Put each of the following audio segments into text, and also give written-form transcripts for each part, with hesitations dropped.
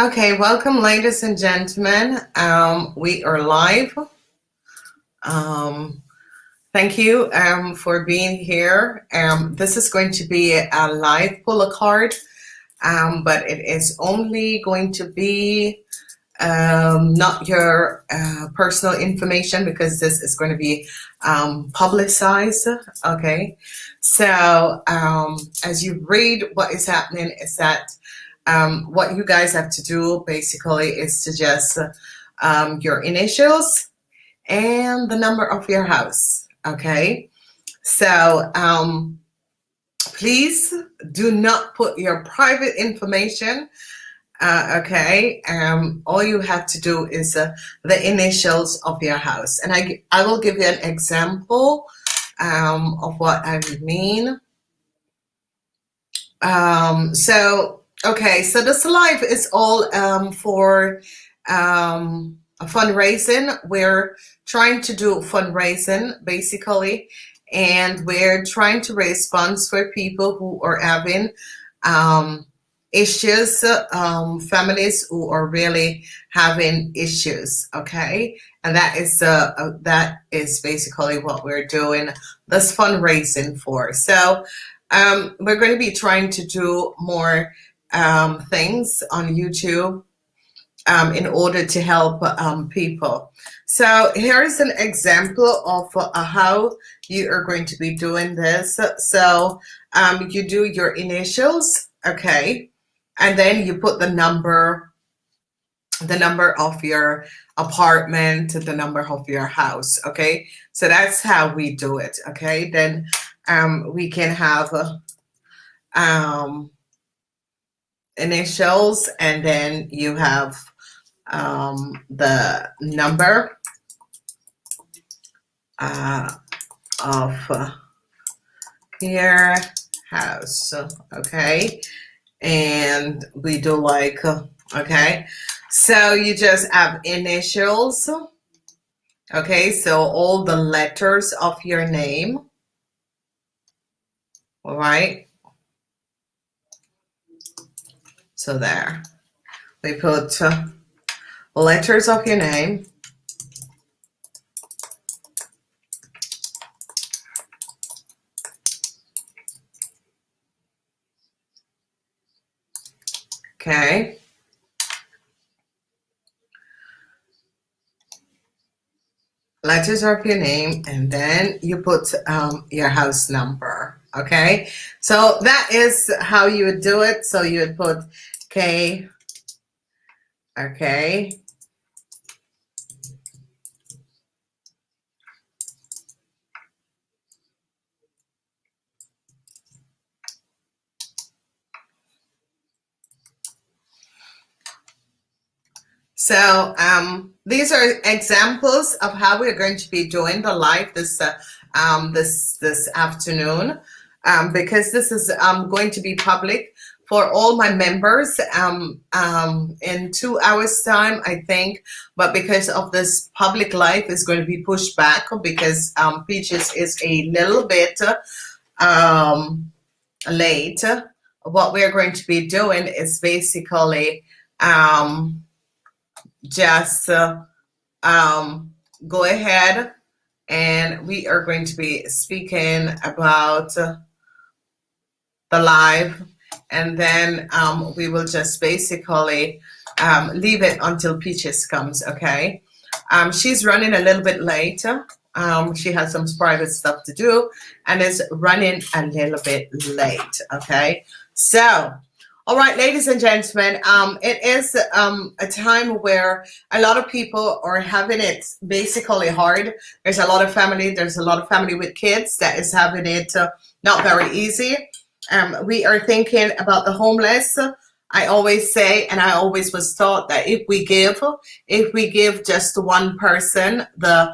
Okay, welcome, ladies and gentlemen. We are live. Um, Thank you for being here. This is going to be a live pull a card, but it is only going to be not your personal information because this is going to be publicized. Okay, so as you read, what is happening is that what you guys have to do basically is to just your initials and the number of your house. Okay, so please do not put your private information. Okay, all you have to do is the initials of your house, and I will give you an example of what I mean. Okay, so this live is all for fundraising. We're trying to do fundraising basically, and we're trying to raise funds for people who are having issues, families who are really having issues. Okay, and that is basically what we're doing this fundraising for. So we're going to be trying to do more things on YouTube in order to help people. So here's an example of how you are going to be doing this. So you do your initials, okay, and then you put the number of your apartment, the number of your house, okay. So that's how we do it, okay. Then we can have initials, and then you have the number of your house, okay. And we do like okay, so you just have initials, okay, so all the letters of your name. All right, so there we put letters of your name, okay. Letters of your name, and then you put your house number, okay. So that is how you would do it. So you would put K, okay, so these are examples of how we're going to be doing the live this afternoon, because this is going to be public for all my members in 2 hours time, I think. But because of this public live is going to be pushed back because Peechez is a little bit late. What we're going to be doing is basically just go ahead, and we are going to be speaking about the live, and then we will just basically leave it until Peechez comes, okay. She's running a little bit late. She has some private stuff to do and is running a little bit late, okay. So all right, ladies and gentlemen, it is a time where a lot of people are having it basically hard. There's a lot of family with kids that is having it not very easy. We are thinking about the homeless. I always say, and I always was taught that if we give just one person, the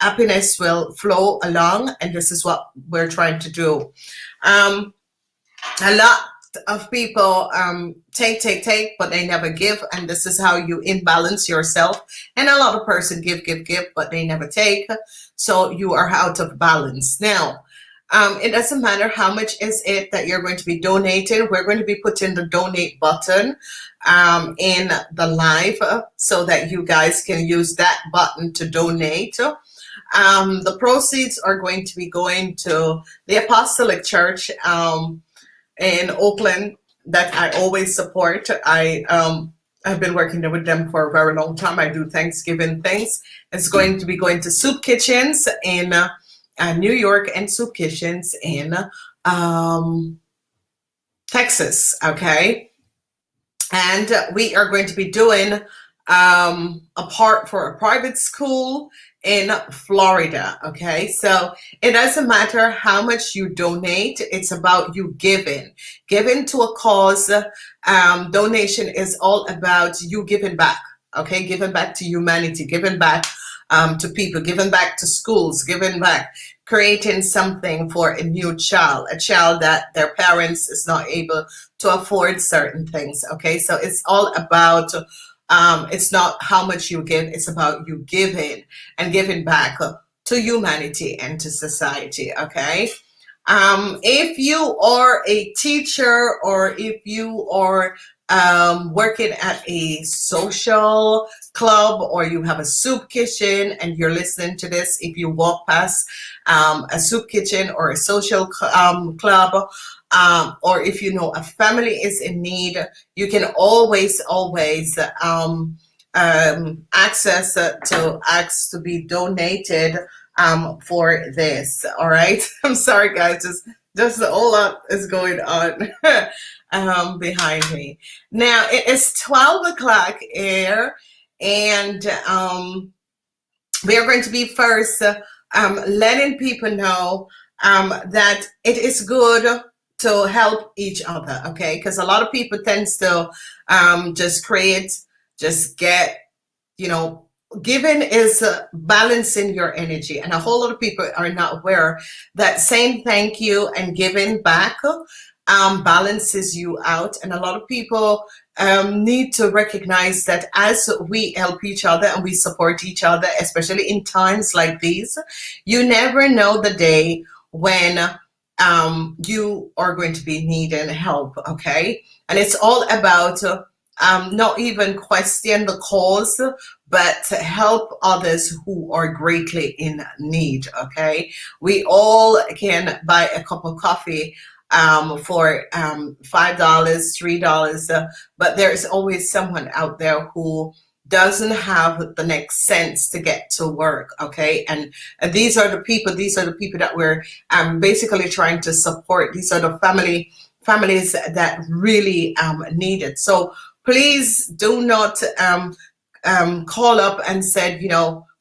happiness will flow along, and this is what we're trying to do. A lot of people take, but they never give, and this is how you imbalance yourself. And a lot of person give, but they never take, so you are out of balance. Now It doesn't matter how much is it that you're going to be donating. We're going to be putting the donate button in the live so that you guys can use that button to donate. The proceeds are going to be going to the Apostolic Church in Oakland that I always support. I've been working with them for a very long time. I do Thanksgiving things. It's going to be going to soup kitchens in New York and soup kitchens in Texas. Okay. And we are going to be doing a part for a private school in Florida. Okay, so it doesn't matter how much you donate, it's about you giving to a cause. Donation is all about you giving back. Okay, giving back to humanity, giving back to people, giving back to schools, giving back, creating something for a new child, a child that their parents is not able to afford certain things. Okay, so it's all about it's not how much you give, it's about you giving and giving back to humanity and to society. Okay, if you are a teacher or if you are working at a social club or you have a soup kitchen and you're listening to this, if you walk past a soup kitchen or a social club, or if you know a family is in need, you can always access to ask to be donated for this. All right. I'm sorry, guys. Just a whole lot is going on behind me. Now it is 12 o'clock here, and we are going to be first letting people know that it is good to help each other. Okay, because a lot of people tends to just get, giving is balancing your energy, and a whole lot of people are not aware that saying thank you and giving back balances you out. And a lot of people need to recognize that as we help each other and we support each other, especially in times like these, you never know the day when you are going to be needing help. Okay, and it's all about not even question the cause, but to help others who are greatly in need. Okay, we all can buy a cup of coffee for $5, $3, but there's always someone out there who doesn't have the next cents to get to work. Okay, and these are the people that we're basically trying to support. These are the families that really need it. So please do not call up and said,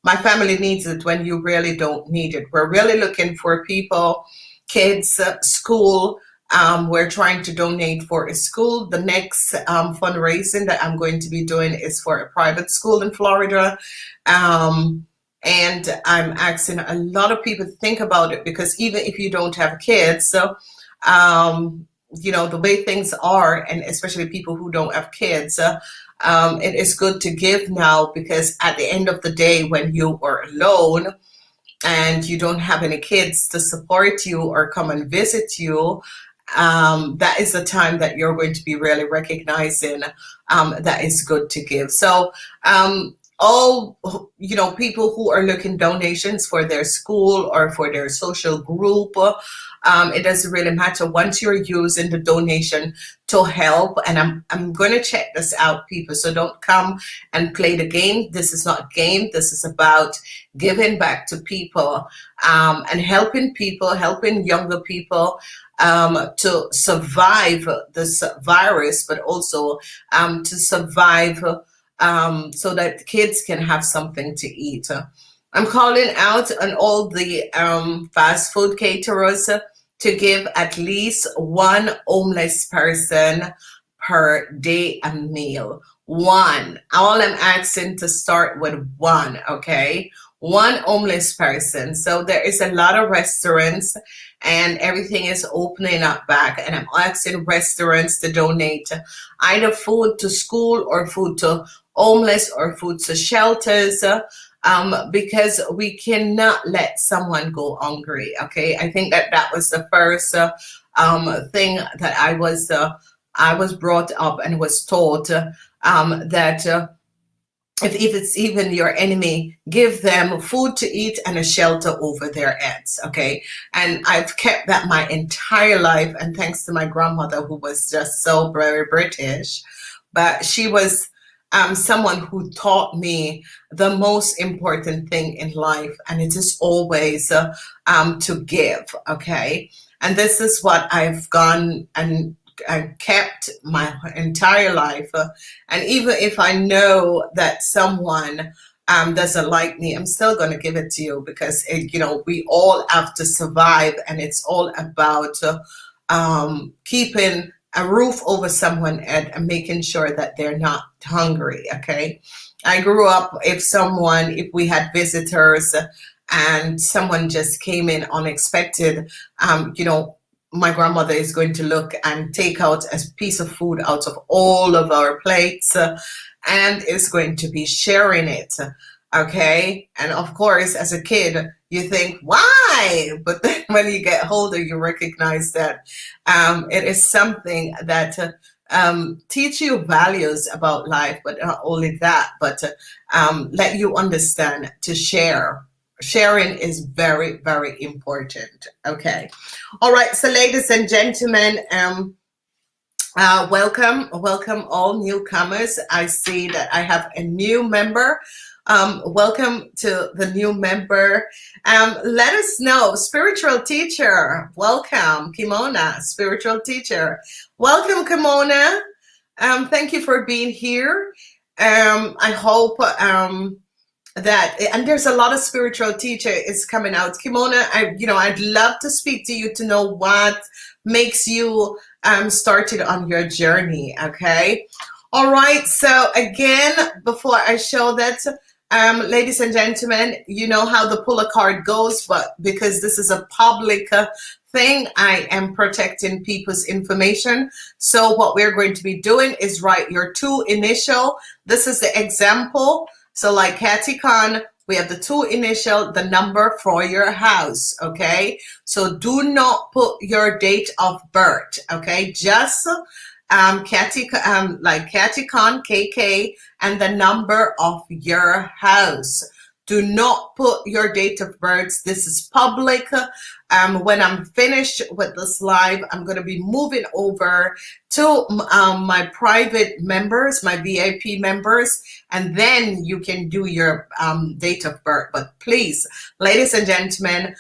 my family needs it, when you really don't need it. We're really looking for people, kids, school. We're trying to donate for a school. The next fundraising that I'm going to be doing is for a private school in Florida. And I'm asking a lot of people to think about it, because even if you don't have kids, the way things are, and especially people who don't have kids, it is good to give now, because at the end of the day, when you are alone and you don't have any kids to support you or come and visit you, that is the time that you're going to be really recognizing that it's good to give. So all people who are looking donations for their school or for their social group, it doesn't really matter. Once you're using the donation to help, and I'm going to check this out, people, so don't come and play the game. This is not a game. This is about giving back to people and helping people, helping younger people to survive this virus, but also to survive so that kids can have something to eat. I'm calling out on all the fast food caterers to give at least one homeless person per day a meal. One. All I'm asking to start with one, okay? One homeless person. So there is a lot of restaurants and everything is opening up back, and I'm asking restaurants to donate either food to school or food to homeless or food to shelters. because we cannot let someone go hungry. Okay, I think that that was the first thing that I was brought up and was taught, that if it's even your enemy, give them food to eat and a shelter over their heads. Okay, and I've kept that my entire life, and thanks to my grandmother, who was just so very British, but she was someone who taught me the most important thing in life, and it is always to give. Okay, and this is what I've gone and I kept my entire life. And even if I know that someone doesn't like me, I'm still going to give it to you, because we all have to survive, and it's all about keeping a roof over someone's head and making sure that they're not hungry. Okay, I grew up, if we had visitors and someone just came in unexpected, my grandmother is going to look and take out a piece of food out of all of our plates, and is going to be sharing it. Okay, and of course, as a kid, you think, why? But then when you get older, you recognize that it is something that teach you values about life, but not only that, but let you understand to share. Sharing is very, very important. Okay. All right. So, ladies and gentlemen, welcome all newcomers. I see that I have a new member. Welcome to the new member. Let us know, spiritual teacher. Welcome, Kimona, spiritual teacher. Welcome, Kimona. Thank you for being here. I hope that, and there's a lot of spiritual teacher is coming out. Kimona, I'd love to speak to you to know what makes you started on your journey. Okay. All right. So again, before I show that, ladies and gentlemen, you know how the pull a card goes, but because this is a public thing, I am protecting people's information. So what we're going to be doing is write your 2 initial. This is the example. So like Kathye Khan, we have the 2 initial, the number for your house. Okay. So do not put your date of birth. Okay. Just Kathye, like Kathye Khan, KK, and the number of your house. Do not put your date of birth. This is public. When I'm finished with this live, I'm going to be moving over to my private members, my VIP members, and then you can do your date of birth. But please, ladies and gentlemen,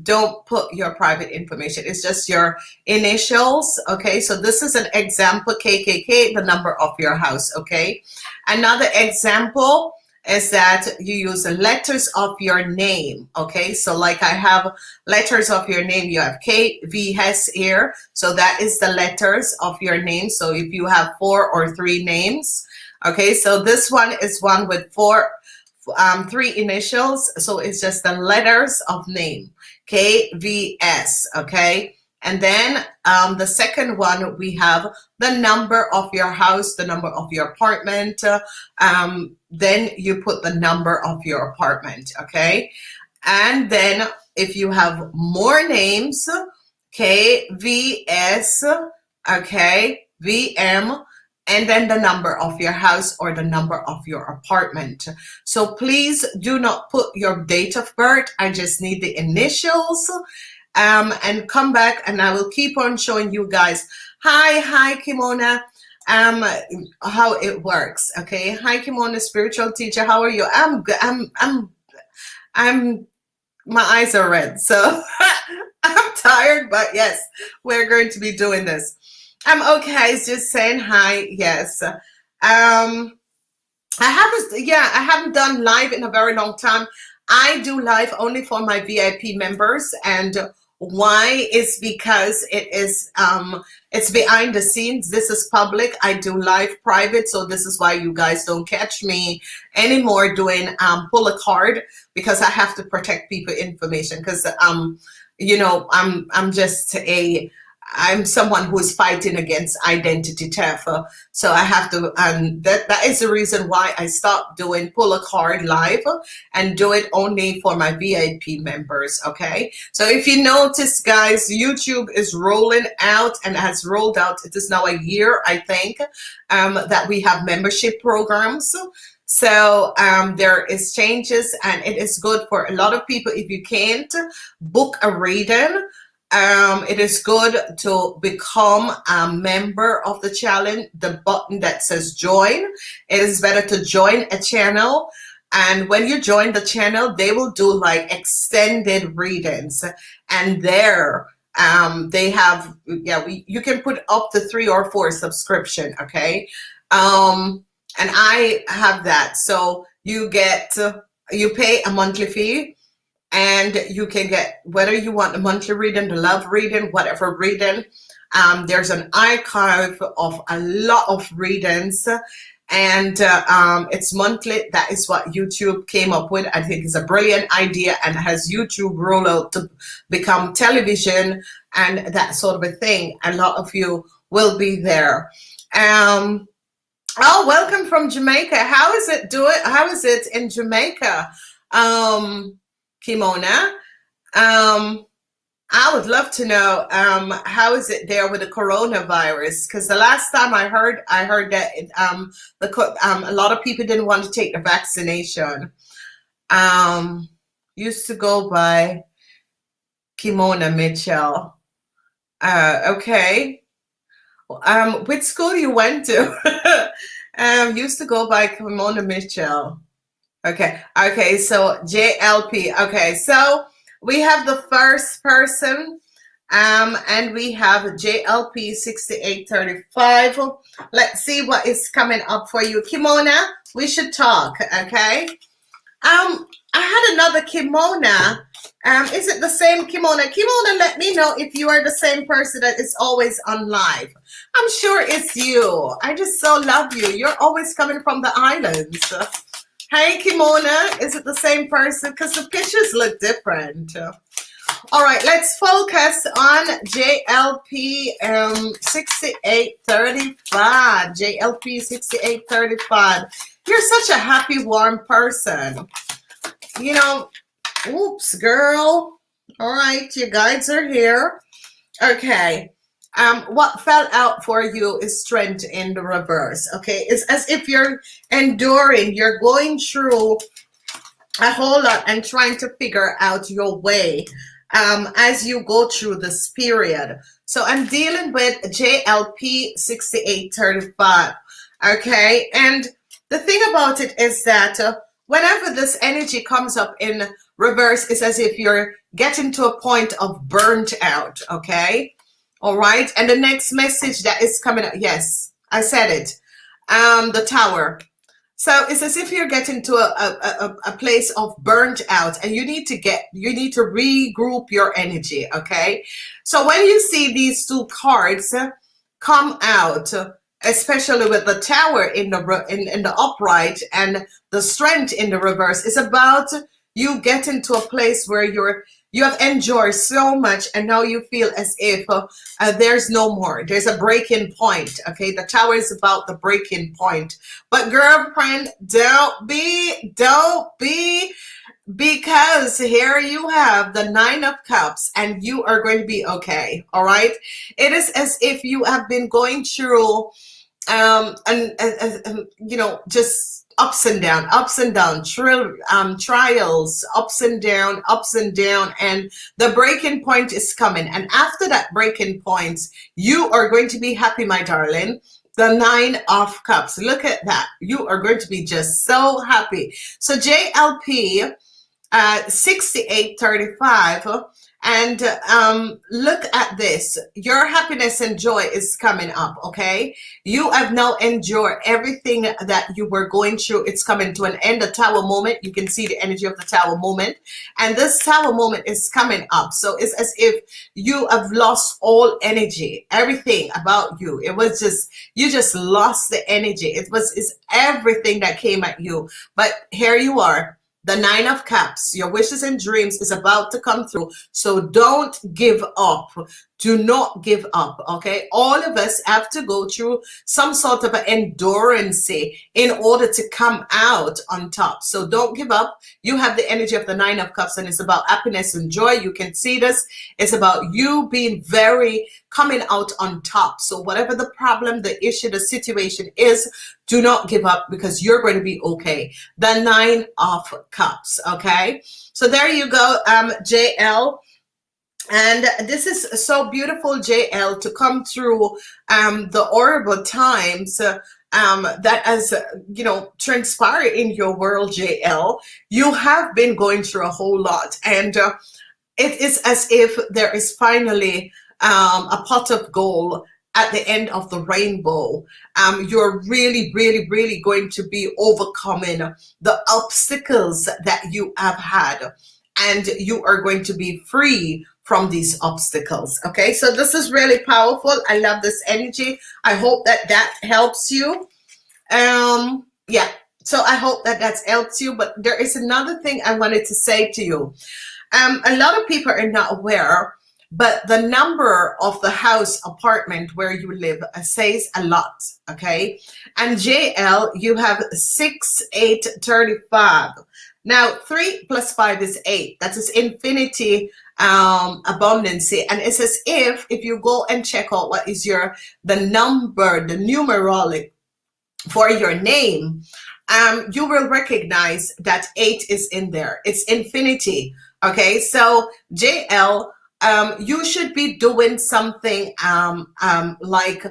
don't put your private information. It's just your initials. Okay, so this is an example, KKK, the number of your house. Okay, another example is that you use the letters of your name. Okay, so like I have letters of your name, you have KVS here, so that is the letters of your name. So if you have 4 or 3 names, okay, so this one is one with 3 initials, so it's just the letters of name, KVS. Okay, and then the second one, we have the number of your house, the number of your apartment. Then you put the number of your apartment. Okay, and then if you have more names, KVS, okay, VM, and then the number of your house or the number of your apartment. So please do not put your date of birth. I just need the initials. And come back, and I will keep on showing you guys. Hi, Kimona. How it works. Okay. Hi, Kimona, spiritual teacher. How are you? I'm good. I'm. My eyes are red, so I'm tired. But yes, we're going to be doing this. Okay. It's just saying hi. Yes. I haven't done live in a very long time. I do live only for my VIP members, and why is because it is it's behind the scenes. This is public. I do live private, so this is why you guys don't catch me anymore doing pull a card, because I have to protect people information, because I'm just a I'm someone who is fighting against identity theft. So I have to, and that is the reason why I stopped doing pull a card live and do it only for my VIP members. Okay. So if you notice, guys, YouTube is rolling out and has rolled out. It is now a year, I think, that we have membership programs. So there is changes, and it is good for a lot of people. If you can't book a reading, it is good to become a member of the challenge. The button that says join, it is better to join a channel. And when you join the channel, they will do like extended readings. And there they have, you can put up to 3 or 4 subscription. Okay. And I have that. So you get, you pay a monthly fee, and you can get, whether you want the monthly reading, the love reading, whatever reading. There's an archive of a lot of readings, and it's monthly. That is what YouTube came up with. I think it's a brilliant idea, and has YouTube roll out to become television and that sort of a thing. A lot of you will be there. Oh, welcome from Jamaica. How is it doing? How is it in Jamaica? Kimona, I would love to know how is it there with the coronavirus? Because the last time I heard that a lot of people didn't want to take the vaccination. Used to go by Kimona Mitchell. Okay. Which school you went to? Used to go by Kimona Mitchell. Okay. So JLP. Okay. So we have the first person, and we have JLP 6835. Let's see what is coming up for you, Kimona. We should talk. Okay. I had another Kimona. Is it the same Kimona? Kimona, let me know if you are the same person that is always on live. I'm sure it's you. I just so love you. You're always coming from the islands. Hey, Kimona, is it the same person? Because the pictures look different. All right, let's focus on JLP 6835. JLP 6835. You're such a happy, warm person. You know, oops, girl. All right, your guides are here. Okay. What fell out for you is strength in the reverse. Okay, it's as if you're enduring, you're going through a whole lot and trying to figure out your way as you go through this period. So I'm dealing with JLP 6835. Okay, and the thing about it is that whenever this energy comes up in reverse, it's as if you're getting to a point of burnt out. Okay. All right. And the next message that is coming up. Yes, I said it. The tower. So it's as if you're getting to a place of burnt out, and you need to regroup your energy. Okay. So when you see these 2 cards come out, especially with the tower in the upright and the strength in the reverse, it's about you getting to a place where you have enjoyed so much, and now you feel as if there's no more. There's a breaking point. Okay, the tower is about the breaking point. But girlfriend, don't be, because here you have the 9 of Cups, and you are going to be okay. All right. It is as if you have been going through, you know, just ups and down, trials, ups and down, and the breaking point is coming. And after that breaking point, you are going to be happy, my darling. The 9 of Cups. Look at that. You are going to be just so happy. So JLP 6835. And look at this. Your happiness and joy is coming up, okay? You have now endured everything that you were going through. It's coming to an end, the tower moment. You can see the energy of the tower moment. And this tower moment is coming up. So it's as if you have lost all energy, everything about you. It was just, you just lost the energy. It's everything that came at you. But here you are. The 9 of Cups, your wishes and dreams is about to come through. So don't give up. Do not give up, okay? All of us have to go through some sort of an endurance in order to come out on top. So don't give up. You have the energy of the Nine of Cups, and it's about happiness and joy. You can see this. It's about you being very coming out on top. So whatever the problem, the issue, the situation is, do not give up, because you're going to be okay. The Nine of Cups, okay? So there you go, JL. And this is so beautiful, JL, to come through the horrible times that has, transpired in your world, JL. You have been going through a whole lot, and it is as if there is finally a pot of gold at the end of the rainbow. You're really, really, really going to be overcoming the obstacles that you have had, and you are going to be free from these obstacles. Okay, so this is really powerful. I love this energy. I hope that that helps you. Yeah, so I hope that that helps you. But there is another thing I wanted to say to you. A lot of people are not aware, but the number of the house, apartment where you live says a lot, okay? And JL, you have 6, 8, 35. Now, 3 plus 5 is 8. That is infinity, abundance. And it's as if you go and check out what is the number, the numerology for your name, you will recognize that 8 is in there. It's infinity. Okay, so JL, you should be doing something like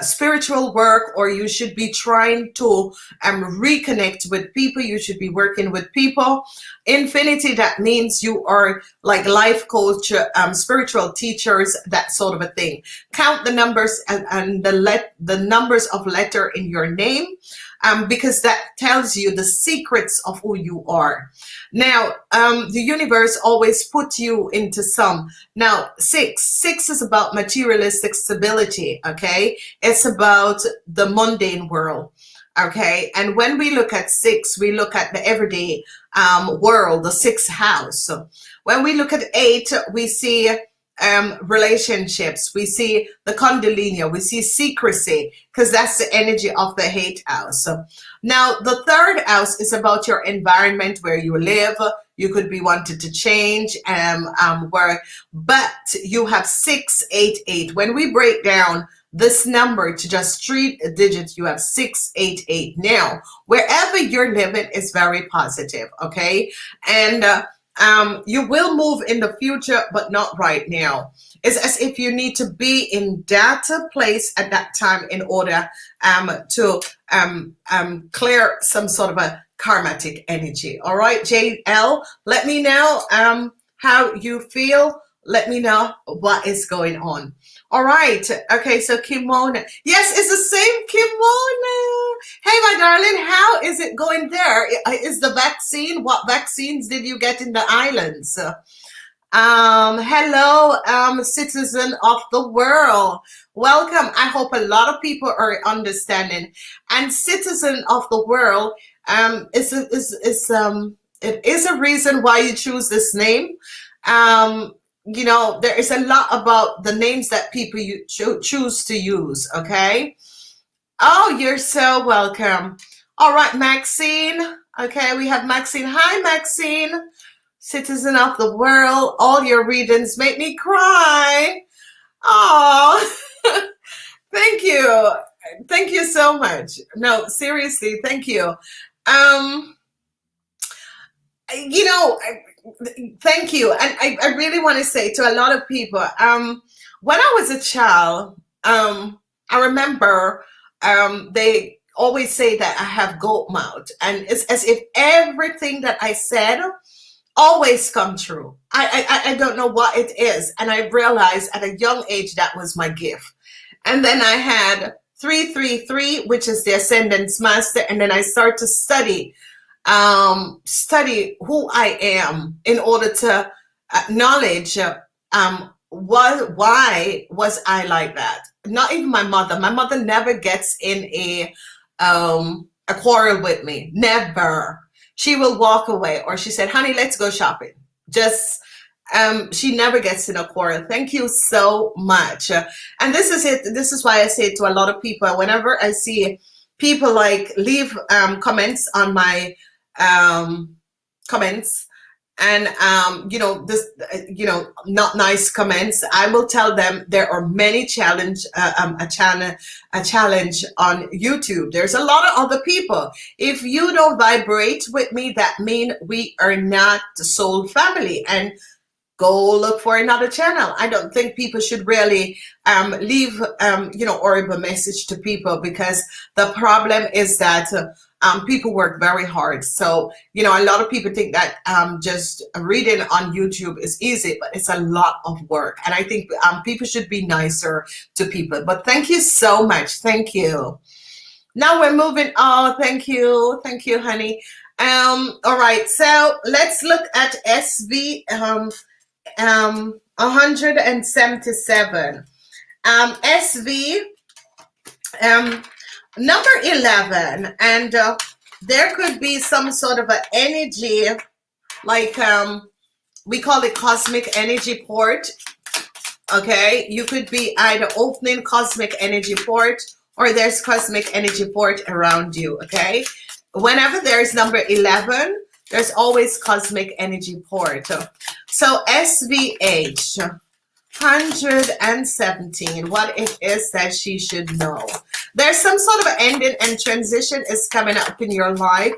spiritual work, or you should be trying to reconnect with people. You should be working with people. Infinity, that means you are like life coach, spiritual teachers, that sort of a thing. Count the numbers and the numbers of letter in your name, because that tells you the secrets of who you are. Now, the universe always put you into some. Now, 6 is about materialistic stability, okay? It's about the mundane world, okay? And when we look at 6, we look at the everyday world, the 6th house. So when we look at 8, we see relationships, we see the kundalini, we see secrecy, because that's the energy of the 8th house. So now the 3rd house is about your environment, where you live. You could be wanted to change, but you have 6, 8, 8. When we break down this number to just 3 digits, you have 6, 8, 8. Now, wherever you're living is very positive, okay? And you will move in the future, but not right now. It's as if you need to be in that place at that time in order to clear some sort of a karmatic energy. All right, JL, let me know how you feel. Let me know what is going on. All right. Okay, so Kimona. Yes, it's the same Kimona. Hey, my darling, how is it going there? Is the vaccine? What vaccines did you get in the islands? Hello, citizen of the world. Welcome. I hope a lot of people are understanding. And citizen of the world it is a reason why you choose this name. There is a lot about the names that people choose to use, okay? Oh, you're so welcome. All right, Maxine. Okay, we have Maxine. Hi, Maxine. Citizen of the world. All your readings make me cry. Oh, thank you. Thank you so much. No, seriously, thank you. Thank you. And I really want to say to a lot of people, when I was a child, I remember they always say that I have goat mouth, and it's as if everything that I said always come true. I don't know what it is, and I realized at a young age that was my gift. And then I had 333, which is the Ascendance Master, and then I started to study who I am in order to acknowledge why was I like that. Not even my mother. My mother never gets in a quarrel with me. Never. She will walk away, or she said, honey, let's go shopping. Just She never gets in a quarrel. Thank you so much. And this is it. This is why I say it to a lot of people. Whenever I see people like leave comments on my comments, and this not nice comments, I will tell them there are many a challenge on YouTube. There's a lot of other people. If you don't vibrate with me, that mean we are not the soul family, and go look for another channel. I don't think people should really leave horrible message to people, because the problem is that people work very hard. So a lot of people think that just reading on YouTube is easy, but it's a lot of work. And I think people should be nicer to people. But thank you so much. Thank you. Now we're moving on. Thank you, honey. All right, so let's look at SV 177. SV number 11, and there could be some sort of an energy, like we call it cosmic energy port. Okay, you could be either opening cosmic energy port, or there's cosmic energy port around you. Okay, whenever there's number 11, there's always cosmic energy port. So SVH 117, what it is that she should know. There's some sort of ending and transition is coming up in your life.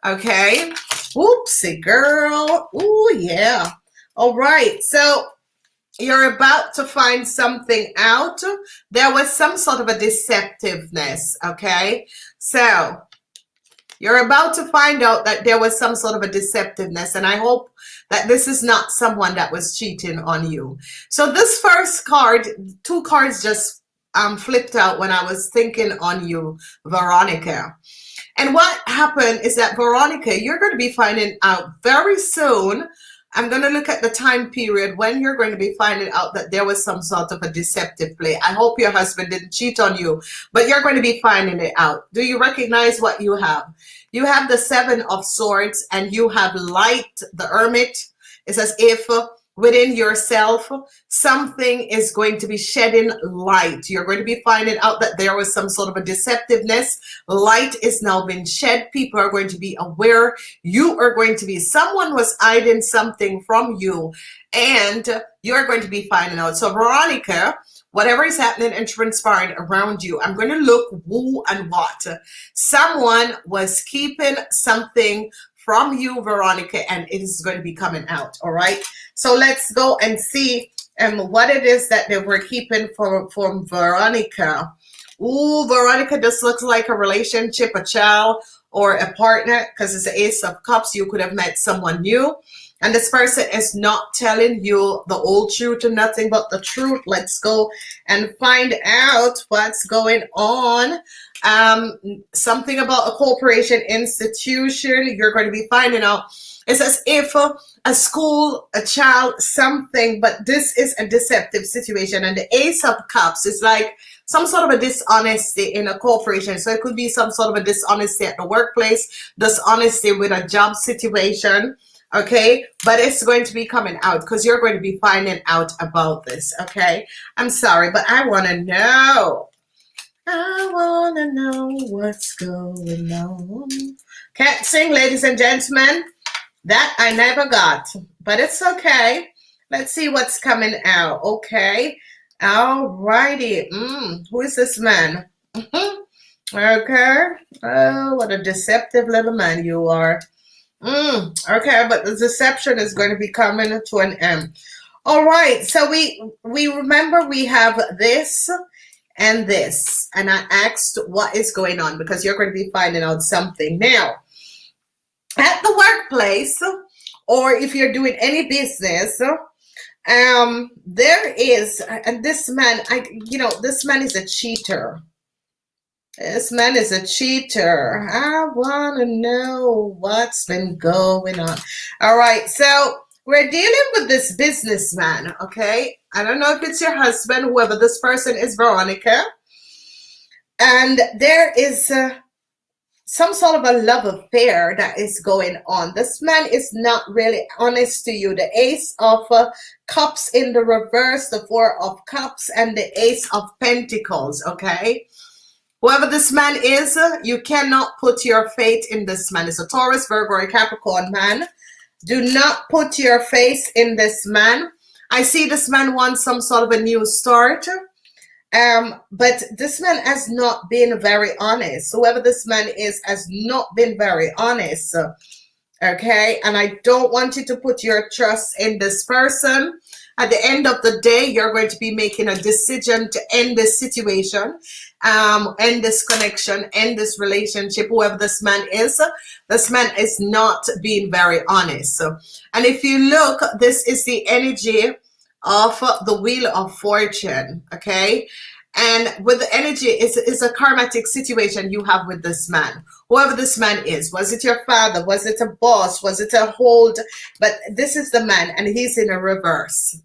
Okay. Oopsie, girl. Ooh, yeah. All right. So you're about to find something out. There was some sort of a deceptiveness. Okay. So you're about to find out that there was some sort of a deceptiveness, and I hope that this is not someone that was cheating on you. So this first card, two cards just flipped out when I was thinking on you, Veronica. And what happened is that, Veronica, you're going to be finding out very soon. I'm going to look at the time period when you're going to be finding out that there was some sort of a deceptive play. I hope your husband didn't cheat on you, but you're going to be finding it out. Do you recognize what you have? You have the 7 of Swords, and you have light, the Hermit. It's as if within yourself, something is going to be shedding light. You're going to be finding out that there was some sort of a deceptiveness. Light is now being shed. People are going to be aware. You are going to be, someone was hiding something from you, and you're going to be finding out. So Veronica, whatever is happening and transpiring around you, I'm going to look who and what. Someone was keeping something from you, Veronica, and it is going to be coming out. All right. So let's go and see what it is that they were keeping from Veronica. Ooh, Veronica, this looks like a relationship, a child, or a partner, because it's the Ace of Cups. You could have met someone new, and this person is not telling you the old truth and nothing but the truth. Let's go and find out what's going on. Something about a corporation, institution, you're going to be finding out. It's as if a school, a child, something, but this is a deceptive situation. And the Ace of Cups is like some sort of a dishonesty in a corporation. So it could be some sort of a dishonesty at the workplace, dishonesty with a job situation. Okay, but it's going to be coming out, because you're going to be finding out about this. Okay, I'm sorry, but I want to know. I want to know what's going on. Can't sing, ladies and gentlemen. That I never got, but it's okay. Let's see what's coming out. Okay. All righty. Who is this man? Okay. Oh, what a deceptive little man you are. Okay, but the deception is going to be coming to an end. All right. So we remember we have this and this, and I asked what is going on, because you're going to be finding out something now. At the workplace, or if you're doing any business, there is, and this man, this man is a cheater. This man is a cheater. I want to know what's been going on. All right, so we're dealing with this businessman, okay? I don't know if it's your husband, whoever this person is, Veronica. And there is some sort of a love affair that is going on. This man is not really honest to you. The Ace of Cups in the reverse, the Four of Cups, and the Ace of Pentacles, okay? Whoever this man is, you cannot put your faith in this man. It's a Taurus, Virgo, or a Capricorn man. Do not put your faith in this man. I see this man wants some sort of a new start. But this man has not been very honest. Whoever this man is has not been very honest. Okay, and I don't want you to put your trust in this person. At the end of the day, you're going to be making a decision to end this situation, end this connection, end this relationship. Whoever this man is not being very honest. And if you look, this is the energy of the Wheel of Fortune, okay? And with the energy, it's a karmatic situation you have with this man. Whoever this man is, was it your father? Was it a boss? Was it a hold? But this is the man, and he's in a reverse.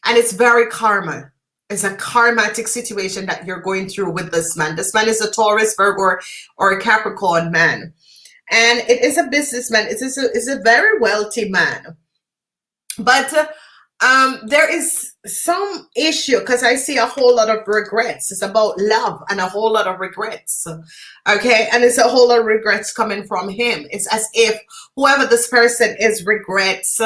And it's very karma. It's a karmatic situation that you're going through with this man. This man is a Taurus, Virgo, or a Capricorn man. And it is a businessman. It's a very wealthy man. But there is some issue because I see a whole lot of regrets. It's about love and a whole lot of regrets. Okay, and it's a whole lot of regrets coming from him. It's as if whoever this person is regrets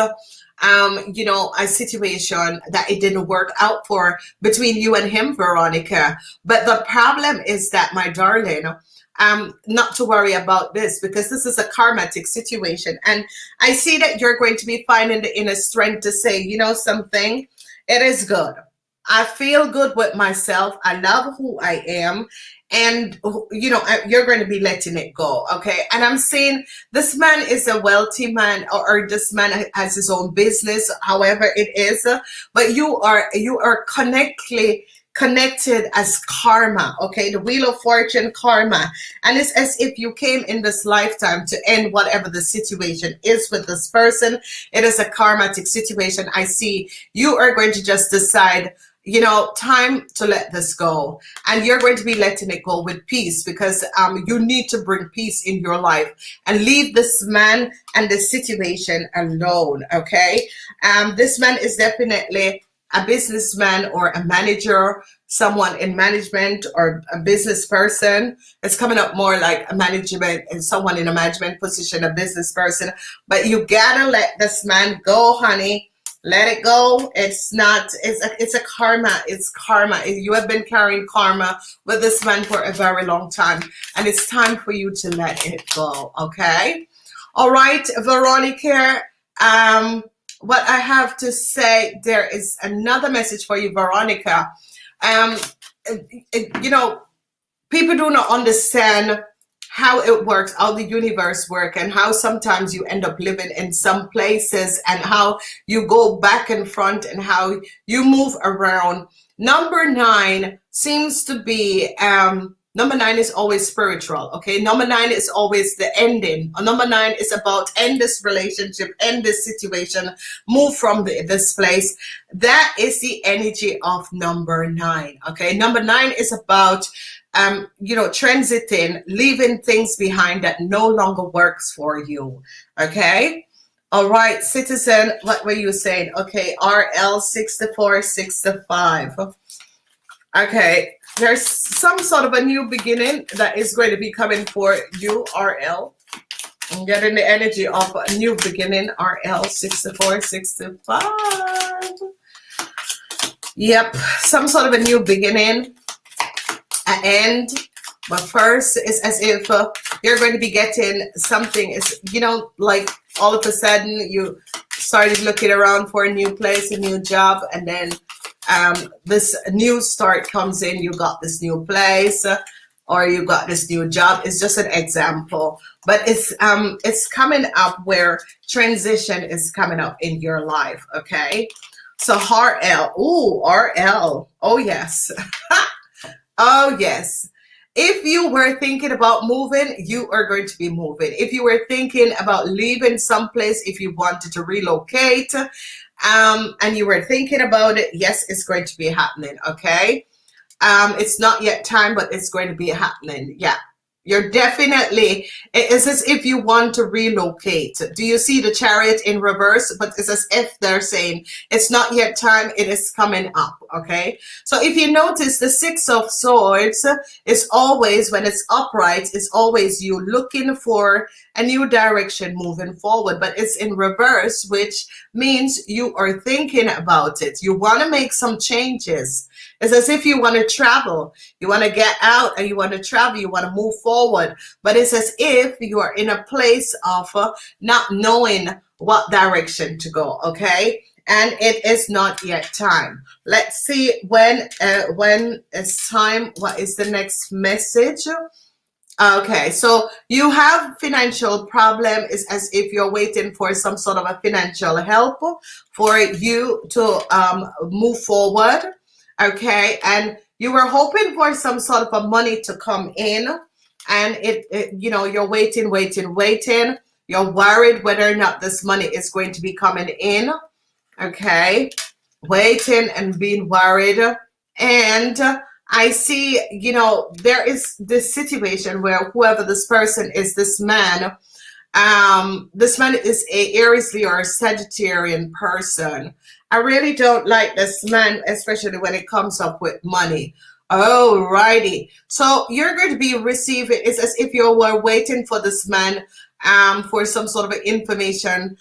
you know, a situation that it didn't work out for between you and him, Veronica. But the problem is that, my darling, not to worry about this, because this is a karmatic situation. And I see that you're going to be finding the inner strength to say, you know something, it is good. I feel good with myself. I love who I am. And, you know, you're going to be letting it go, okay? And I'm saying this man is a wealthy man, or this man has his own business, however it is. But you are connected as karma, okay? The Wheel of Fortune, karma. And it's as if you came in this lifetime to end whatever the situation is with this person. It is a karmatic situation. I see you are going to just decide, you know, time to let this go, and you're going to be letting it go with peace, because you need to bring peace in your life and leave this man and the situation alone, okay? This man is definitely a businessman or a manager, someone in management, or a business person. It's coming up more like a management and someone in a management position, a business person. But you gotta let this man go, honey. Let it go. It's a karma. It's karma. You have been carrying karma with this man for a very long time, and it's time for you to let it go, okay? All right, Veronica, what I have to say, there is another message for you, Veronica. You know, people do not understand how it works, how the universe works, and how sometimes you end up living in some places, and how you go back and front, and how you move around. Number 9 seems to be, number 9 is always spiritual, okay? Number 9 is always the ending. Number 9 is about end this relationship, end this situation, move from this place. That is the energy of number 9, okay? Number 9 is about you know, transiting, leaving things behind that no longer works for you, okay? All right, citizen, what were you saying? Okay, RL 6465. Okay, there's some sort of a new beginning that is going to be coming for you, RL. I'm getting the energy of a new beginning, RL 6465. Yep, some sort of a new beginning. End, but first it's as if you're going to be getting something. It's, you know, like all of a sudden you started looking around for a new place, a new job, and then this new start comes in. You got this new place, or you got this new job. It's just an example, but it's coming up where transition is coming up in your life, okay? So RL, ooh, RL, oh yes. Oh, yes. If you were thinking about moving, you are going to be moving. If you were thinking about leaving someplace, if you wanted to relocate, and you were thinking about it, yes, it's going to be happening, okay? It's not yet time, but it's going to be happening, yeah. You're definitely, it's as if you want to relocate. Do you see the Chariot in reverse? But it's as if they're saying it's not yet time, it is coming up. Okay. So if you notice, the Six of Swords is always, when it's upright, it's always you looking for a new direction moving forward, but it's in reverse, which means you are thinking about it. You want to make some changes. It's as if you want to travel, you want to get out and you want to travel, you want to move forward. But it's as if you are in a place of not knowing what direction to go, okay? And it is not yet time. Let's see when it's time. What is the next message? Okay, so you have financial problem. Is as if you're waiting for some sort of a financial help for you to move forward. Okay, and you were hoping for some sort of a money to come in, and you know, you're waiting. You're worried whether or not this money is going to be coming in. Okay, waiting and being worried. And I see, you know, there is this situation where whoever this person is, this man is a Aries, Leo, or Sagittarian person. I really don't like this man, especially when it comes up with money. Alrighty. So you're going to be receiving, it's as if you were waiting for this man for some sort of information,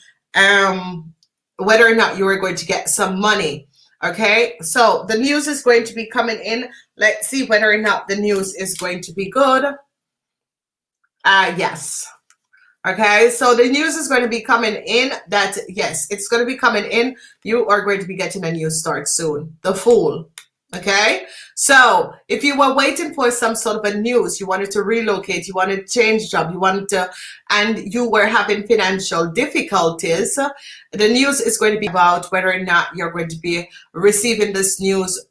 whether or not you were going to get some money. Okay, so the news is going to be coming in. Let's see whether or not the news is going to be good. Yes. Okay, so the news is going to be coming in that, yes, it's going to be coming in. You are going to be getting a new start soon. The Fool. Okay, so if you were waiting for some sort of a news, you wanted to relocate, you wanted to change job, you wanted to, and you were having financial difficulties, the news is going to be about whether or not you're going to be receiving this news.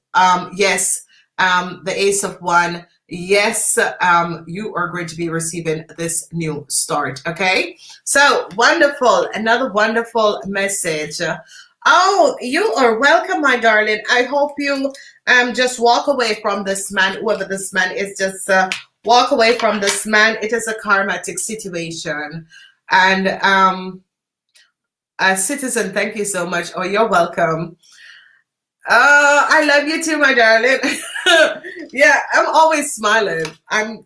Yes, the Ace of Wands. Yes, you are going to be receiving this new start. Okay, so wonderful. Another wonderful message. Oh, you are welcome, my darling. I hope you just walk away from this man, whoever this man is. Just walk away from this man. It is a karmatic situation. And Citizen, thank you so much. Oh, you're welcome. I love you too, my darling. Yeah, I'm always smiling. I'm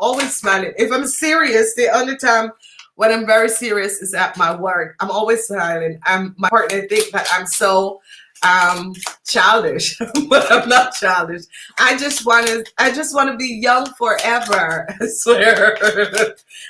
always smiling. If I'm serious, the only time when I'm very serious is at my work. I'm always smiling. My partner think that I'm so childish, but I'm not childish. I just want to be young forever. I swear.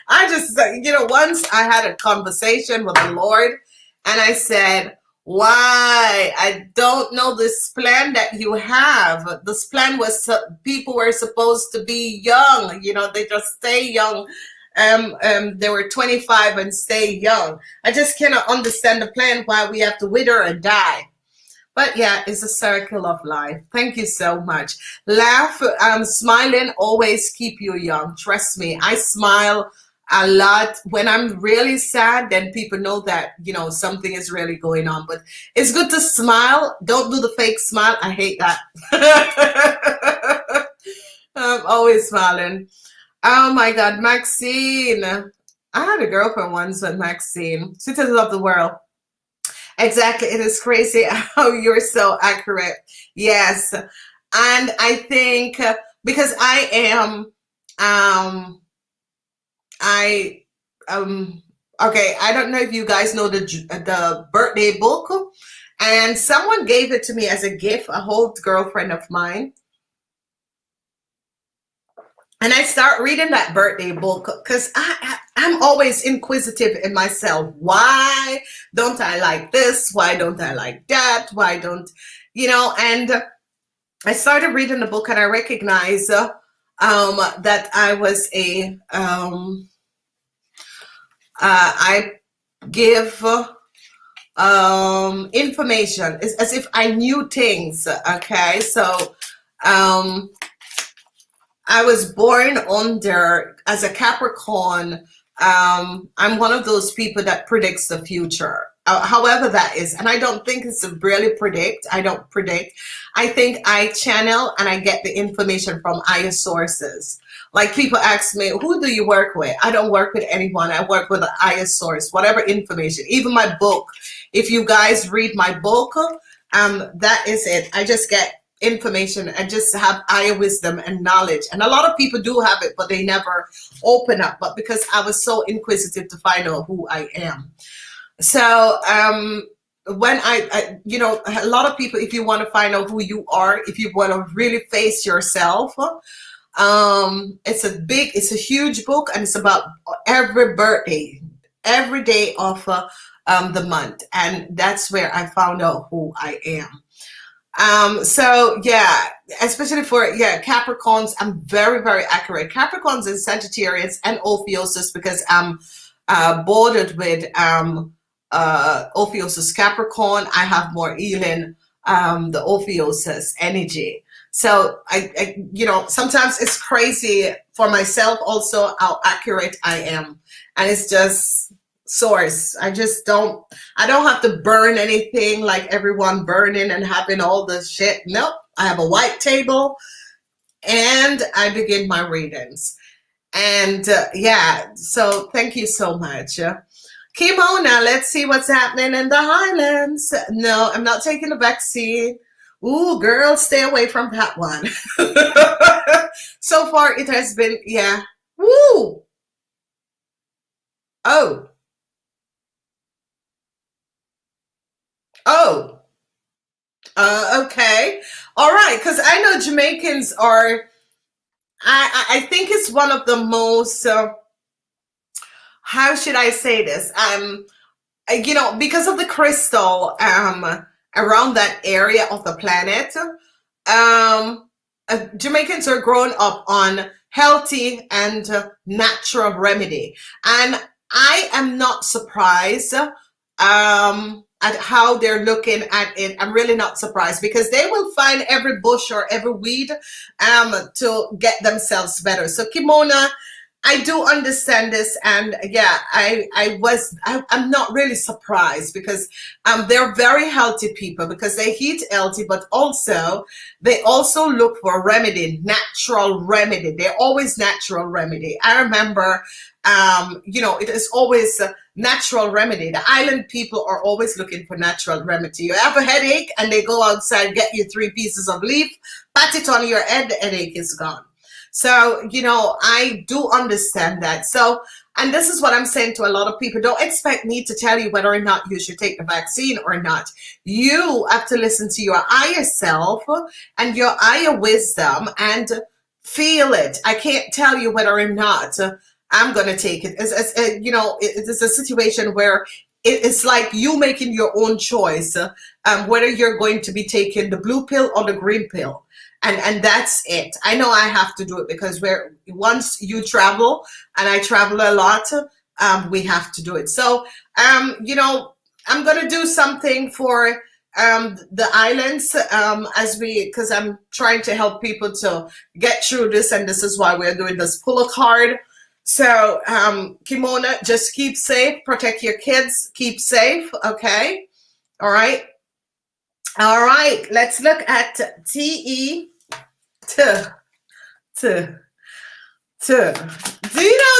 I just, you know, once I had a conversation with the Lord, and I said, why? I don't know this plan that you have. This plan was people were supposed to be young. You know, they just stay young. They were 25 and stay young. I just cannot understand the plan why we have to wither and die. But yeah, it's a circle of life. Thank you so much. Laugh, smiling always keep you young. Trust me, I smile a lot. When I'm really sad, then people know that, you know, something is really going on. But it's good to smile. Don't do the fake smile. I hate that. I'm always smiling. Oh my God, Maxine. I had a girlfriend once with Maxine. Citizens of the world. Exactly. It is crazy how you're so accurate. Yes. And I think because I am, okay, I don't know if you guys know the birthday book, and someone gave it to me as a gift, a old girlfriend of mine. And I start reading that birthday book because I'm always inquisitive in myself. Why don't I like this? Why don't I like that? Why don't, you know? And I started reading the book, and I recognize that I was a, I give information. It's as if I knew things. Okay, so I was born as a Capricorn. I'm one of those people that predicts the future. however that is. And I don't think it's to really predict. I don't predict. I think I channel and I get the information from higher sources. Like people ask me, who do you work with? I don't work with anyone. I work with a higher source, whatever information, even my book. If you guys read my book, that is it. I just get information and just have higher wisdom and knowledge. And a lot of people do have it, but they never open up. But because I was so inquisitive to find out who I am. So when you know, a lot of people, if you want to find out who you are, if you want to really face yourself, it's a huge book, and it's about every birthday, every day of the month, and that's where I found out who I am. So yeah, especially for Capricorns, I'm very, very accurate. Capricorns and Sagittarius and Ophiuchus, because I'm bordered with Ophiuchus Capricorn. I have more healing, the Ophiuchus energy. So I, you know, sometimes it's crazy for myself also how accurate I am, and it's just source. I don't have to burn anything like everyone burning and having all the shit. Nope. I have a white table and I begin my readings. And yeah, so thank you so much. Kimona, let's see what's happening in the Highlands. No, I'm not taking the vaccine. Ooh, girl, stay away from that one. So far, it has been, yeah. Woo! Oh. Oh. Okay. All right, because I know Jamaicans are, I think it's one of the most, how should I say this? You know, because of the crystal around that area of the planet, Jamaicans are growing up on healthy and natural remedy, and I am not surprised at how they're looking at it. I'm really not surprised, because they will find every bush or every weed to get themselves better. So Kimona, I do understand this, and yeah, I'm not really surprised, because they're very healthy people, because they eat healthy, but also they also look for remedy, natural remedy. They're always natural remedy. I remember, you know, it is always natural remedy. The island people are always looking for natural remedy. You have a headache, and they go outside, get you 3 pieces of leaf, pat it on your head, the headache is gone. So, you know, I do understand that. So, and this is what I'm saying to a lot of people. Don't expect me to tell you whether or not you should take the vaccine or not. You have to listen to your higher self and your higher wisdom and feel it. I can't tell you whether or not I'm going to take it. You know, it's a situation where it's like you making your own choice, whether you're going to be taking the blue pill or the green pill. And that's it. I know I have to do it, because once you travel, and I travel a lot, we have to do it. So, you know, I'm going to do something for the islands because I'm trying to help people to get through this, and this is why we're doing this pull a card. So, Kimona, just keep safe, protect your kids, keep safe, okay? All right. All right, let's look at TE. Do you know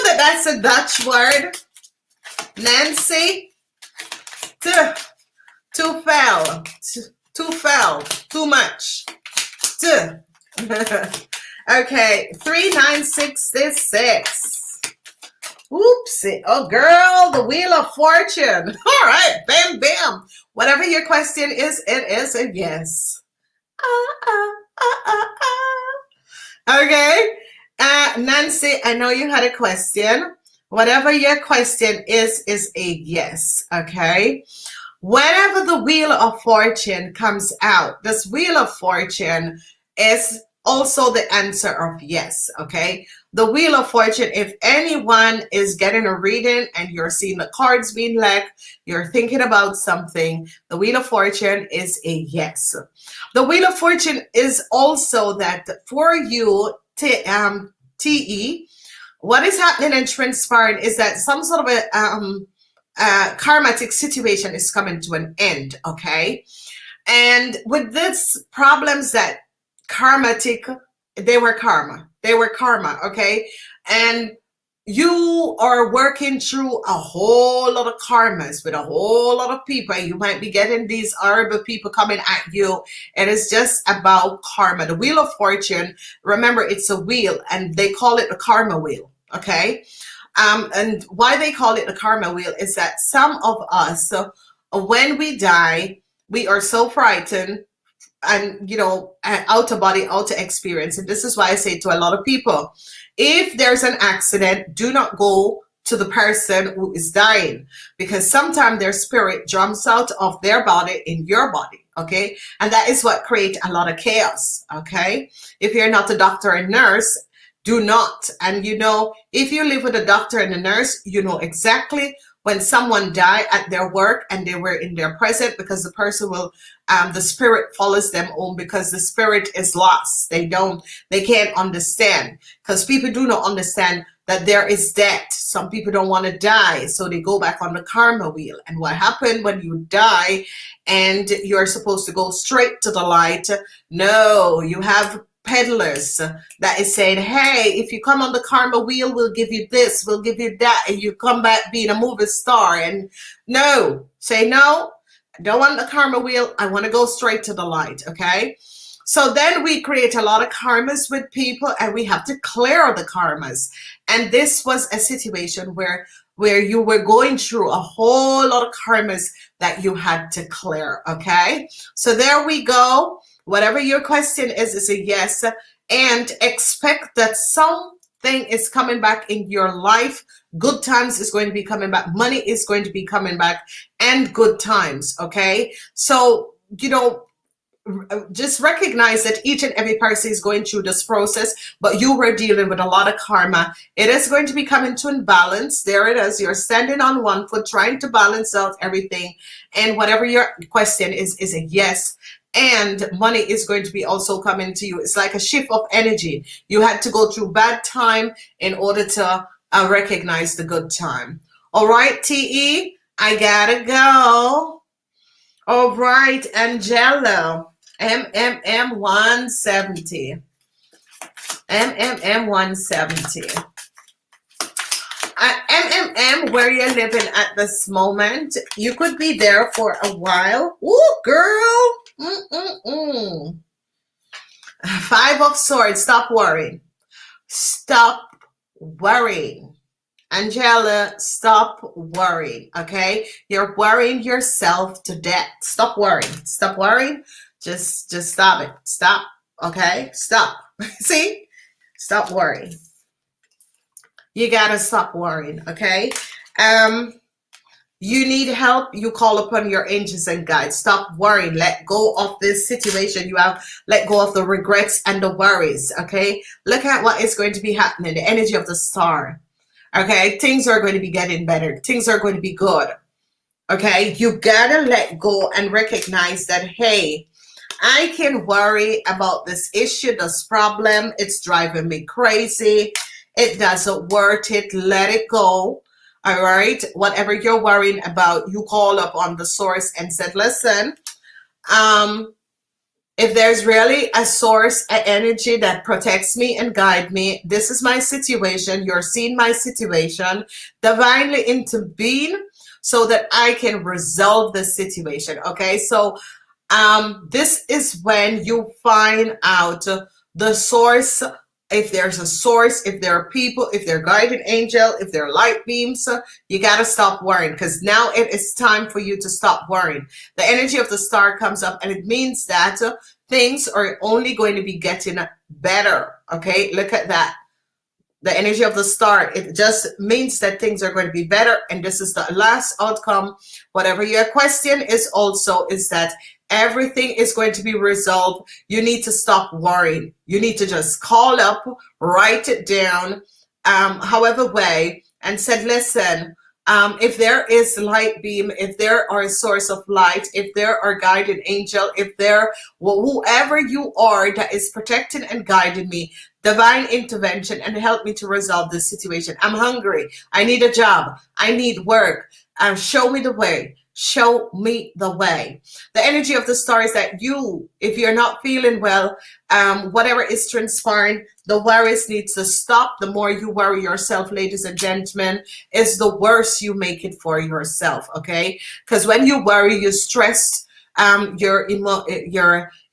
that that's a Dutch word? Nancy? Too fell. Too much. Okay, 3966. Oopsie. Oh, girl, the Wheel of Fortune. All right, bam, bam. Whatever your question is, it is a yes. Okay. Nancy, I know you had a question. Whatever your question is a yes. Okay. Whenever the Wheel of Fortune comes out, this Wheel of Fortune is also the answer of yes. Okay. The Wheel of Fortune, if anyone is getting a reading and you're seeing the cards being left, you're thinking about something, the Wheel of Fortune is a yes. The Wheel of Fortune is also that for you, TE, what is happening and transpiring is that some sort of a karmatic situation is coming to an end, okay? And with this problems that karmatic, they were karma, okay? And you are working through a whole lot of karmas with a whole lot of people. You might be getting these horrible people coming at you. It is just about karma. The wheel of fortune, remember, it's a wheel, and they call it the karma wheel, okay? And why they call it the karma wheel is that some of us, when we die, we are so frightened and, you know, out of body, out of experience. And this is why I say to a lot of people, if there's an accident, do not go to the person who is dying, because sometimes their spirit jumps out of their body in your body, okay? And that is what creates a lot of chaos, okay? If you're not a doctor and nurse, do not. And you know, if you live with a doctor and a nurse, you know exactly when someone died at their work and they were in their present, because the person will, the spirit follows them home, because the spirit is lost. They can't understand, because people do not understand that there is death. Some people don't want to die, so they go back on the karma wheel. And what happened when you die and you're supposed to go straight to the light? No, you have peddlers that is saying, hey, if you come on the karma wheel, we'll give you this, we'll give you that, and you come back being a movie star. And no, say no, I don't want the karma wheel, I want to go straight to the light, okay? So then we create a lot of karmas with people, and we have to clear the karmas. And this was a situation where you were going through a whole lot of karmas that you had to clear, okay? So there we go. Whatever your question is a yes, and expect that something is coming back in your life. Good times is going to be coming back. Money is going to be coming back, and good times, okay? So, you know, just recognize that each and every person is going through this process, but you were dealing with a lot of karma. It is going to be coming to imbalance. There it is. You're standing on one foot, trying to balance out everything. And whatever your question is a yes. And money is going to be also coming to you. It's like a shift of energy. You had to go through bad time in order to recognize the good time. All right, TE, I gotta go. All right, Angela, MMM 170. MMM 170. MMM, where you're living at this moment, you could be there for a while. Ooh, girl. Five of Swords. Stop worrying. Stop worrying. Angela, stop worrying, okay? You're worrying yourself to death. Stop worrying. Stop worrying. Just stop it. Stop, okay? Stop. See? Stop worrying. You gotta stop worrying, okay? You need help, you call upon your angels and guides. Stop worrying. Let go of this situation. You have let go of the regrets and the worries, okay? Look at what is going to be happening. The energy of the star, okay? Things are going to be getting better. Things are going to be good, okay? You gotta let go and recognize that, hey, I can worry about this issue, this problem. It's driving me crazy. It doesn't worth it. Let it go. All right, whatever you're worrying about, you call up on the source and said, listen, if there's really a source, an energy that protects me and guide me, this is my situation. You're seeing my situation. Divinely intervene so that I can resolve the situation. Okay, so this is when you find out the source. If there's a source, if there are people, if they're guardian angel, if they're light beams, you got to stop worrying, because now it is time for you to stop worrying. The energy of the star comes up, and it means that things are only going to be getting better. Okay, look at that. The energy of the star, it just means that things are going to be better, and this is the last outcome. Whatever your question is also is that everything is going to be resolved. You need to stop worrying. You need to just call up, write it down, however way, and said, listen, if there is light beam, if there are a source of light, if there are guided angel, if there, whoever you are that is protecting and guiding me, divine intervention, and help me to resolve this situation. I'm hungry. I need a job. I need work. Show me the way. Show me the way. The energy of the star is that you, if you're not feeling well, whatever is transpiring, the worries needs to stop. The more you worry yourself, ladies and gentlemen, is the worse you make it for yourself. Okay, because when you worry, you stress your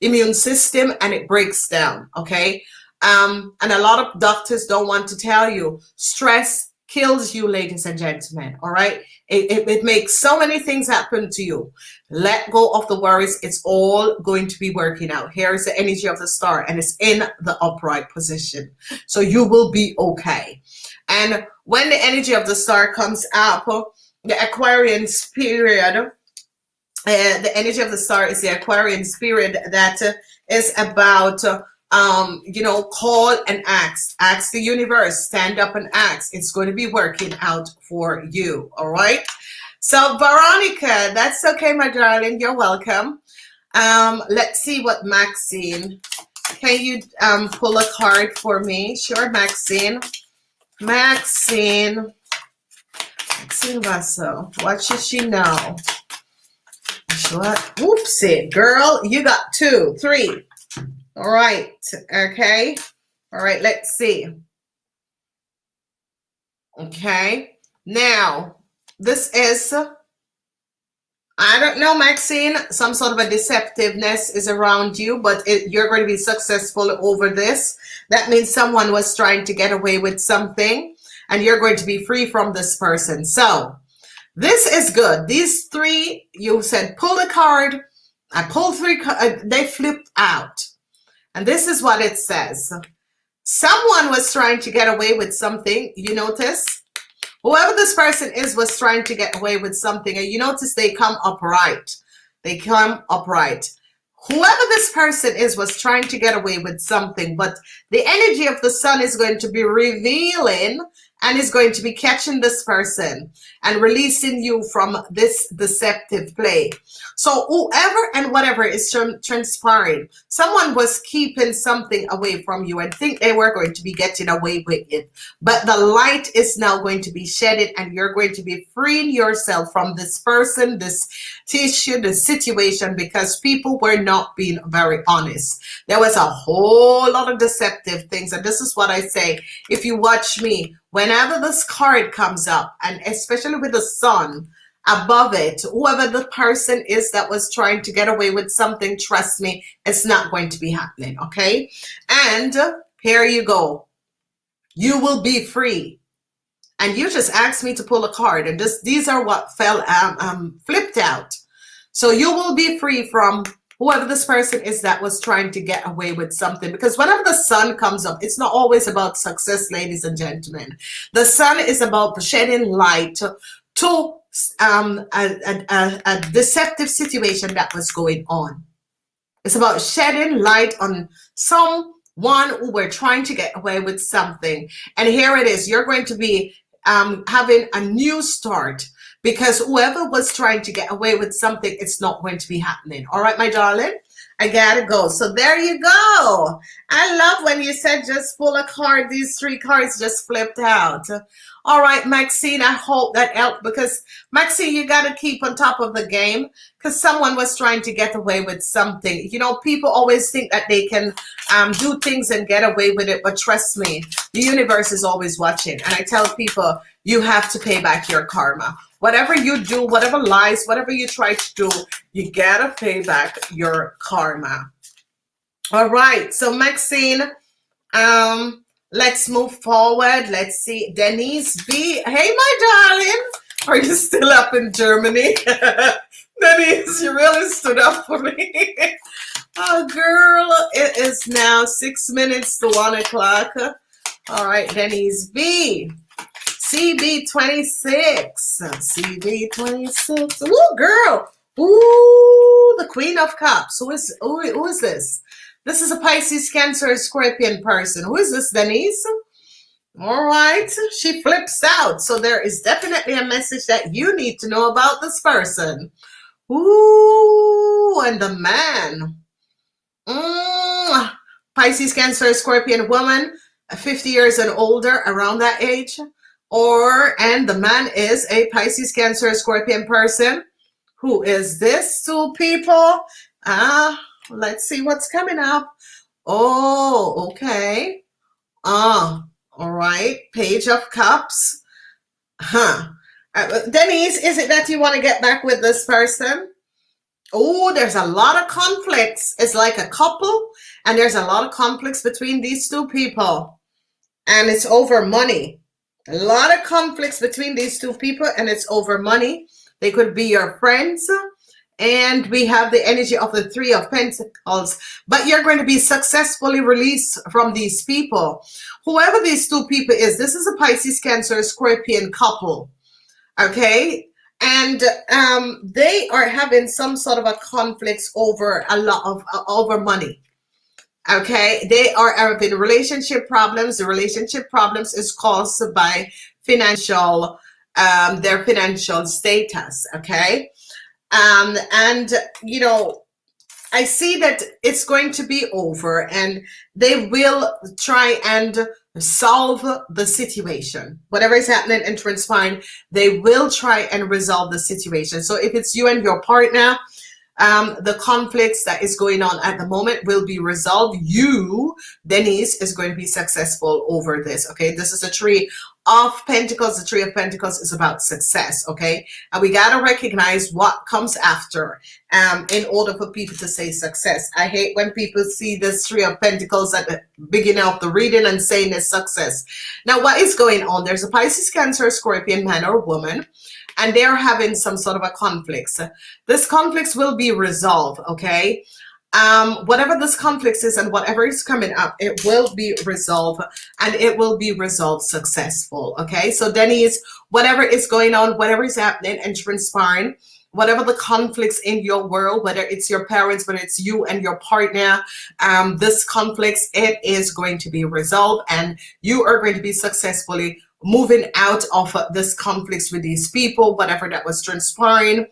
immune system and it breaks down. Okay, and a lot of doctors don't want to tell you stress kills you, ladies and gentlemen. All right, it makes so many things happen to you. Let go of the worries. It's all going to be working out. Here is the energy of the star, and it's in the upright position, so you will be okay. And when the energy of the star comes up, the Aquarian period, the energy of the star is the Aquarian spirit that is about call and ask the universe, stand up and ask. It's going to be working out for you. All right, so Veronica, that's okay, my darling, you're welcome. Let's see what Maxine, can you pull a card for me? Sure, Maxine Vasso, what should she know? What? Whoopsie, girl, you got 2, 3. All right, okay. All right, let's see. Okay, now this is, I don't know, Maxine, some sort of a deceptiveness is around you, but you're going to be successful over this. That means someone was trying to get away with something, and you're going to be free from this person. So this is good. These 3, you said pull a card. I pulled 3, they flipped out. And this is what it says. Someone was trying to get away with something. You notice? Whoever this person is was trying to get away with something. And you notice they come upright. They come upright. Whoever this person is was trying to get away with something. But the energy of the sun is going to be revealing and is going to be catching this person and releasing you from this deceptive play. So whoever and whatever is transpiring, someone was keeping something away from you and think they were going to be getting away with it. But the light is now going to be shedded and you're going to be freeing yourself from this person, this issue, this situation, because people were not being very honest. There was a whole lot of deceptive things. And this is what I say. If you watch me, whenever this card comes up, and especially with the sun above it, whoever the person is that was trying to get away with something, trust me, it's not going to be happening, okay? And here you go. You will be free. And you just asked me to pull a card, and these are what fell flipped out. So you will be free from whoever this person is that was trying to get away with something. Because whenever the sun comes up, it's not always about success, ladies and gentlemen. The sun is about shedding light to a deceptive situation that was going on. It's about shedding light on someone who were trying to get away with something. And here it is. You're going to be having a new start. Because whoever was trying to get away with something, it's not going to be happening. All right, my darling, I gotta go. So there you go. I love when you said just pull a card. These 3 cards just flipped out. All right, Maxine, I hope that helped, because Maxine, you got to keep on top of the game, because someone was trying to get away with something. You know, people always think that they can do things and get away with it, but trust me, the universe is always watching. And I tell people, you have to pay back your karma. Whatever you do, whatever lies, whatever you try to do, you got to pay back your karma. All right, so Maxine, let's move forward. Let's see. Denise B. Hey, my darling. Are you still up in Germany? Denise, you really stood up for me. Oh, girl. It is now 6 minutes to 1 o'clock. All right, Denise B. CB26. CB26. Ooh, girl. Ooh, the Queen of Cups. Who is this? This is a Pisces, Cancer, Scorpion person. Who is this, Denise? All right. She flips out. So there is definitely a message that you need to know about this person. Ooh, and the man. Pisces, Cancer, Scorpion woman, 50 years and older, around that age. and the man is a Pisces, Cancer, Scorpion person. Who is this? Two people. Let's see what's coming up. Oh, okay. All right. Page of Cups. Denise, is it that you want to get back with this person? Oh, there's a lot of conflicts. It's like a couple, and there's a lot of conflicts between these two people, and it's over money. A lot of conflicts between these two people, and it's over money. They could be your friends. And we have the energy of the Three of Pentacles, but you're going to be successfully released from these people. Whoever these two people is, this is a Pisces, Cancer, Scorpion couple, okay? And they are having some sort of a conflict over a lot of over money, okay? They are having relationship problems. The relationship problems is caused by financial, their financial status, okay? And you know, I see that it's going to be over, and they will try and solve the situation. Whatever is happening and transpiring, they will try and resolve the situation. So if it's you and your partner, the conflicts that is going on at the moment will be resolved. You, Denise, is going to be successful over this, okay? This is a Three of Pentacles. The Three of Pentacles is about success, okay? And we got to recognize what comes after in order for people to say success. I hate when people see this Three of Pentacles at the beginning of the reading and saying it's success. Now, what is going on? There's a Pisces, Cancer, Scorpion man or woman, and they're having some sort of a conflict. This conflict will be resolved, okay? Whatever this conflict is and whatever is coming up, it will be resolved, and it will be resolved successful, okay? So Denise, whatever is going on, whatever is happening and transpiring, whatever the conflicts in your world, whether it's your parents, whether it's you and your partner, this conflict, it is going to be resolved, and you are going to be successfully moving out of this conflict with these people, whatever that was transpiring.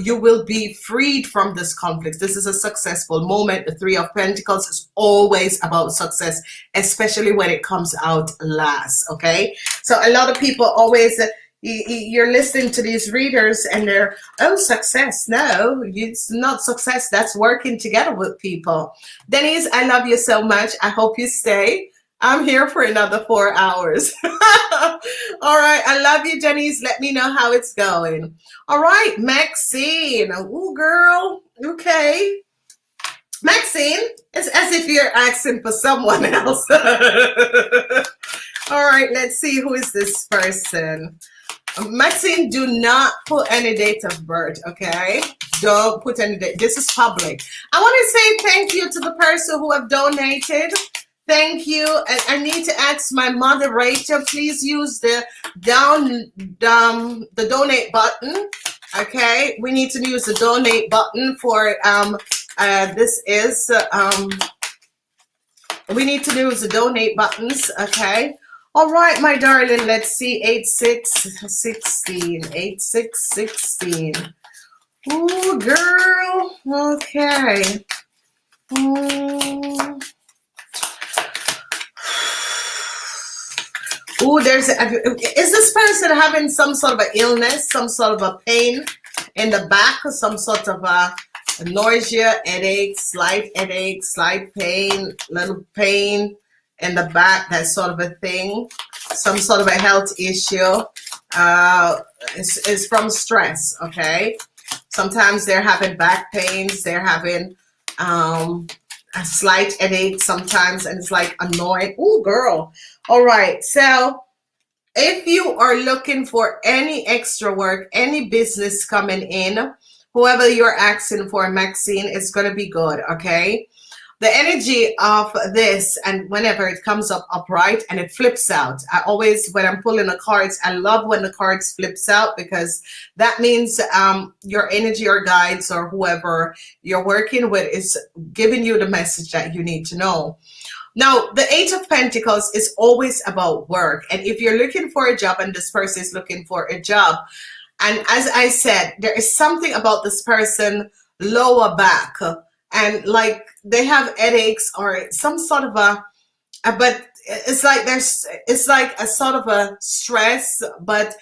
You will be freed from this conflict. This is a successful moment. The Three of Pentacles is always about success, especially when it comes out last, okay? So a lot of people always, you're listening to these readers and they're, oh, success. No, it's not success. That's working together with people. Denise, I love you so much. I hope you stay. I'm here for another 4 hours. All right. I love you, Denise. Let me know how it's going. All right. Maxine. Ooh, girl. Okay. Maxine, it's as if you're asking for someone else. All right. Let's see. Who is this person? Maxine, do not put any date of birth, okay? Don't put any date. This is public. I want to say thank you to the person who have donated. Thank you. And I need to ask my moderator, please use the donate button. Okay, we need to use the donate button for we need to use the donate buttons. Okay. All right, my darling. Let's see. 8616. 8616. Ooh, girl. Okay. Ooh, is this person having some sort of an illness, some sort of a pain in the back, or some sort of a nausea, headache, slight pain, little pain in the back, that sort of a thing, some sort of a health issue? It's from stress, okay? Sometimes they're having back pains, they're having a slight headache sometimes, and it's like annoying. Ooh, girl. All right, so if you are looking for any extra work, any business coming in, whoever you're asking for, Maxine, it's going to be good, okay? The energy of this, and whenever it comes up upright and it flips out, I always, when I'm pulling the cards, I love when the cards flips out, because that means your energy or guides or whoever you're working with is giving you the message that you need to know. Now, the Eight of Pentacles is always about work. And if you're looking for a job and this person is looking for a job, and as I said, there is something about this person lower back, and like they have headaches or some sort of but it's like it's like a sort of a stress, but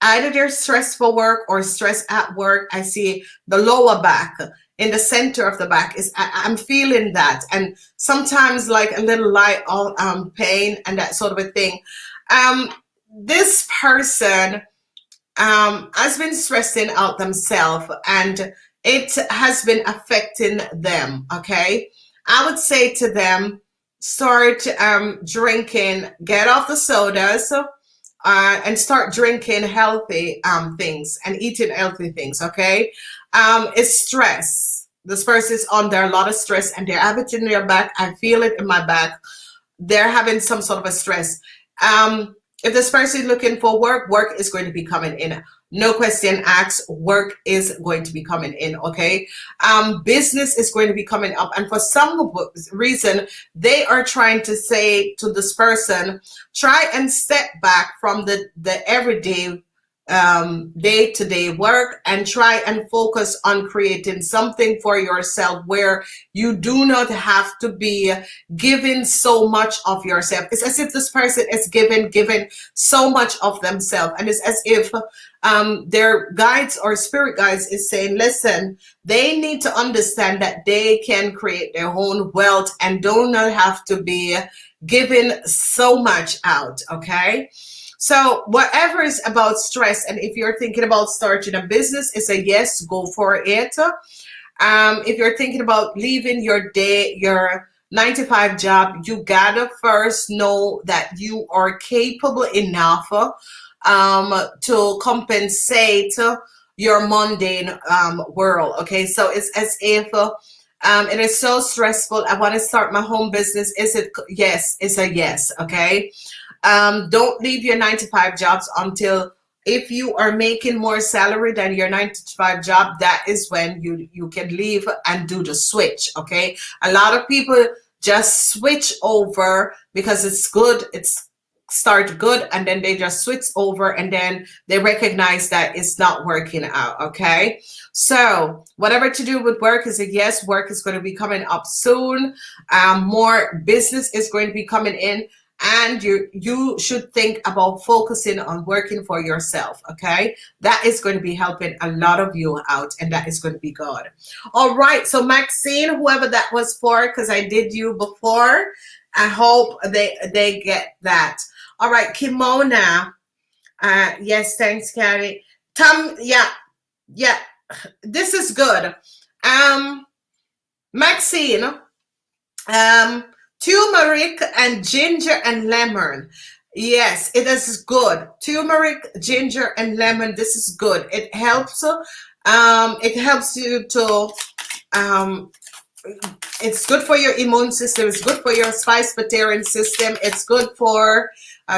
either there's stress for work or stress at work. I see the lower back in the center of the back is I'm feeling that, and sometimes like a little light pain and that sort of a thing. Um, this person has been stressing out themselves, and it has been affecting them. Okay, I would say to them, start drinking, get off the sodas, and start drinking healthy things and eating healthy things. Okay, it's stress. This person is under a lot of stress, and they have it in their back. I feel it in my back. They're having some sort of a stress. If this person is looking for work, work is going to be coming in. No question asked, work is going to be coming in, okay? Business is going to be coming up. And for some reason, they are trying to say to this person, try and step back from the everyday day-to-day work and try and focus on creating something for yourself where you do not have to be giving so much of yourself. It's as if this person is giving so much of themselves, and it's as if their guides or spirit guides is saying, listen, they need to understand that they can create their own wealth and do not have to be giving so much out, okay? So whatever is about stress, and if you're thinking about starting a business, it's a yes, go for it. If you're thinking about leaving your 9-to-5 job, you gotta first know that you are capable enough to compensate your mundane world. Okay, so it's as if it is so stressful. I want to start my home business. Is it? Yes, it's a yes. Okay. Don't leave your 9-to-5 jobs until if you are making more salary than your 9-to-5 job, that is when you can leave and do the switch. Okay. A lot of people just switch over because it's good. It's start good, and then they just switch over, and then they recognize that it's not working out. Okay. So whatever to do with work is a yes. Work is going to be coming up soon. More business is going to be coming in. And you should think about focusing on working for yourself, okay? That is going to be helping a lot of you out, and that is going to be good. All right, so Maxine, whoever that was for, because I did you before, I hope they get that. All right, Kimona. Yes, thanks, Carrie. Tom, yeah, this is good. Maxine, turmeric and ginger and lemon. Yes, it is good. Turmeric, ginger, and lemon. This is good. It helps. It helps you to. It's good for your immune system. It's good for your spice vegetarian system. It's good for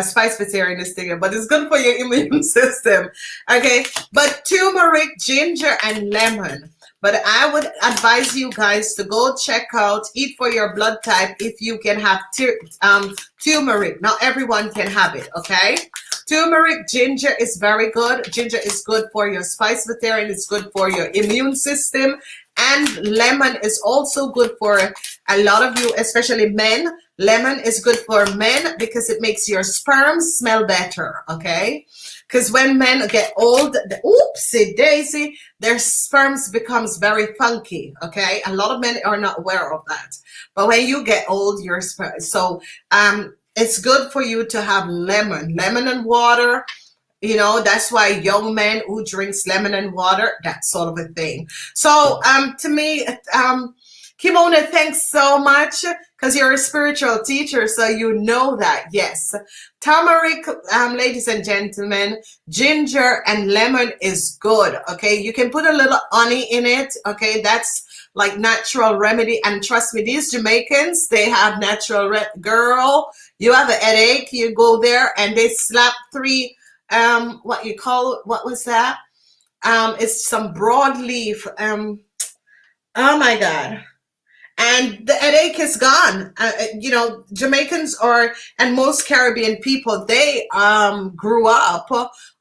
spice vegetarian is thing, but it's good for your immune system. Okay, but turmeric, ginger, and lemon. But I would advise you guys to go check out, eat for your blood type if you can have turmeric. Not everyone can have it, okay? Turmeric, ginger is very good. Ginger is good for your spice vegetarian. It's good for your immune system. And lemon is also good for a lot of you, especially men. Lemon is good for men because it makes your sperm smell better, okay? Because when men get old, oopsie daisy, their sperms becomes very funky, okay? A lot of men are not aware of that. But when you get old, your sperm, so it's good for you to have lemon and water. You know, that's why young men who drinks lemon and water, that sort of a thing. So to me, Kimona, thanks so much because you're a spiritual teacher, so you know that. Yes, turmeric, ladies and gentlemen, ginger and lemon is good. Okay, you can put a little honey in it. Okay, that's like natural remedy. And trust me, these Jamaicans, they have natural girl. You have a headache, you go there and they slap 3. What you call, what was that? It's some broadleaf. Oh my God. And the headache is gone. You know, Jamaicans and most Caribbean people, they grew up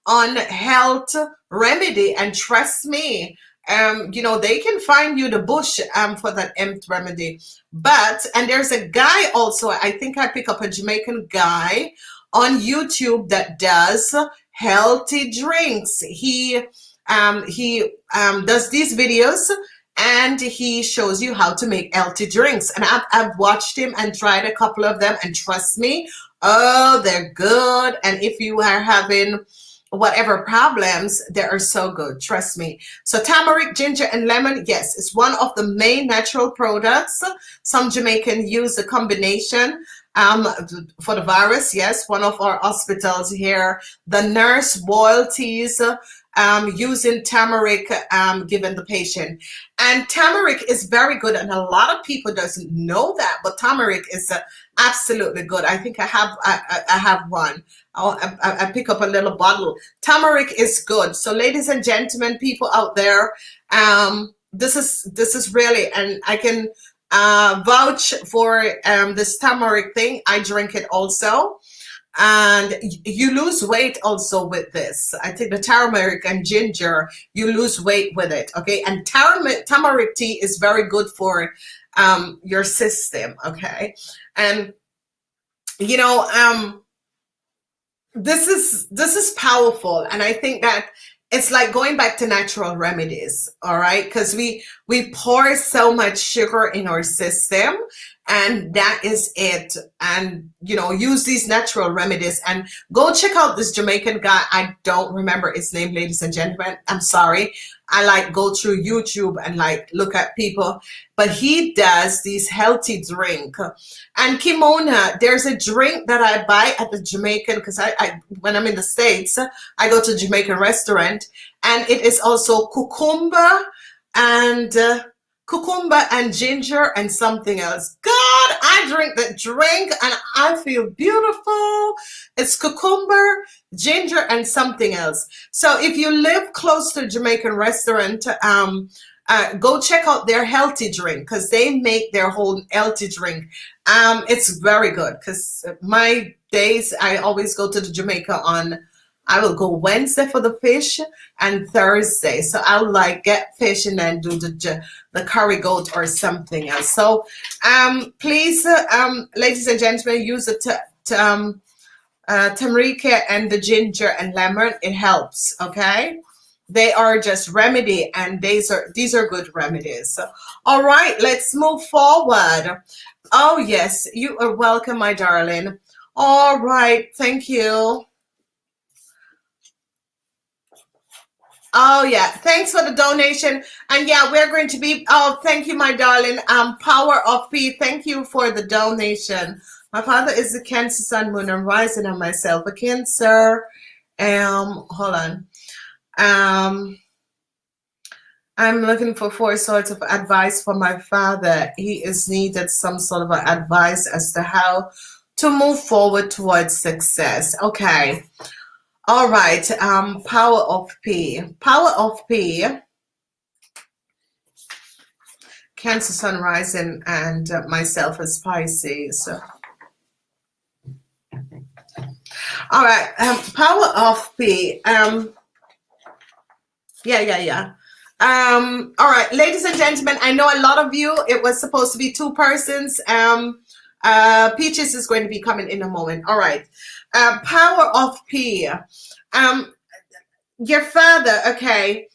on health remedy. And trust me, you know, they can find you the bush for that empt remedy. But, and there's a guy also, I think I pick up a Jamaican guy on YouTube that does healthy drinks. He does these videos and he shows you how to make healthy drinks. And I've watched him and tried a couple of them, and trust me, oh, they're good. And if you are having whatever problems, they are so good, trust me. So turmeric, ginger, and lemon, yes, it's one of the main natural products. Some Jamaican use a combination for the virus. Yes, one of our hospitals here, the nurse boiled teas using turmeric given the patient. And turmeric is very good, and a lot of people doesn't know that, but turmeric is absolutely good. I think I have one. I pick up a little bottle. Turmeric is good. So ladies and gentlemen, people out there, this is really, and I can vouch for this turmeric thing. I drink it also. And you lose weight also with this. I think the turmeric and ginger, you lose weight with it, okay? And turmeric tea is very good for your system, okay? And you know, this is powerful, and I think that it's like going back to natural remedies, all right? Because we pour so much sugar in our system, and that is it. And you know, use these natural remedies, and go check out this Jamaican guy. I don't remember his name, ladies and gentlemen, I'm sorry. I like go through YouTube and like look at people, but he does these healthy drink. And Kimona, there's a drink that I buy at the Jamaican, because I when I'm in the States, I go to Jamaican restaurant, and it is also cucumber and ginger and something else. God, I drink that drink and I feel beautiful. It's cucumber, ginger, and something else. So if you live close to a Jamaican restaurant, go check out their healthy drink, because they make their whole healthy drink. It's very good, because my days, I always go to the Jamaica I will go Wednesday for the fish and Thursday. So I'll like get fish and then do the curry goat or something else. So please, ladies and gentlemen, use the turmeric and the ginger and lemon. It helps, okay? They are just remedy, and these are good remedies. So, all right, let's move forward. Oh yes, you are welcome, my darling. All right, thank you. Oh yeah, thanks for the donation. And yeah, we're going to be, oh, thank you, my darling. Power of P, thank you for the donation. My father is a Cancer sun, moon, and rising, and myself a Cancer. Hold on. I'm looking for 4 sorts of advice for my father. He is needed some sort of advice as to how to move forward towards success. Okay. All right, power of P. Power of P. Cancer sun rising, and myself as Pisces. All right, power of P. Yeah. All right, ladies and gentlemen, I know a lot of you, it was supposed to be 2 persons. Peaches is going to be coming in a moment. All right. Power of P. Your father, okay.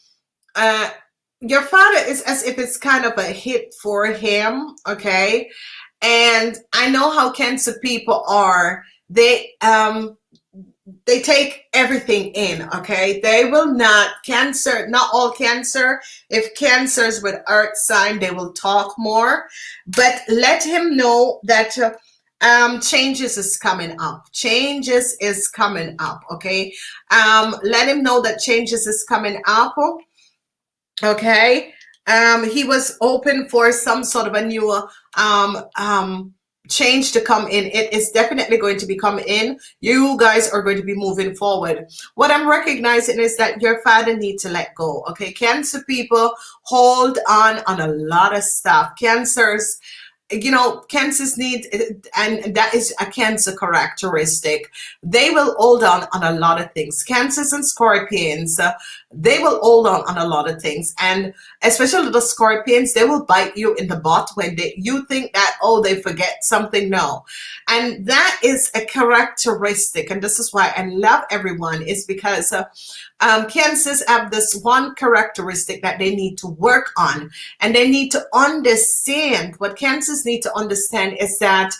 Your father is as if it's kind of a hit for him, okay. And I know how Cancer people are. They take everything in, okay. They will not, Cancer, not all Cancer. If Cancer's with earth sign, they will talk more, but let him know that changes is coming up. Changes is coming up, okay. Let him know that changes is coming up, okay. He was open for some sort of a new change to come in. It is definitely going to be coming in. You guys are going to be moving forward. What I'm recognizing is that your father needs to let go, okay. Cancer people hold on a lot of stuff. Cancers, Cancers need, and that is a Cancer characteristic. They will hold on a lot of things. Cancers and Scorpions, they will hold on a lot of things, and especially the Scorpions, they will bite you in the butt when you think that, oh, they forget something. No, and that is a characteristic, and this is why I love everyone, is because Cancers have this one characteristic that they need to work on, and they need to understand. What Cancers need to understand is that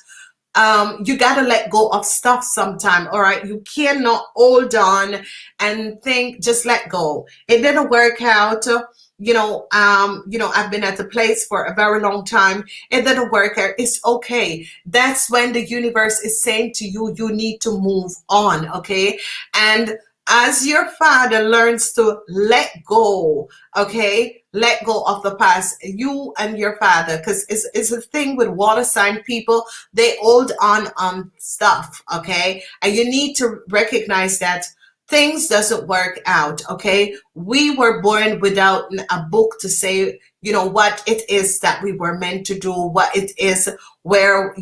you got to let go of stuff sometime. All right, you cannot hold on and think, just let go. It didn't work out. I've been at the place for a very long time. It didn't work out. It's okay. That's when the universe is saying to you, you need to move on. Okay, and as your father learns to let go, okay, let go of the past, you and your father, because it's a thing with water sign people, they hold on stuff, okay, and you need to recognize that things doesn't work out, okay. We were born without a book to say, what it is that we were meant to do, what it is, where,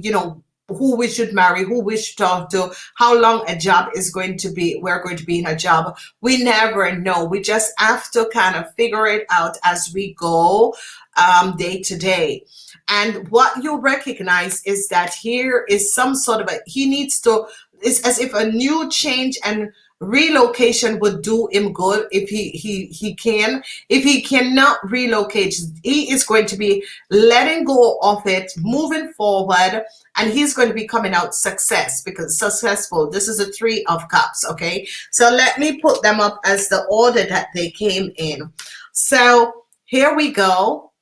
who we should marry, who we should talk to, how long a job is going to be, we're going to be in a job. We never know. We just have to kind of figure it out as we go, day to day. And what you recognize is that here is some sort of it's as if a new change and relocation would do him good if he can. If he cannot relocate, he is going to be letting go of it, moving forward, and he's going to be coming out successful. This is a 3 of Cups, okay? So let me put them up as the order that they came in. So here we go.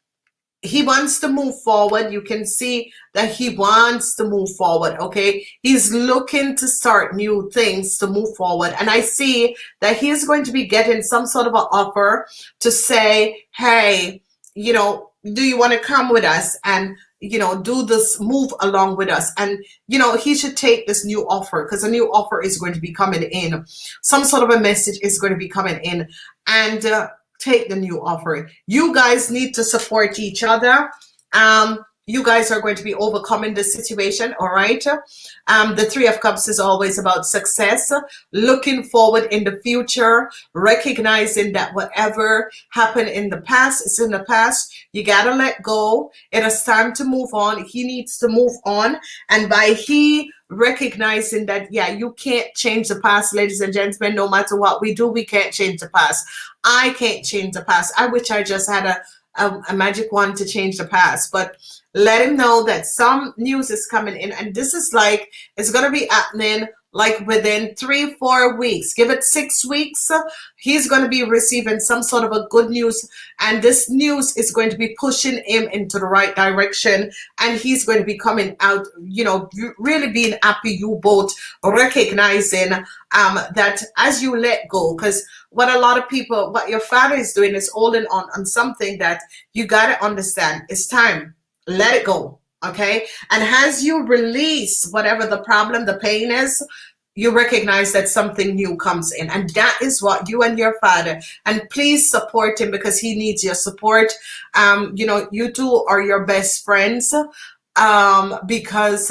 He wants to move forward. You can see that he wants to move forward, okay? He's looking to start new things to move forward. And I see that he's going to be getting some sort of an offer to say, hey, do you want to come with us and, do this move along with us? And, he should take this new offer, because a new offer is going to be coming in. Some sort of a message is going to be coming in. And, take the new offer. You guys need to support each other. You guys are going to be overcoming the situation, all right? The 3 of Cups is always about success, looking forward in the future, recognizing that whatever happened in the past is in the past. You got to let go. It is time to move on. He needs to move on. And by recognizing that, yeah, you can't change the past, ladies and gentlemen. No matter what we do, we can't change the past. I can't change the past. I wish I just had a magic wand to change the past, but let him know that some news is coming in, and this is like, it's going to be happening like within 3-4 weeks. Give it 6 weeks. He's going to be receiving some sort of a good news, and this news is going to be pushing him into the right direction, and he's going to be coming out, really being happy, you both recognizing that as you let go, because what your father is doing is holding on something that you got to understand. It's time. Let it go. Okay. And as you release whatever the problem, the pain is, you recognize that something new comes in. And that is what you and your father, and please support him because he needs your support. You two are your best friends, because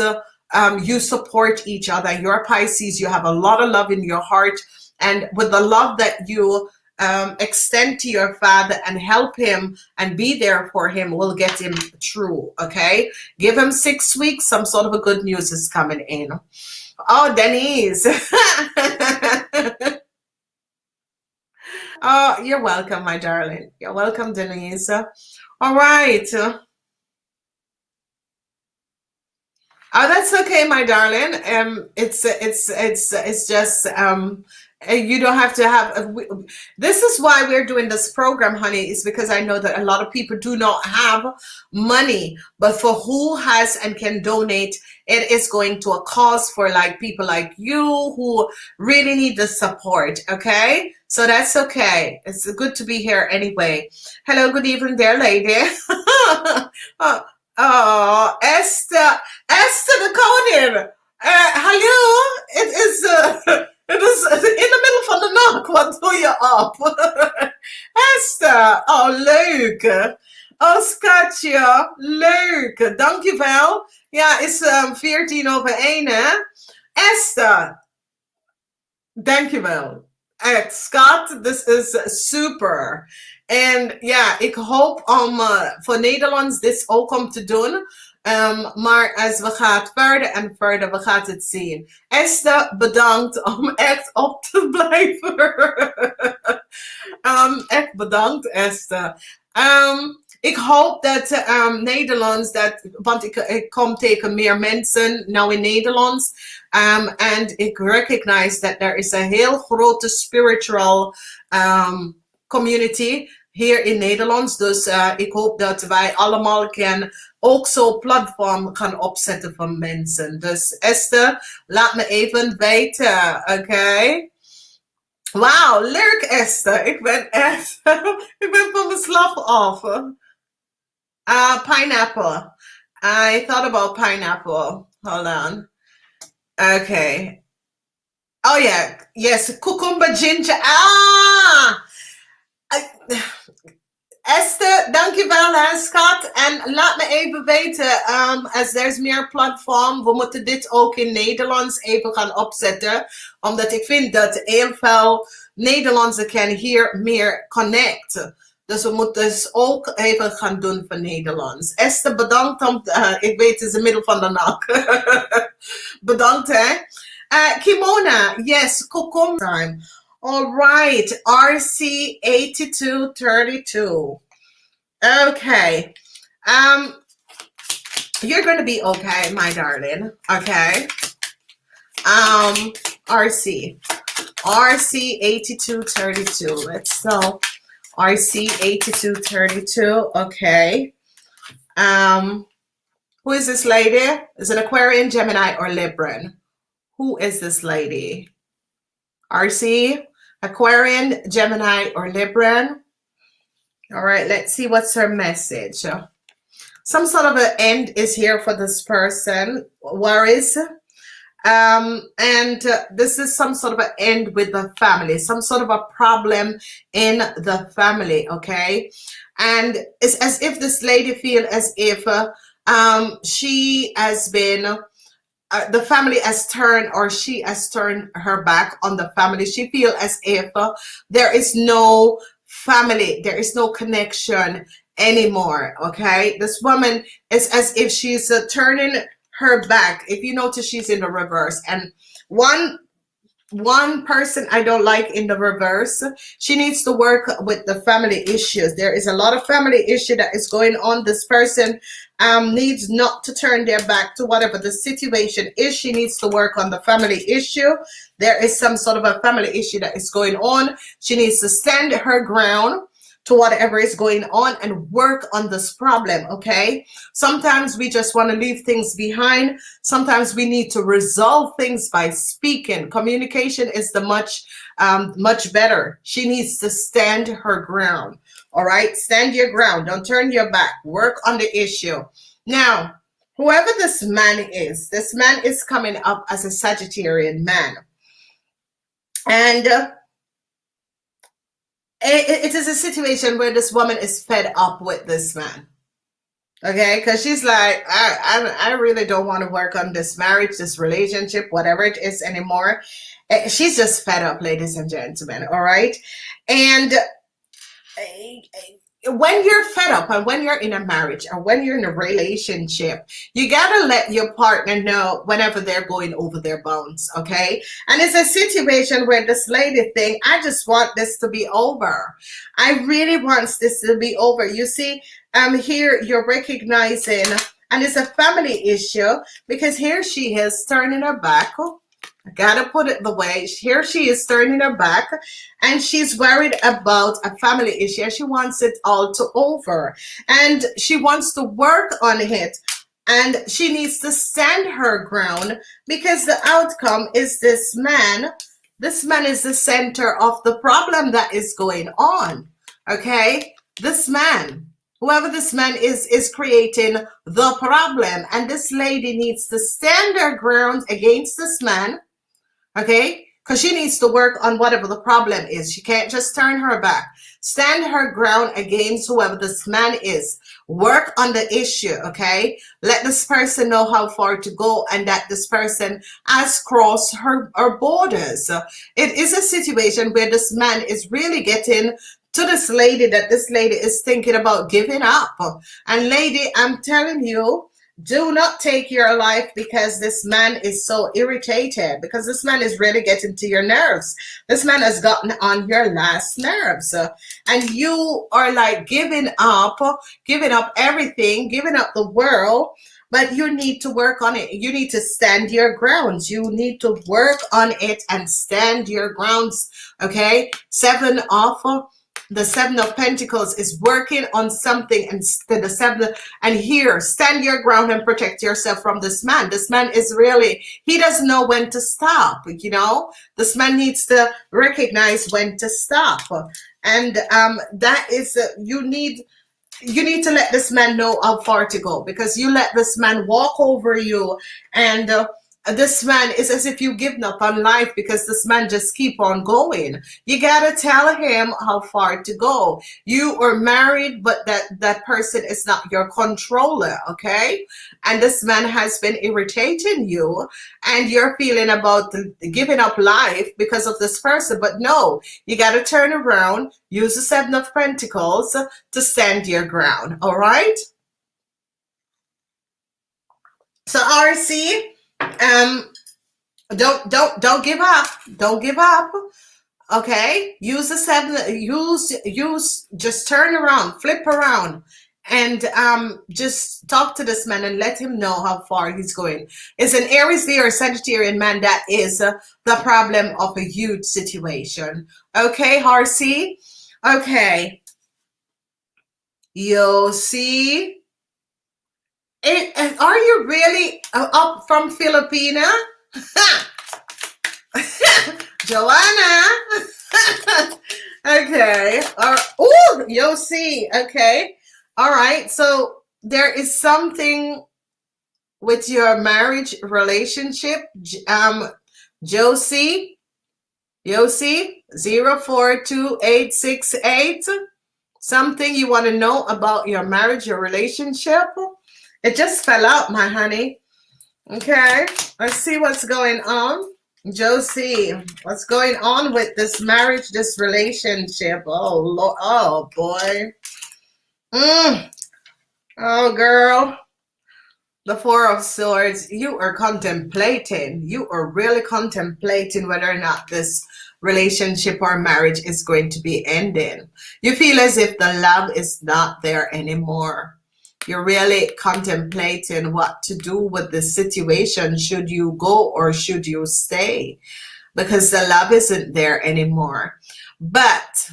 you support each other. You're Pisces. You have a lot of love in your heart. And with the love that you extend to your father and help him and be there for him, will get him through. Okay, give him 6 weeks. Some sort of a good news is coming in. Oh, Denise. Oh, you're welcome, my darling. You're welcome, Denise. All right. Oh, that's okay, my darling. It's just you don't have to have. This is why we're doing this program, honey. Is because I know that a lot of people do not have money, but for who has and can donate, it is going to a cause for like people like you who really need the support. Okay, so that's okay. It's good to be here anyway. Hello, good evening, there, lady. Oh, Esther the coding. Hello, it is in the middle from the knock. What do you up? Esther, oh Luke, oh Scotcha, Leuk, dankjewel. Ja, is 14:01, hè? Esther, dankjewel. Echt, Scott, this is super. En ja, ik hoop om voor Nederlands dit ook om te doen. Maar als we gaan verder en verder, we gaan het zien. Esther, bedankt om echt op te blijven. Echt bedankt, Esther. Ik hoop dat Nederlands, want ik kom tegen meer mensen nou in Nederlands. En ik recognize dat er is een heel grote spiritual community hier in Nederland. Dus ik hoop dat wij allemaal ook zo'n platform gaan opzetten van mensen. Dus Esther, laat me even weten, oké? Wauw, leuk Esther. Ik ben echt, ik ben van mijn slaap af. Pineapple. I thought about pineapple. Hold on. Okay. Oh yeah. Yes. Cucumber ginger. Esther, dankjewel hè, Scott. En laat me even weten, als er is meer platform, we moeten dit ook in Nederlands even gaan opzetten. Omdat ik vind dat heel veel Nederlandse kan hier meer connecten. Dus we moeten dus ook even gaan doen voor Nederlands. Esther, bedankt om, ik weet het is de middel van de nacht. Bedankt hè. Kimona, yes, Kokom time. All right, RC8232. Okay. You're going to be okay, my darling. Okay. RC8232. Let's go. RC8232. Okay. Who is this lady? Is it Aquarian, Gemini, or Libran? Who is this lady? RC, Aquarian, Gemini, or Libran? All right, let's see what's her message. Some sort of an end is here for this person. Worries. And this is some sort of an end with the family, some sort of a problem in the family, okay? And it's as if this lady feels as if she has been, the family has turned, or she has turned her back on the family. She feels as if there is no family, there is no connection anymore, okay? This woman is as if she's turning her back. If you notice, she's in the reverse. And one person I don't like in the reverse, she needs to work with the family issues. There is a lot of family issue that is going on. This person needs not to turn their back to whatever the situation is. She needs to work on the family issue. There is some sort of a family issue that is going on. She needs to stand her ground to whatever is going on and work on this problem, okay? Sometimes we just want to leave things behind. Sometimes we need to resolve things by speaking. Communication is the much better. She needs to stand her ground, all right? Stand your ground. Don't turn your back. Work on the issue. Now, whoever this man is coming up as a Sagittarian man. And it is a situation where this woman is fed up with this man, okay? Because she's like, I really don't want to work on this marriage, this relationship, whatever it is anymore. She's just fed up, ladies and gentlemen, all right? And when you're fed up and when you're in a marriage or when you're in a relationship, you gotta let your partner know whenever they're going over their bounds, okay? And it's a situation where this lady think, I just want this to be over. I really want this to be over. You see, here you're recognizing, and it's a family issue because here she is turning her back. I gotta put it the way. Here she is turning her back and she's worried about a family issue. She wants it all to over and she wants to work on it and she needs to stand her ground because the outcome is this man. This man is the center of the problem that is going on, okay? This man, whoever this man is creating the problem, and this lady needs to stand her ground against this man. Okay, because she needs to work on whatever the problem is. She can't just turn her back. Stand her ground against whoever this man is. Work on the issue, okay? Let this person know how far to go and that this person has crossed her borders. It is a situation where this man is really getting to this lady, that this lady is thinking about giving up. And lady, I'm telling you, do not take your life because this man is so irritated, because this man is really getting to your nerves. This man has gotten on your last nerves, and you are like giving up everything, giving up the world. But you need to work on it. You need to stand your grounds. You need to work on it and stand your grounds. Okay, the Seven of Pentacles is working on something, and the seven, and here, stand your ground and protect yourself from this man. This man is really, he doesn't know when to stop, you know. This man needs to recognize when to stop. And that is, you need to let this man know how far to go, because you let this man walk over you, and this man is as if you given up on life, because this man just keep on going. You gotta tell him how far to go. You are married, but that person is not your controller, okay? And this man has been irritating you, and you're feeling about giving up life because of this person. But no, you gotta turn around, use the Seven of Pentacles to stand your ground, all right? So RC, don't give up. Don't give up. Okay, use the seven. Use. Just turn around, flip around, and just talk to this man and let him know how far he's going. It's an Aries, Leo, or Sagittarian man that is the problem of a huge situation. Okay, Harcy. Okay, Josie. Are you really up from Filipina? Joanna. Okay. Oh, Josie. Okay. All right. So there is something with your marriage relationship. Josie 042868. Something you want to know about your marriage, your relationship. It just fell out, my honey. Okay, let's see what's going on. Josie, what's going on with this marriage, this relationship? Oh, Lord. Oh, boy. Oh, girl. The Four of Swords. You are contemplating. You are really contemplating whether or not this relationship or marriage is going to be ending. You feel as if the love is not there anymore. You're really contemplating what to do with the situation. Should you go or should you stay? Because the love isn't there anymore. But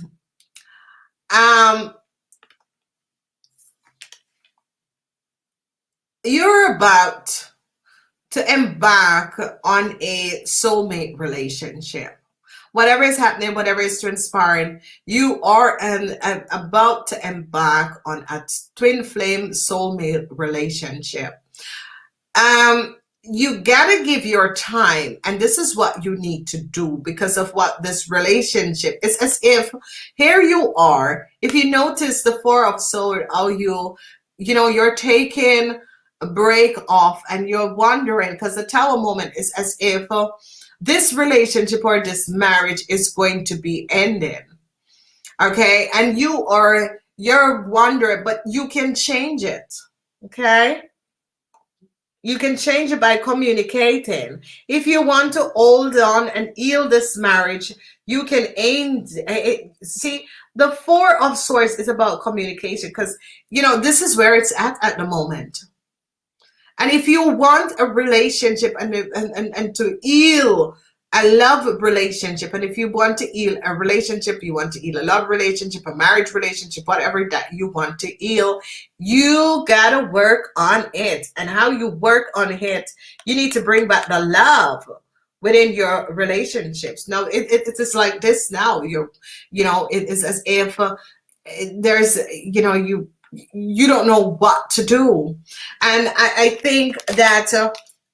you're about to embark on a soulmate relationship. Whatever is happening, whatever is transpiring, you are about to embark on a twin flame soulmate relationship. You gotta give your time, and this is what you need to do because of what this relationship is. As if here you are. If you notice the Four of Swords, how you're taking a break off, and you're wondering, because the Tower moment is as if this relationship or this marriage is going to be ending. Okay, and you're wondering, but you can change it. Okay, you can change it by communicating. If you want to hold on and heal this marriage, you can aim. See, the Four of Swords is about communication, because this is where it's at the moment. And if you want a relationship and to heal a love relationship, and if you want to heal a relationship, you want to heal a love relationship, a marriage relationship, whatever that you want to heal, you gotta work on it. And how you work on it, you need to bring back the love within your relationships. Now it is like this now. It is as if there's you don't know what to do. And I think that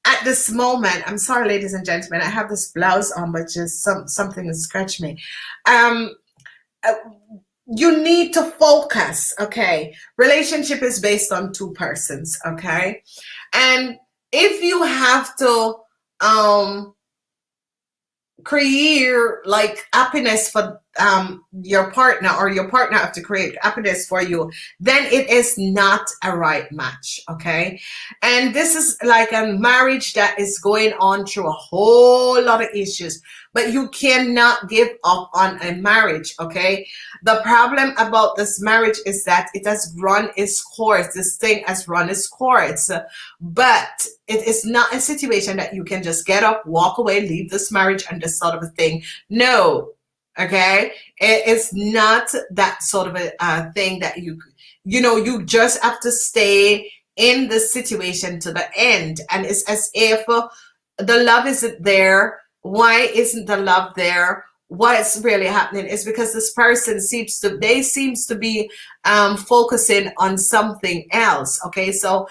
at this moment, I'm sorry, ladies and gentlemen, I have this blouse on, but just something has scratched me. Um, uh, you need to focus, okay? Relationship is based on two persons, okay? And if you have to create like happiness for your partner, or your partner have to create happiness for you, then it is not a right match, okay? And this is like a marriage that is going on through a whole lot of issues, but you cannot give up on a marriage, okay? The problem about this marriage is that it has run its course. This thing has run its course, but it is not a situation that you can just get up, walk away, leave this marriage, and this sort of a thing. No, okay? It's not that sort of a thing that you just have to stay in the situation to the end. And it's as if the love isn't there. Why isn't the love there? What's really happening is because this person seems to be focusing on something else. Okay, so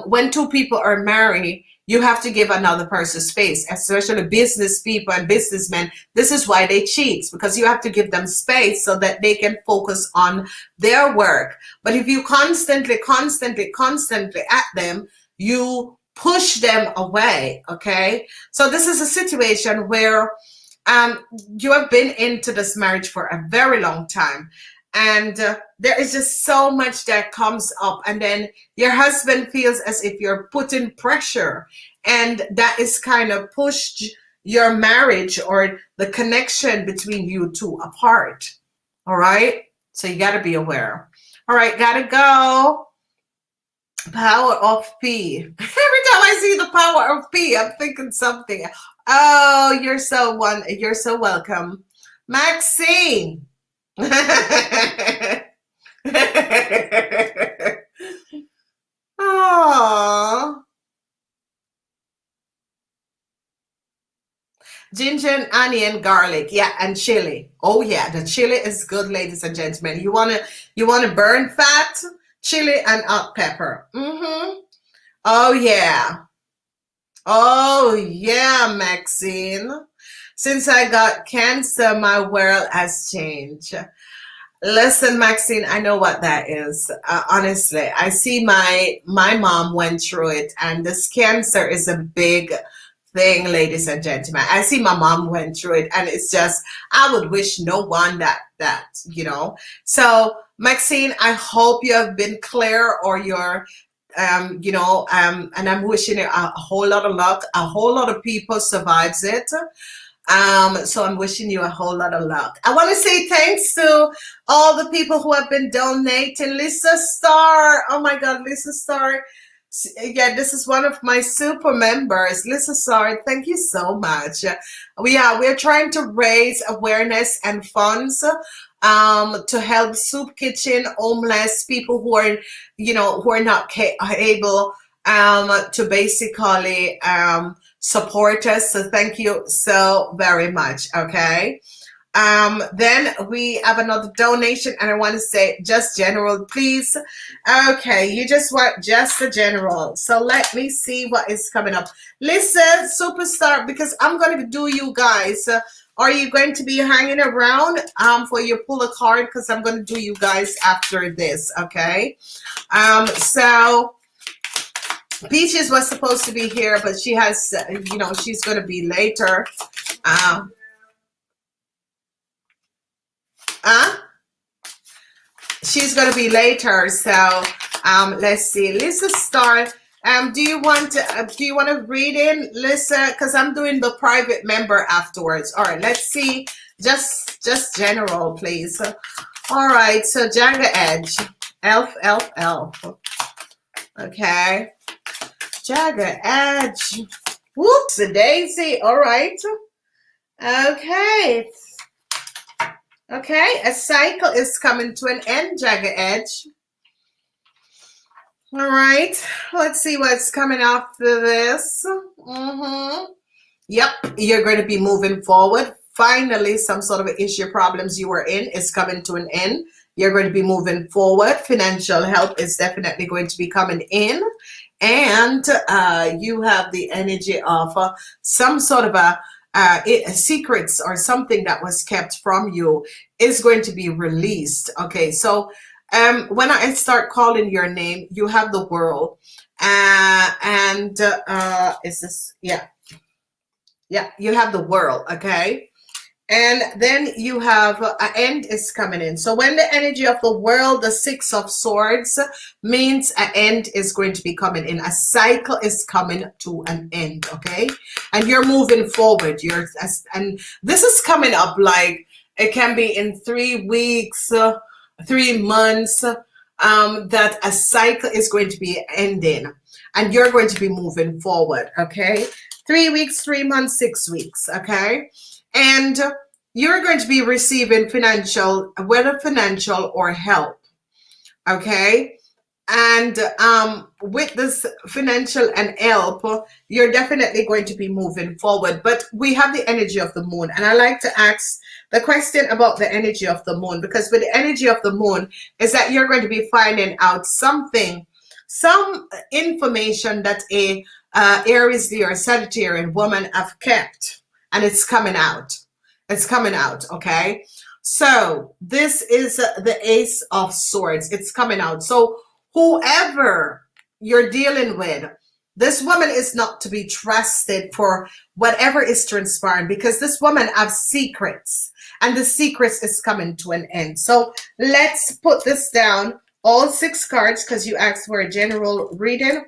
when two people are married, you have to give another person space, especially business people and businessmen. This is why they cheat, because you have to give them space so that they can focus on their work. But if you constantly at them, you push them away. Okay, so this is a situation where you have been into this marriage for a very long time, and there is just so much that comes up, and then your husband feels as if you're putting pressure, and that is kind of pushed your marriage or the connection between you two apart. All right, so you got to be aware. All right, gotta go. Power of P. Every time I see the power of P, I'm thinking something. Oh, you're so welcome. Maxine. Oh. Ginger and onion, garlic, yeah, and chili. Oh yeah, the chili is good, ladies and gentlemen. You wanna burn fat? Chili and hot pepper. Oh yeah. Oh yeah, Maxine. Since I got cancer, my world has changed. Listen, Maxine, I know what that is. Honestly, I see my mom went through it, and this cancer is a big thing, ladies and gentlemen. I see my mom went through it, and it's just, I would wish no one that. So, Maxine, I hope you have been clear, or you're and I'm wishing you a whole lot of luck. A whole lot of people survives it. So I'm wishing you a whole lot of luck. I want to say thanks to all the people who have been donating. Lisa Star, oh my God, Lisa Star. Yeah, this is one of my super members. Lisa Star, thank you so much. We're trying to raise awareness and funds to help soup kitchen, homeless people who are not able to basically support us. So thank you so very much. Okay. Then we have another donation, and I want to say just general, please. Okay, you just want just the general. So let me see what is coming up. Listen, superstar, because I'm going to do you guys. Are you going to be hanging around for your pull a card? Because I'm going to do you guys after this. Okay. So Peechez was supposed to be here, but she has, she's going to be later. She's going to be later. So let's see. Lisa Star, do you want to read in, Lisa? Because I'm doing the private member afterwards. All right, let's see. Just general, please. All right, so Jagger Edge. Elf. Okay. Jagger Edge. Whoops, a daisy. All right. Okay. Okay, a cycle is coming to an end, Jagger Edge. All right, let's see what's coming after this. Yep, you're going to be moving forward. Finally, some sort of issue problems you were in is coming to an end. You're going to be moving forward. Financial help is definitely going to be coming in. And you have the energy of some sort of secrets or something that was kept from you is going to be released. Okay, so when I start calling your name, you have the world. And is this, yeah, you have the world. Okay, and then you have an end is coming in. So when the energy of the world, the Six of Swords, means an end is going to be coming in. A cycle is coming to an end, okay? And you're moving forward. And this is coming up like it can be in 3 weeks, 3 months, that a cycle is going to be ending. And you're going to be moving forward, okay? 3 weeks, 3 months, 6 weeks, okay? And you're going to be receiving financial, whether financial or help, okay? And with this financial and help, you're definitely going to be moving forward. But we have the energy of the moon. And I like to ask the question about the energy of the moon, because with the energy of the moon is that you're going to be finding out something, some information that a Aries, Leo, or Sagittarian woman have kept. And it's coming out. It's coming out, okay? So this is the Ace of Swords. It's coming out. So whoever you're dealing with, this woman is not to be trusted for whatever is transpiring, because this woman has secrets. And the secrets is coming to an end. So let's put this down. All 6 cards, because you asked for a general reading.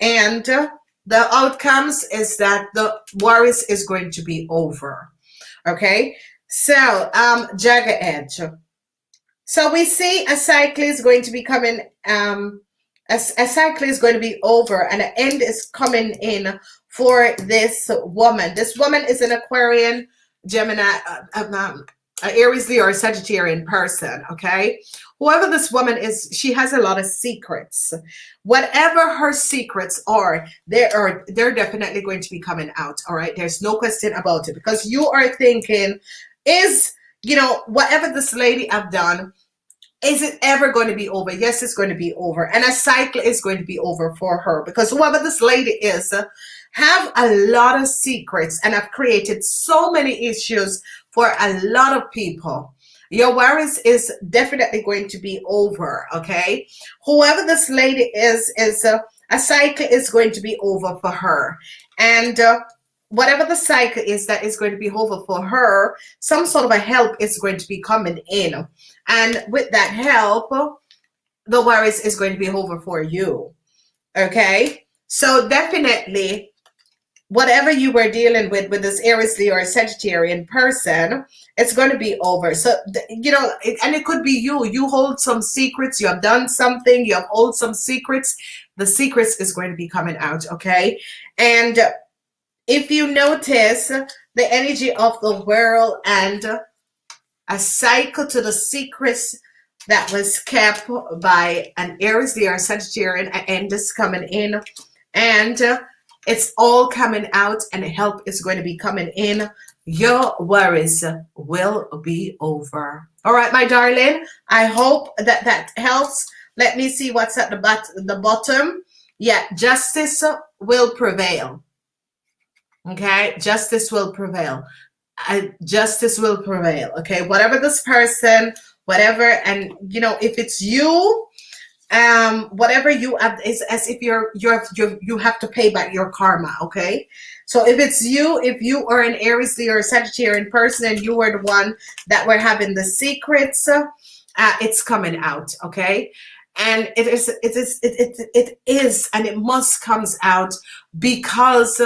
And the outcomes is that the worries is going to be over. Okay, so Jagger Edge. So we see a cycle is going to be coming, a cycle is going to be over, and an end is coming in for this woman. This woman is an Aquarian, Gemini, Aries, Leo, or Sagittarian person, okay? Whoever this woman is, she has a lot of secrets. Whatever her secrets are, they're definitely going to be coming out, all right? There's no question about it, because you are thinking, is, you know, whatever this lady have done, is it ever going to be over? Yes, it's going to be over. And a cycle is going to be over for her, because whoever this lady is, have a lot of secrets and have created so many issues for a lot of people. Your worries is definitely going to be over, okay? Whoever this lady is a cycle is going to be over for her. And whatever the cycle is that is going to be over for her, some sort of a help is going to be coming in. And with that help, the worries is going to be over for you, okay? So definitely, whatever you were dealing with this Aries, Leo, or Sagittarian person, it's going to be over. So, you know, and it could be you. You hold some secrets. You have done something. You have hold some secrets. The secrets is going to be coming out, okay? And if you notice the energy of the world and a cycle to the secrets that was kept by an Aries, Leo, or Sagittarian, an end is coming in. And it's all coming out, and help is going to be coming in. Your worries will be over. All right, my darling. I hope that that helps. Let me see what's at the bottom. Yeah, justice will prevail. Okay, justice will prevail. Justice will prevail. Okay, whatever this person, whatever, and you know, if it's you, whatever you have is as if you have to pay back your karma, okay? So if it's you, if you are an Aries, Leo, or Sagittarian person, and you were the one that were having the secrets, it's coming out, okay? And it is, and it must comes out, because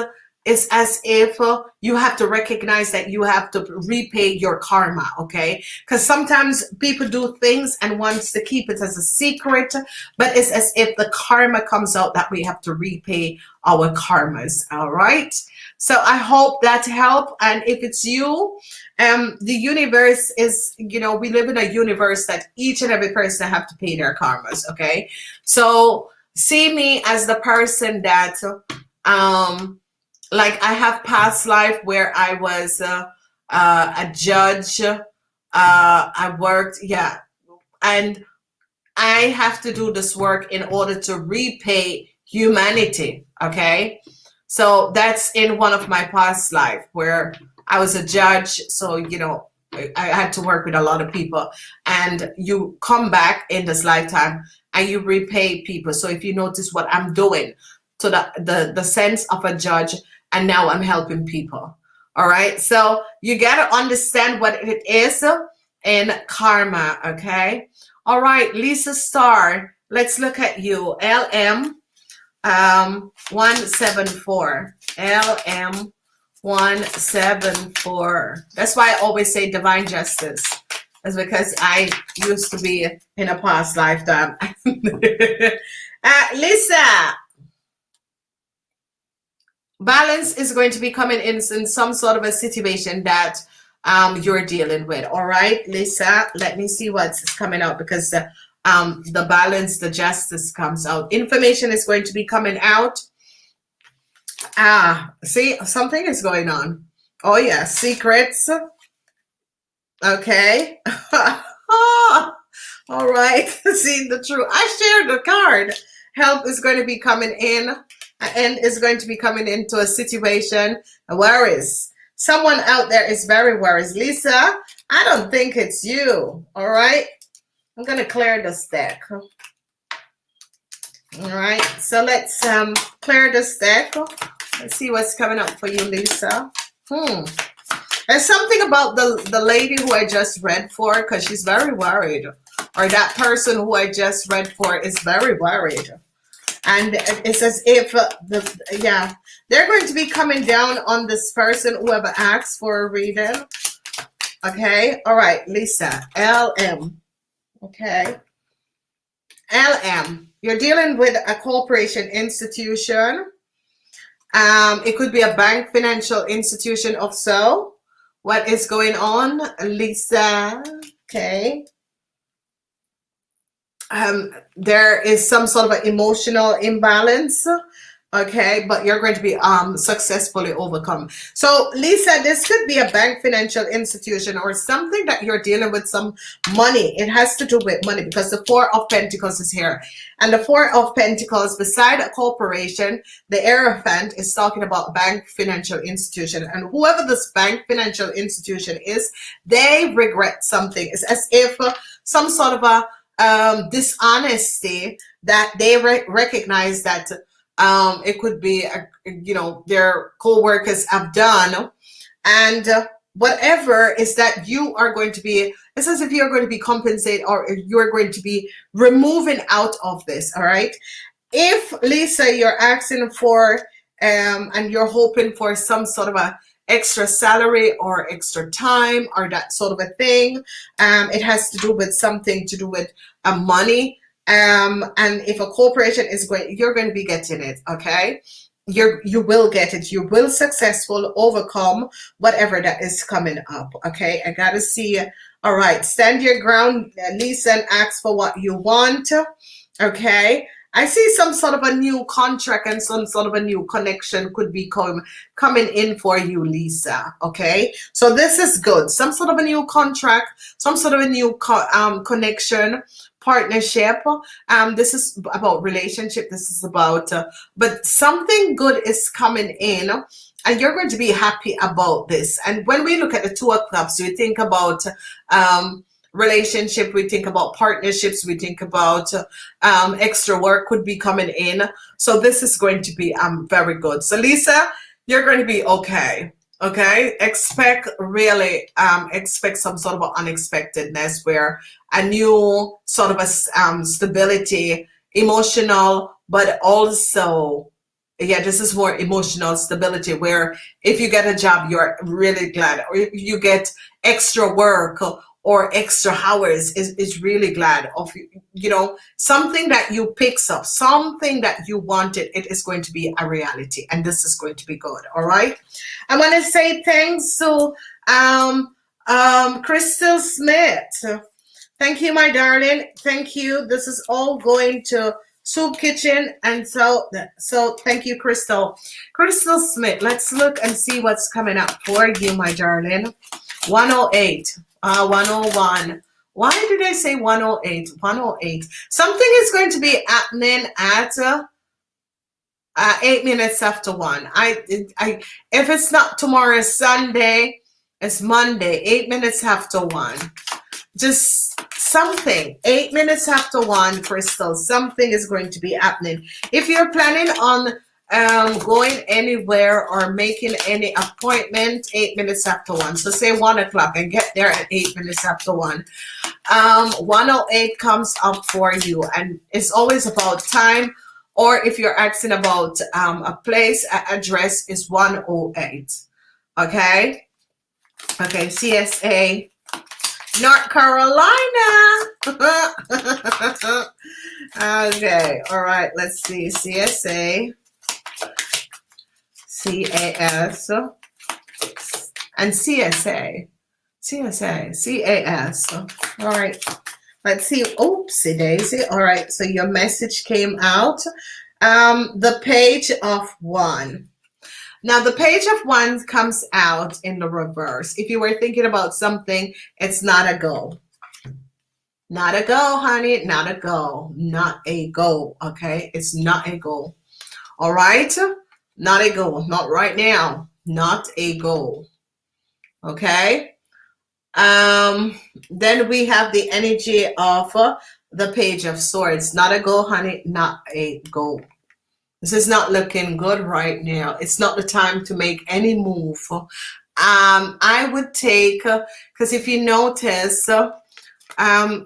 it's as if you have to recognize that you have to repay your karma, okay? Because sometimes people do things and wants to keep it as a secret, but it's as if the karma comes out that we have to repay our karmas, all right? So I hope that helped. And if it's you, the universe is, you know, we live in a universe that each and every person have to pay their karmas, okay? So see me as the person that, like I have past life where I was a judge. I worked, yeah, and I have to do this work in order to repay humanity. Okay. So that's in one of my past life where I was a judge. So, you know, I had to work with a lot of people, and you come back in this lifetime and you repay people. So if you notice what I'm doing to the sense of a judge, and now I'm helping people. All right. So you got to understand what it is in karma. Okay. All right, Lisa Star, let's look at you. LM 174. LM 174. That's why I always say divine justice. That's because I used to be in a past lifetime. Lisa, balance is going to be coming in some sort of a situation that you're dealing with. All right, Lisa, let me see what's coming out, because the balance, the justice comes out. Information is going to be coming out. See, something is going on. Oh yeah, secrets. Okay. All right. See the truth. I shared the card. Help is going to be coming in, and is going to be coming into a situation. Worries. Someone out there is very worried. Lisa, I don't think it's you. All right. I'm going to clear this deck. All right. So let's clear this deck. Let's see what's coming up for you, Lisa. There's something about the lady who I just read for, because she's very worried. Or that person who I just read for is very worried. And it's as if, they're going to be coming down on this person, whoever asks for a reading. Okay. All right, Lisa, LM. Okay. LM. You're dealing with a corporation institution. It could be a bank, financial institution of so. What is going on, Lisa? Okay. There is some sort of an emotional imbalance, okay, but you're going to be successfully overcome. So Lisa, this could be a bank, financial institution, or something that you're dealing with, some money. It has to do with money, because the Four of Pentacles is here, and the Four of Pentacles beside a corporation, the Hierophant is talking about bank, financial institution, and whoever this bank, financial institution is, they regret something. It's as if some sort of a dishonesty that they recognize that it could be their co-workers have done, and whatever is that you are going to be, it's as if you're going to be compensated, or you're going to be removing out of this. All right, if Lisa, you're asking for and you're hoping for some sort of a extra salary or extra time or that sort of a thing, it has to do with something to do with money, and if a corporation is going, you're going to be getting it. Okay, you will get it. You will successful overcome whatever that is coming up. Okay, I gotta see. All right, stand your ground, Lisa, and ask for what you want. Okay, I see some sort of a new contract and some sort of a new connection could be coming in for you, Lisa. Okay, so this is good. Some sort of a new contract, some sort of a new connection, partnership. This is about relationship. This is about, but something good is coming in, and you're going to be happy about this. And when we look at the Two of Cups, we think about relationship, we think about partnerships, we think about extra work could be coming in. So this is going to be very good. So Lisa, you're going to be okay. Okay, expect some sort of unexpectedness, where a new sort of a stability, emotional, but also, yeah, this is more emotional stability, where if you get a job, you're really glad, or if you get extra work or extra hours, is really glad of, something that you picks up, something that you wanted, it is going to be a reality, and this is going to be good. All right, I want to say thanks to Crystal Smith. Thank you, my darling. Thank you. This is all going to Soup Kitchen, and so thank you, Crystal Smith. Let's look and see what's coming up for you, my darling. 108, 101, Why did I say 108? 108. Something is going to be happening at 8 minutes after 1. If it's not tomorrow, Sunday, it's Monday, 8 minutes after 1. Just something. 8 minutes after 1, Crystal. Something is going to be happening. If you're planning on going anywhere or making any appointment, 8 minutes after 1. So say 1 o'clock and get there at 8 minutes after 1. 108 comes up for you, and it's always about time. Or if you're asking about a place, address is 108. Okay? Okay, CSA, North Carolina. Okay, all right, let's see. CSA, CAS, and CSA. CAS. All right. Let's see. Oopsie daisy. All right. So your message came out. The page of 1. Now the page of 1 comes out in the reverse. If you were thinking about something, it's not a go. Not a go, honey. Not a go. Not a go. Okay. It's not a go. All right. Not a go. Not right now. Not a go. Okay. Then we have the energy of the page of swords. Not a go, honey. Not a go. This is not looking good right now. It's not the time to make any move. I would take, because if you notice,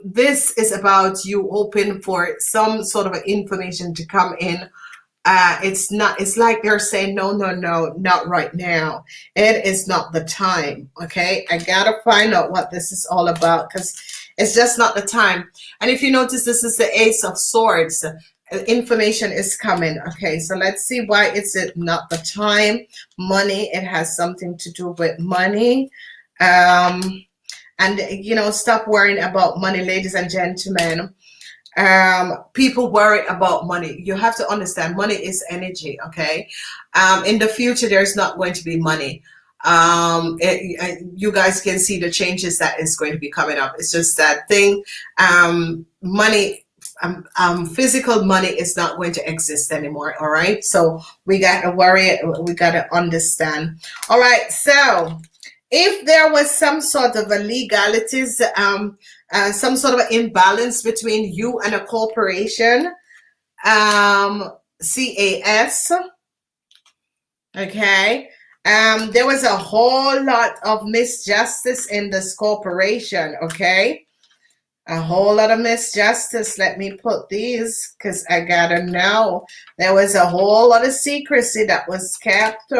this is about you open for some sort of information to come in. It's like they're saying, no, not right now. It is not the time. Okay. I gotta find out what this is all about, because it's just not the time. And if you notice, this is the Ace of Swords. Information is coming. Okay. So let's see why it's not the time. Money. It has something to do with money. And stop worrying about money, ladies and gentlemen. People worry about money. You have to understand, money is energy. Okay. In the future, there's not going to be money. You guys can see the changes that is going to be coming up. It's just that thing. Money, physical money is not going to exist anymore. All right. So we got to worry. We got to understand. All right. So if there was some sort of illegalities, some sort of imbalance between you and a corporation, CAS, okay, there was a whole lot of misjustice in this corporation, okay, a whole lot of misjustice. Let me put these, because I gotta know. There was a whole lot of secrecy that was kept.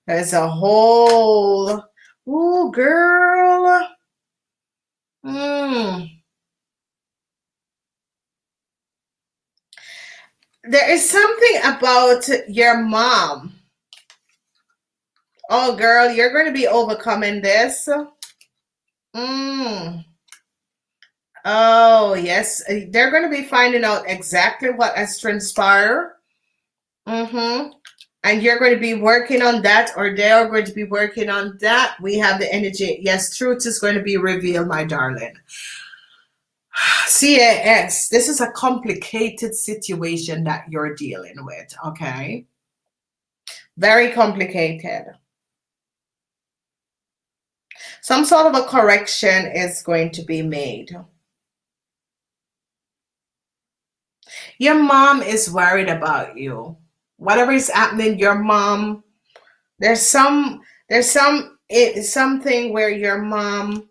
There's a whole, ooh, girl. There is something about your mom. Oh, girl, you're going to be overcoming this. Oh, yes. They're going to be finding out exactly what has transpired. And you're going to be working on that, or they are going to be working on that. We have the energy. Yes, truth is going to be revealed, my darling. CAS, this is a complicated situation that you're dealing with, okay? Very complicated. Some sort of a correction is going to be made. Your mom is worried about you. Whatever is happening, your mom, there's something where your mom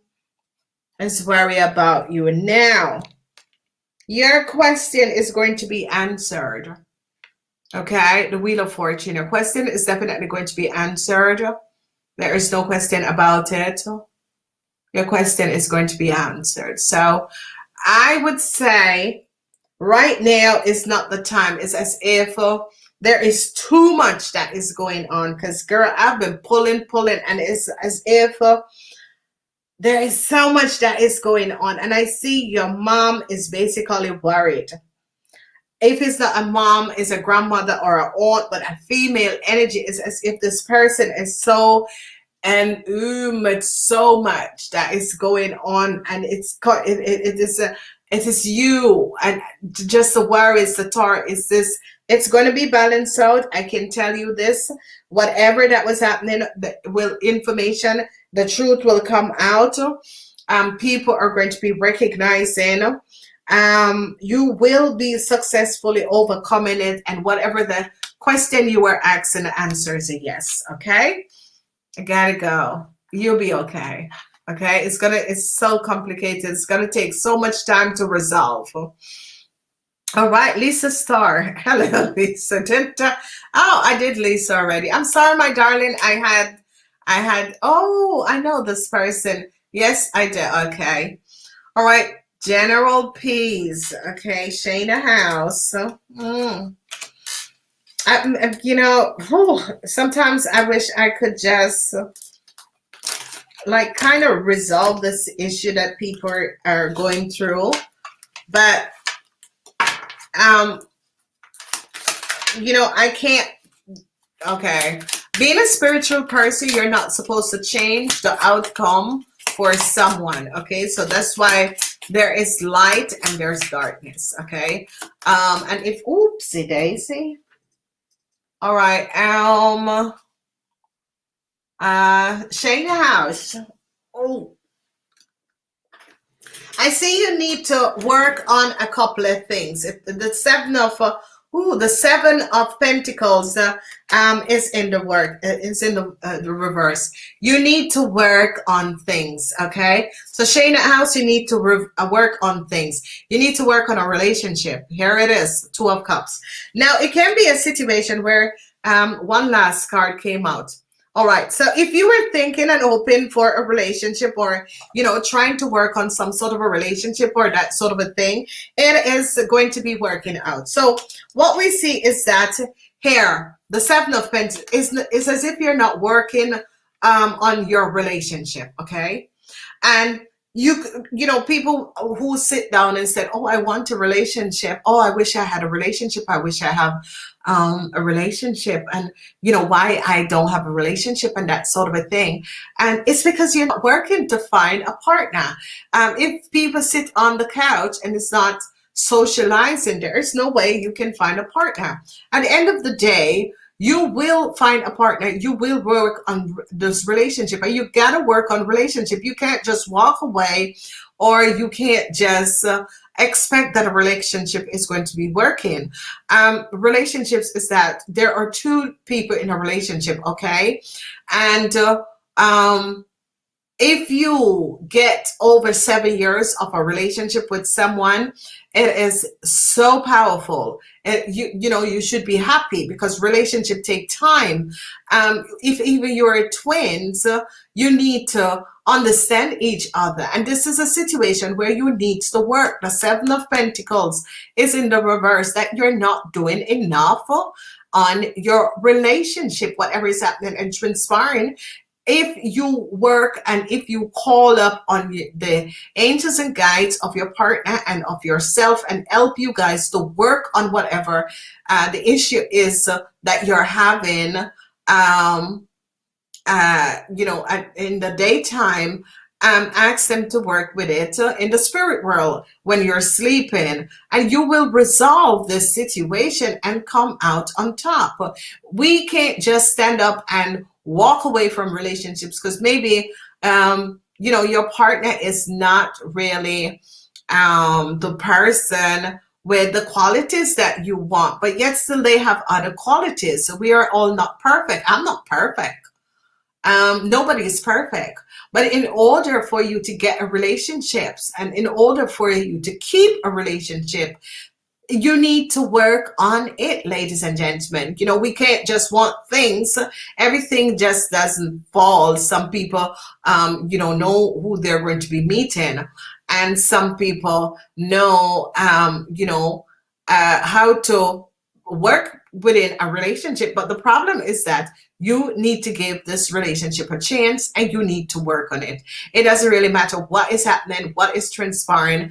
is worried about you. Now, your question is going to be answered. Okay, the Wheel of Fortune. Your question is definitely going to be answered. There is no question about it. Your question is going to be answered. So I would say right now is not the time. It's as if there is too much that is going on, because girl, I've been pulling, and it's as if there is so much that is going on. And I see your mom is basically worried. If it's not a mom, it's a grandmother or an aunt, but a female energy, is as if this person is so and much, so much that is going on, and it is you, and just the worries, the thought is this. It's going to be balanced out. I can tell you this. Whatever that was happening, the truth will come out. People are going to be recognizing. You will be successfully overcoming it, and whatever the question you were asking, the answer is a yes. Okay, I gotta go. You'll be okay. Okay, it's so complicated. It's gonna take so much time to resolve. All right, Lisa Star. Hello, Lisa. Oh, I did Lisa already. I'm sorry, my darling. Oh, I know this person. Yes, I did. Okay. All right. General Peas. Okay. Shayna House. Sometimes I wish I could just like kind of resolve this issue that people are going through. But I can't. Okay, being a spiritual person, you're not supposed to change the outcome for someone. Okay, so that's why there is light and there's darkness. Okay, and if oopsie daisy. All right, Shayna House. Oh, I see you need to work on a couple of things. The Seven of Pentacles is in the work. Is in the reverse. You need to work on things. Okay. So Shayna House, you need to work on things. You need to work on a relationship. Here it is, Two of Cups. Now it can be a situation where one last card came out. All right. So if you were thinking and hoping for a relationship, or, trying to work on some sort of a relationship or that sort of a thing, it is going to be working out. So what we see is that here, the Seven of Pentacles is as if you're not working on your relationship. Okay. And people who sit down and said, oh, I want a relationship. Oh, I wish I had a relationship. I wish I have a relationship, and why I don't have a relationship and that sort of a thing. And it's because you're not working to find a partner. If people sit on the couch and it's not socializing, there's no way you can find a partner. At the end of the day, you will find a partner. You will work on this relationship, and you gotta work on relationship. You can't just walk away, or you can't just expect that a relationship is going to be working. Relationships is that there are two people in a relationship, okay? And if you get over 7 years of a relationship with someone, it is so powerful. And you should be happy, because relationship take time. If even you're twins, you need to understand each other. And this is a situation where you need to work. The Seven of Pentacles is in the reverse, that you're not doing enough on your relationship, whatever is happening and transpiring. If you work and if you call up on the angels and guides of your partner and of yourself and help you guys to work on whatever the issue is that you're having, in the daytime, ask them to work with it in the spirit world when you're sleeping, and you will resolve this situation and come out on top. We can't just stand up and walk away from relationships because maybe your partner is not really the person with the qualities that you want, but yet still they have other qualities. So we are all not perfect. I'm not perfect. Nobody is perfect. But in order for you to get a relationship, and in order for you to keep a relationship, you need to work on it, ladies and gentlemen. We can't just want things. Everything just doesn't fall. Some people, know who they're going to be meeting. And some people know, how to work within a relationship. But the problem is that you need to give this relationship a chance, and you need to work on it. It doesn't really matter what is happening, what is transpiring.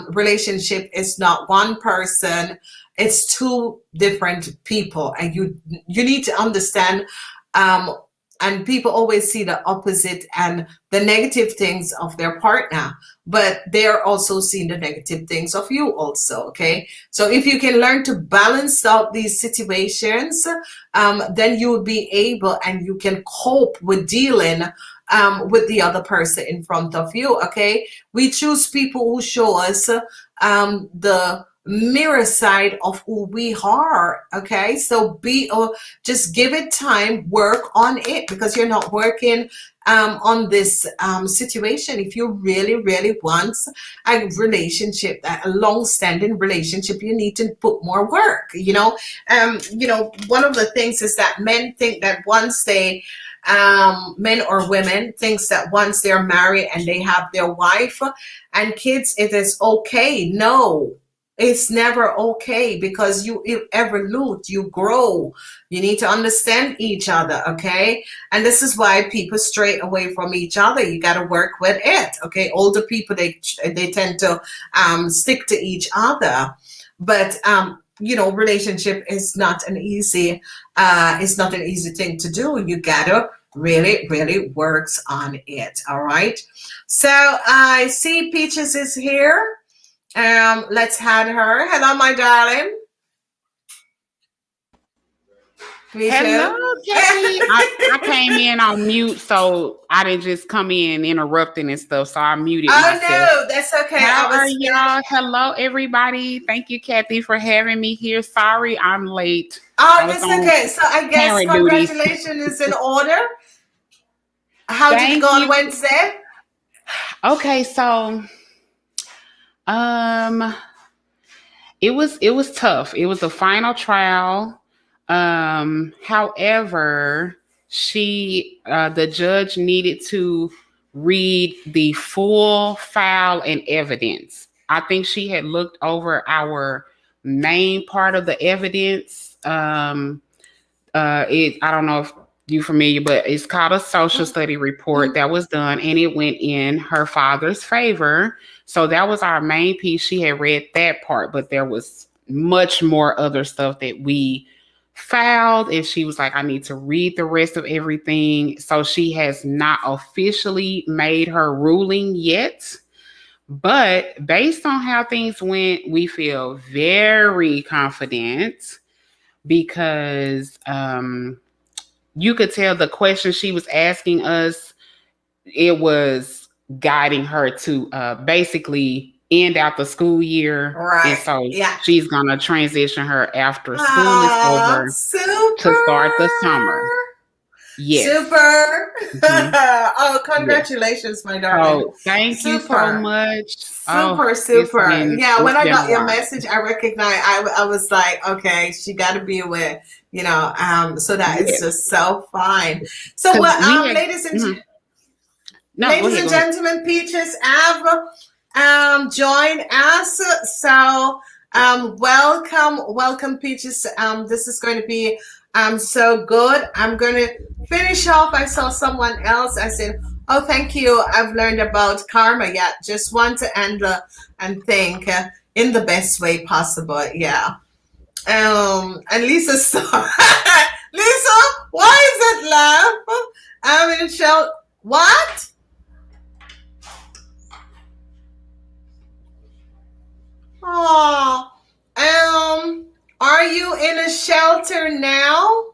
Relationship is not one person, it's two different people, and you need to understand and people always see the opposite and the negative things of their partner, but they're also seeing the negative things of you also. Okay, so if you can learn to balance out these situations, then you will be able and you can cope with dealing with the other person in front of you. Okay, we choose people who show us the mirror side of who we are. Okay, so just give it time, work on it, because you're not working on this situation. If you really want a relationship, a long-standing relationship, you need to put more work. One of the things is that men think that once they men or women thinks that once they're married and they have their wife and kids, it is okay. No, it's never okay, because you evolve, you grow. You need to understand each other, okay? And this is why people stray away from each other. You got to work with it, okay? Older people, they tend to stick to each other, but relationship is not an easy thing to do. You gotta really works on it. All right, so I see Peaches is here. Let's add her. Hello, my darling. Hello, Kathie. I came in on mute, so I didn't just come in interrupting and stuff. So I muted myself. Oh no, that's okay. How are y'all? Hello, everybody. Thank you, Kathie, for having me here. Sorry, I'm late. Oh, that's okay. So I guess congratulations is in order. How did it go on Wednesday? Okay, so it was tough. It was the final trial. However, the judge needed to read the full file and evidence. I think she had looked over our main part of the evidence. I don't know if you're familiar, but it's called a social study report that was done, and it went in her father's favor. So that was our main piece. She had read that part, but there was much more other stuff that we filed, and she was like, I need to read the rest of everything. So she has not officially made her ruling yet, but based on how things went, we feel very confident, because you could tell the question she was asking us, it was guiding her to basically end out the school year. Right. And so she's going to transition her after school is over to start the summer. Yes. Super. Mm-hmm. Oh, congratulations, my darling. Oh, thank you so much. Super. When I got your message, I recognized, I was like, okay, she got to be aware, so that is just so fine. So ladies and gentlemen, Peaches have joined us. So welcome, Peaches. This is going to be so good. I'm going to finish off. I saw someone else. I said, oh, thank you. I've learned about karma. Yeah, just want to end and think in the best way possible. Yeah. And Lisa saw Lisa, why is that laugh? I'm in show. What? Oh, are you in a shelter now?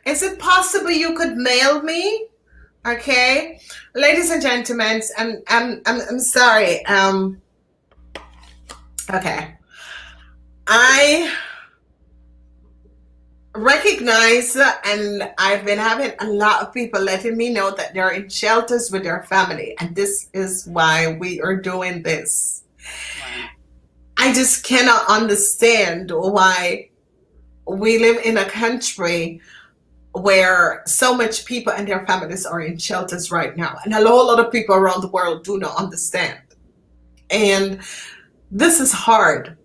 Is it possible you could mail me? Okay, ladies and gentlemen, I'm sorry. Okay, I recognize, and I've been having a lot of people letting me know that they're in shelters with their family, and this is why we are doing this. I just cannot understand why we live in a country where so much people and their families are in shelters right now, and a whole lot of people around the world do not understand. And this is hard.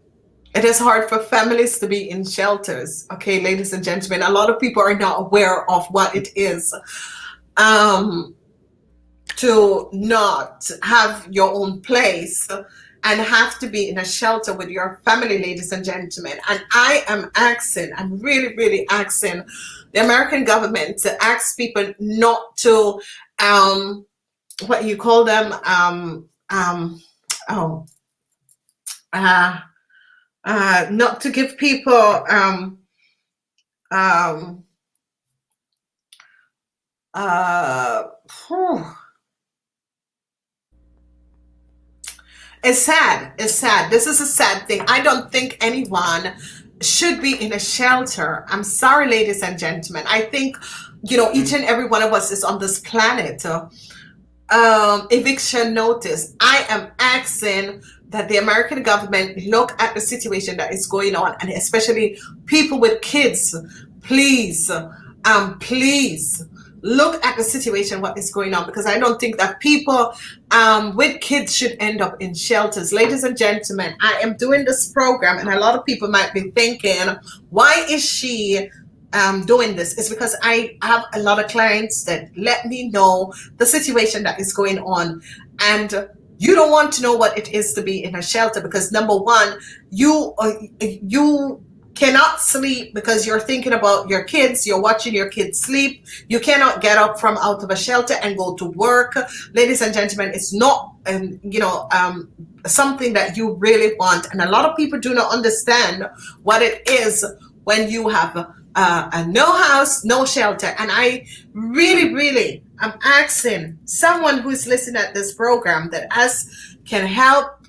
It is hard for families to be in shelters. Okay, ladies and gentlemen, a lot of people are not aware of what it is to not have your own place and have to be in a shelter with your family, ladies and gentlemen. And I am asking, I'm really, really asking the American government to ask people not to, what you call them, oh, uh, not to give people, um, whew. It's sad. It's sad. This is a sad thing. I don't think anyone should be in a shelter. I'm sorry, ladies and gentlemen. I think, each and every one of us is on this planet. Eviction notice. I am asking that the American government look at the situation that is going on, and especially people with kids. Please, please look at the situation, what is going on, because I don't think that people with kids should end up in shelters. Ladies and gentlemen, I am doing this program, and a lot of people might be thinking, why is she doing this? It's because I have a lot of clients that let me know the situation that is going on, and you don't want to know what it is to be in a shelter, because number one, you cannot sleep because you're thinking about your kids. You're watching your kids sleep. You cannot get up from out of a shelter and go to work. Ladies and gentlemen, it's not something that you really want, and a lot of people do not understand what it is when you have a no house, no shelter. And I really, really am asking someone who is listening at this program that can help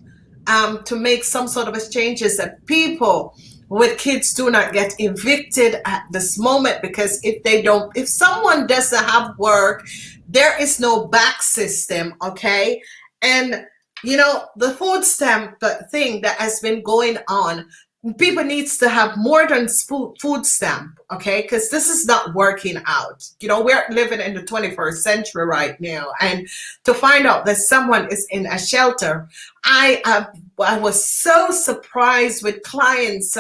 to make some sort of changes, that people with kids do not get evicted at this moment, because if someone doesn't have work, there is no back system, okay? And the food stamp thing that has been going on, people needs to have more than food stamp, okay? Because this is not working out. We're living in the 21st century right now, and to find out that someone is in a shelter, I was so surprised with clients.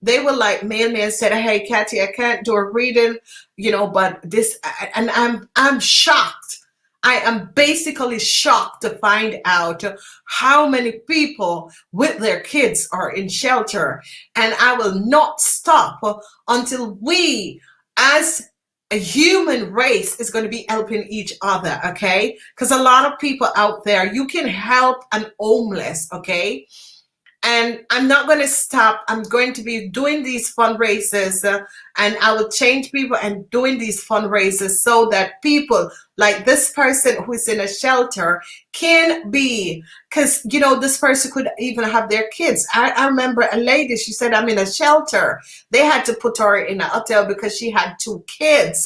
They were like, mail me and said, hey, Kathye, I can't do a reading, but this, and I'm shocked. I am basically shocked to find out how many people with their kids are in shelter. And I will not stop until we, as a human race, is going to be helping each other, okay? Because a lot of people out there, you can help an homeless, okay? And I'm not going to stop. I'm going to be doing these fundraisers, and I will change people and doing these fundraisers so that people like this person who is in a shelter can be, because this person could even have their kids. I remember a lady, she said, I'm in a shelter. They had to put her in a hotel because she had 2 kids,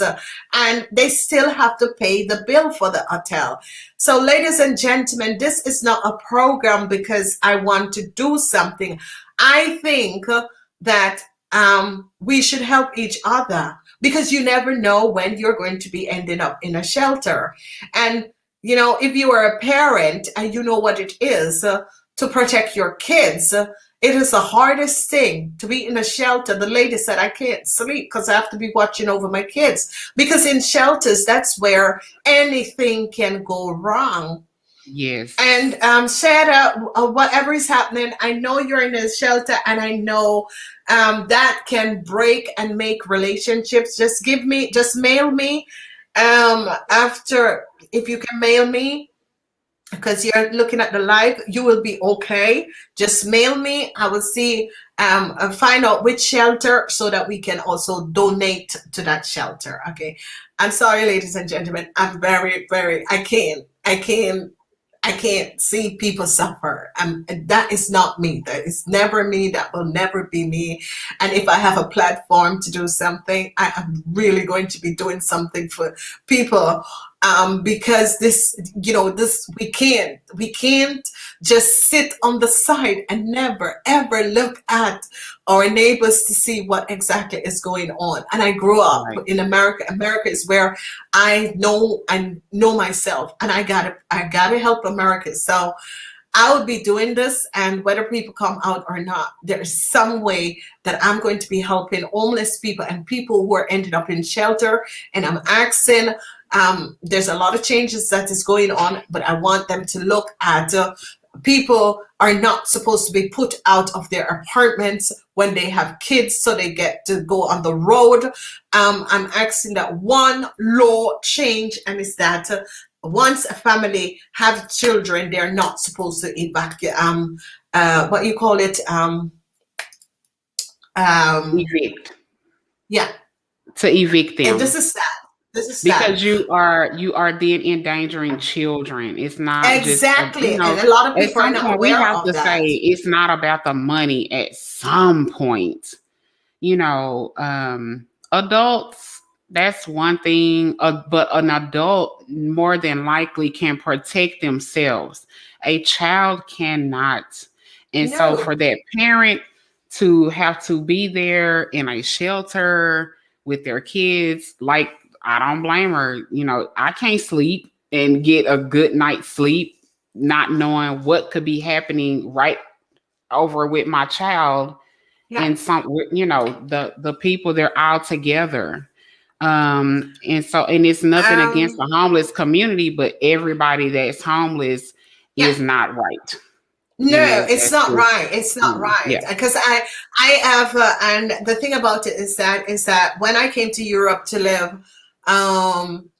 and they still have to pay the bill for the hotel. So ladies and gentlemen, this is not a program because I want to do something. I think that we should help each other, because you never know when you're going to be ending up in a shelter. And if you are a parent and you know what it is to protect your kids, it is the hardest thing to be in a shelter. The lady said, I can't sleep because I have to be watching over my kids, because in shelters, that's where anything can go wrong. Yes. And Shada, whatever is happening, I know you're in a shelter, and I know that can break and make relationships. Just mail me after, if you can mail me, because you're looking at the live, you will be okay. Just mail me. I will see, find out which shelter so that we can also donate to that shelter. Okay. I'm sorry, ladies and gentlemen. I'm very, very, I can't see people suffer. That is not me. That is never me. That will never be me. And if I have a platform to do something, I am really going to be doing something for people. Because this, we can't just sit on the side and never ever look at our neighbors to see what exactly is going on. And I grew up in America. America is where I know myself, and I gotta help America. So I will be doing this, and whether people come out or not, there is some way that I'm going to be helping homeless people and people who are ended up in shelter. And I'm asking, there's a lot of changes that is going on, but I want them to look at people are not supposed to be put out of their apartments when they have kids, so they get to go on the road. I'm asking that one law change, and it's that once a family have children, they're not supposed to evacuate. What you call it? Evict. Yeah, To evict and them. this is sad. This is sad. Because you are then endangering children. It's not just Exactly, and a lot of at people are some not point we aware have of to say that. it's not about the money at some point. Adults, that's one thing, but an adult more than likely can protect themselves. A child cannot. And so No, for that parent to have to be there in a shelter with their kids, like, I don't blame her. I can't sleep and get a good night's sleep not knowing what could be happening right over with my child. yeah. And the people, they're all together. And it's nothing against Um, the homeless community, but everybody that's homeless yeah. is not right. No, it's That's not just, right. It's not right. yeah. Because I have, and the thing about it is that when I came to Europe to live,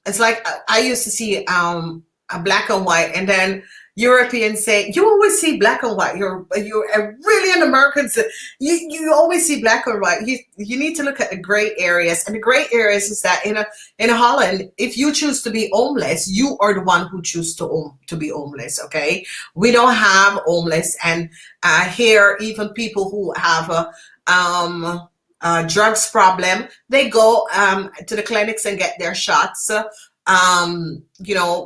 it's like I used to see a black and white, and then Europeans say you always see black and white. You're really an American. So you always see black and white. You need to look at the gray areas, and the gray areas is that in Holland, if you choose to be homeless, you are the one who choose to be homeless. Okay, we don't have homeless, and here even people who have a drugs problem, they go to the clinics and get their shots.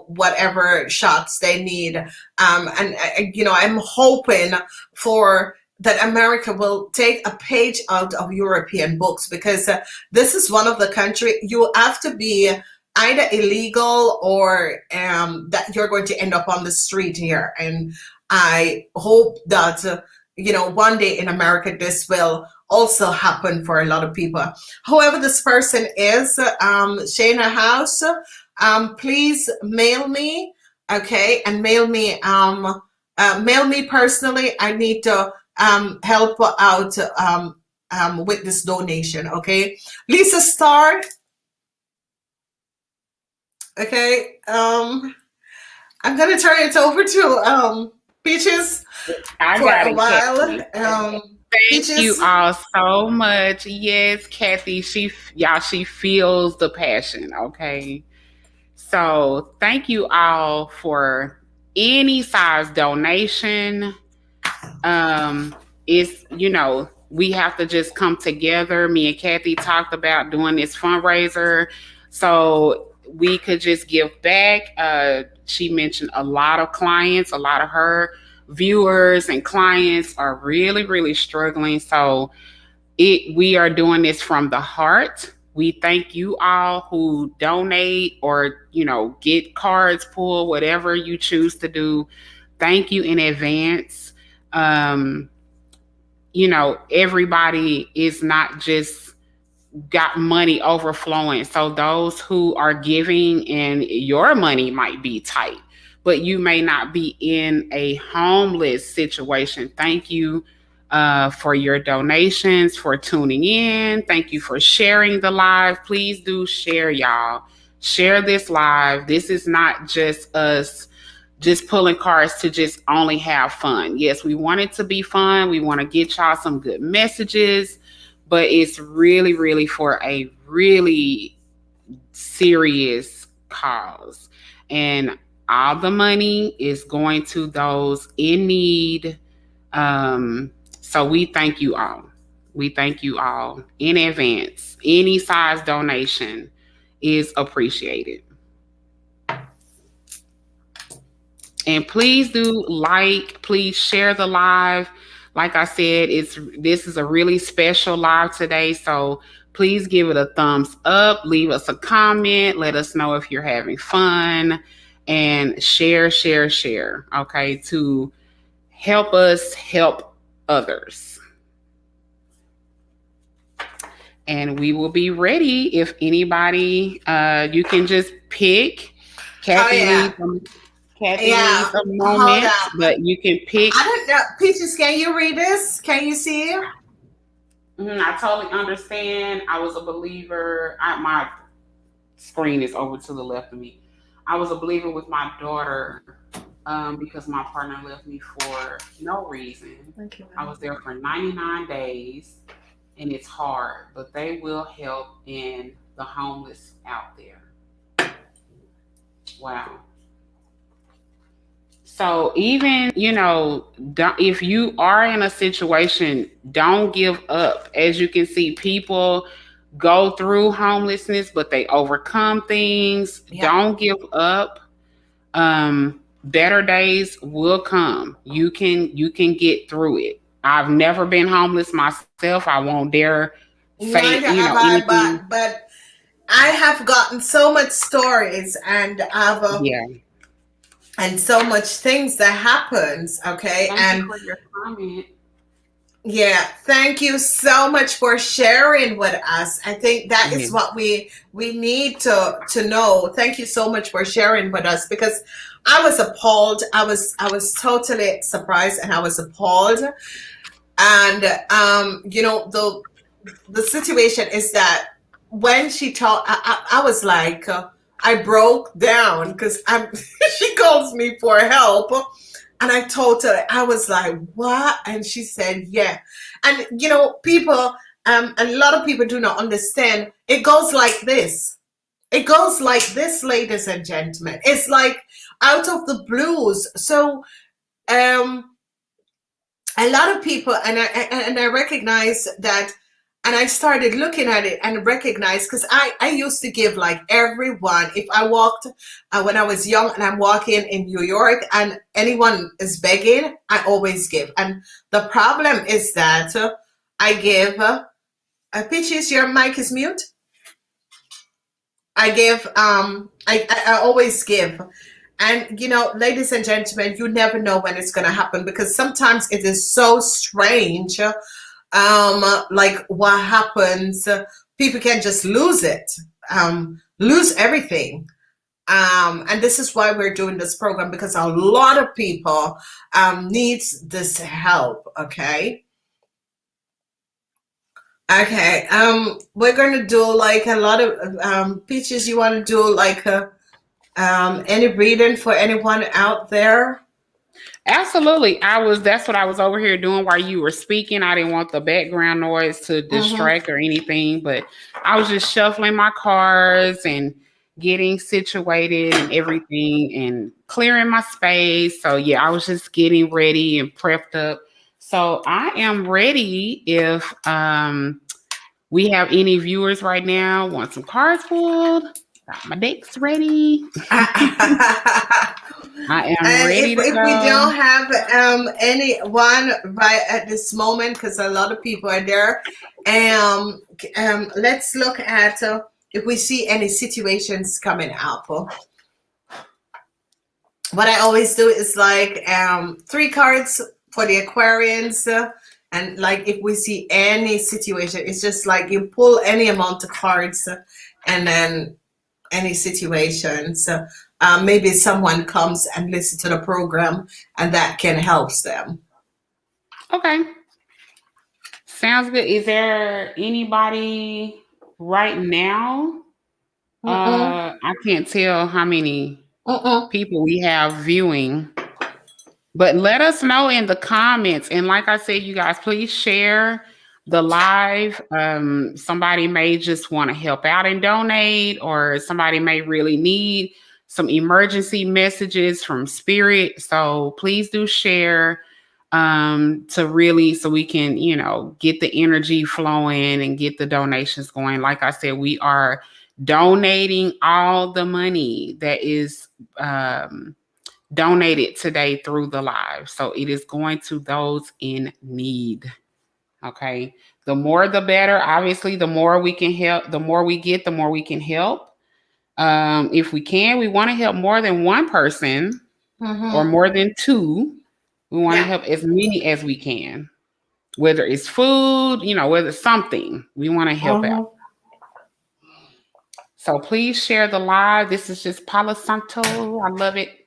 Whatever shots they need. I'm hoping for that America will take a page out of European books, because this is one of the country you have to be either illegal or that you're going to end up on the street here. And I hope that one day in America this will also happen for a lot of people. Whoever this person is, Shayna House, please mail me, okay, and mail me personally. I need to help out with this donation, okay. Lisa Starr, okay. I'm gonna turn it over to Peechez I for got a it, while. Kathye. Thank you Peechez. all so much. Yes, Kathye, she feels the passion, okay? So thank you all for any size donation. It's, we have to just come together. Me and Kathye talked about doing this fundraiser so we could just give back. She mentioned a lot of clients, a lot of her viewers and clients are really, really struggling. So we are doing this from the heart. We thank you all who donate or get cards pulled, whatever you choose to do. Thank you in advance. Everybody is not just got money overflowing. So those who are giving, and your money might be tight, but you may not be in a homeless situation. Thank you for your donations, for tuning in. Thank you for sharing the live. Please do share, y'all. Share this live. This is not just us just pulling cards to just only have fun. Yes, we want it to be fun. We want to get y'all some good messages, but it's really, really for a really serious cause. And all the money is going to those in need. So we thank you all. We thank you all in advance. Any size donation is appreciated. And please do please share the live. Like I said, this is a really special live today. So please give it a thumbs up, leave us a comment, let us know if you're having fun, and share, okay, to help us help others. And we will be ready if anybody, you can just pick. Kathye, Oh, yeah. Kathye Yeah, needs a hold moment, on. but you can pick. I don't know. Peaches, can you read this? Can you see it? I totally understand. I was a believer. My screen is over to the left of me. I was a believer with my daughter because my partner left me for no reason. Thank you. I was there for 99 days, and it's hard, but they will help in the homeless out there. Wow. So even, if you are in a situation, don't give up. As you can see, people go through homelessness, but they overcome things. Yeah. Don't give up. Better days will come. You can get through it. I've never been homeless myself. I won't dare say, Neither have I, anything. but I have gotten so much stories and I've Yeah. and so much things that happens. Okay, Thank you and for your comment. yeah, thank you so much for sharing with us. I think that Yeah. is what we need to know. Thank you so much for sharing with us because I was appalled. I was totally surprised and I was appalled. And the situation is that when she talked, I was like, I broke down because I'm. She calls me for help, and I told her, I was like, what? And she said, yeah. And people, and a lot of people do not understand. It goes like this. It goes like this, ladies and gentlemen. It's like out of the blues. So, a lot of people, and I recognize that, and I started looking at it and recognize because I used to give like everyone. If I walked when I was young and I'm walking in New York and anyone is begging, I always give. And the problem is that I give. Peaches, your mic is mute. I give. I always give. And ladies and gentlemen, you never know when it's going to happen because sometimes it is so strange. Like what happens, people can just lose it, lose everything. And this is why we're doing this program because a lot of people needs this help. Okay. Okay. We're gonna do like a lot of Peaches. You want to do like any reading for anyone out there? Absolutely. That's what I was over here doing while you were speaking. I didn't want the background noise to Mm-hmm. distract or anything, but I was just shuffling my cards and getting situated and everything and clearing my space. So yeah, I was just getting ready and prepped up. So I am ready if we have any viewers right now want some cards pulled. Got my decks ready. I am And ready to if we go. don't have anyone right at this moment, because a lot of people are there, let's look at if we see any situations coming up. What I always do is like 3 cards for the Aquarians, and like if we see any situation, it's just like you pull any amount of cards, and then any situations. Maybe someone comes and listen to the program and that can help them. Okay. Sounds good. Is there anybody right now? Mm-mm, I can't tell how many mm-mm. people we have viewing, but let us know in the comments. And like I said, you guys, please share the live. Somebody may just want to help out and donate, or somebody may really need some emergency messages from spirit. So please do share to really, so we can get the energy flowing and get the donations going. Like I said, we are donating all the money that is donated today through the live, so it is going to those in need. Okay, the more the better. Obviously, the more we can help, the more we get, the more we can help. If we can, we want to help more than one person or Mm-hmm. more than two. We want to Yeah. help as many as we can, whether it's food, whether it's something, we want to help out. Mm-hmm. So please share the live. This is just Palo Santo. I love it.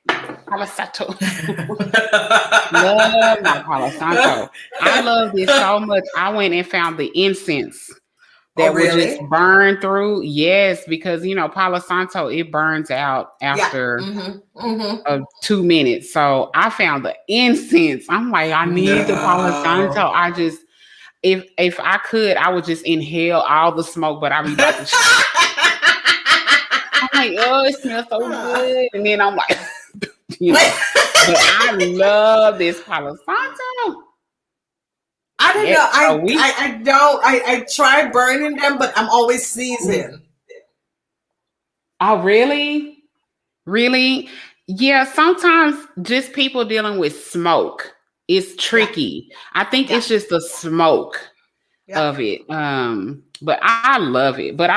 Palo Santo. Love my Palo Santo. I loved it so much. I went and found the incense Oh, that would just really? burn through. Yes, because Palo Santo, it burns out Yeah. after Mm-hmm. 2 minutes. So I found the incense. I'm like, I need the Palo Santo. No. I just if I could, I would just inhale all the smoke, but I'd be about to I'm like, oh, it smells so good. And then I'm like, you know, but I love this Palo Santo. I don't Yeah, know. so we I don't. I try burning them, but I'm always sneezing. oh really? Really? Yeah, sometimes just people dealing with smoke is Yeah. tricky. I think Yeah. it's just the smoke Yeah. of it. But I love it. But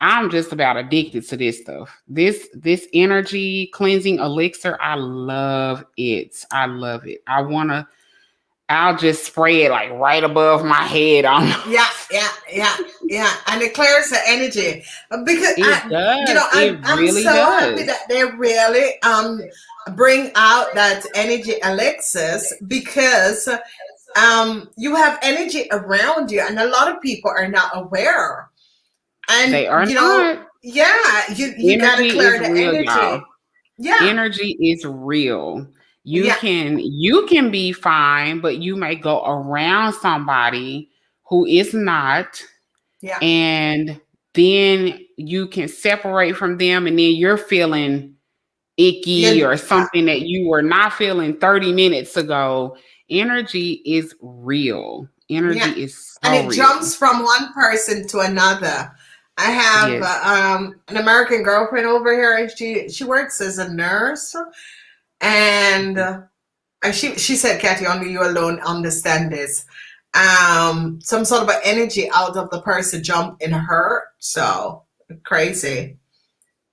I'm just about addicted to this stuff. This energy cleansing elixir, I love it. I love it. I'll just spray it like right above my head on. Yeah. And it clears the energy because It does. It I'm really so happy does. that they really bring out that energy elixirs because you have energy around you, and a lot of people are not aware. And They are not. yeah, you gotta Energy clear is the real, y'all. energy. Yeah, Energy is real. You yeah, can be fine, but you may go around somebody who is not, yeah. and then you can separate from them, and then you're feeling icky You, or something that you were not feeling 30 minutes ago. Energy is real. yeah, Energy is and so it real. jumps from one person to another. I have Yes. an American girlfriend over here, and she works as a nurse, and she said, "Kathye, only you alone understand this." Some sort of an energy out of the person jump in her, so crazy.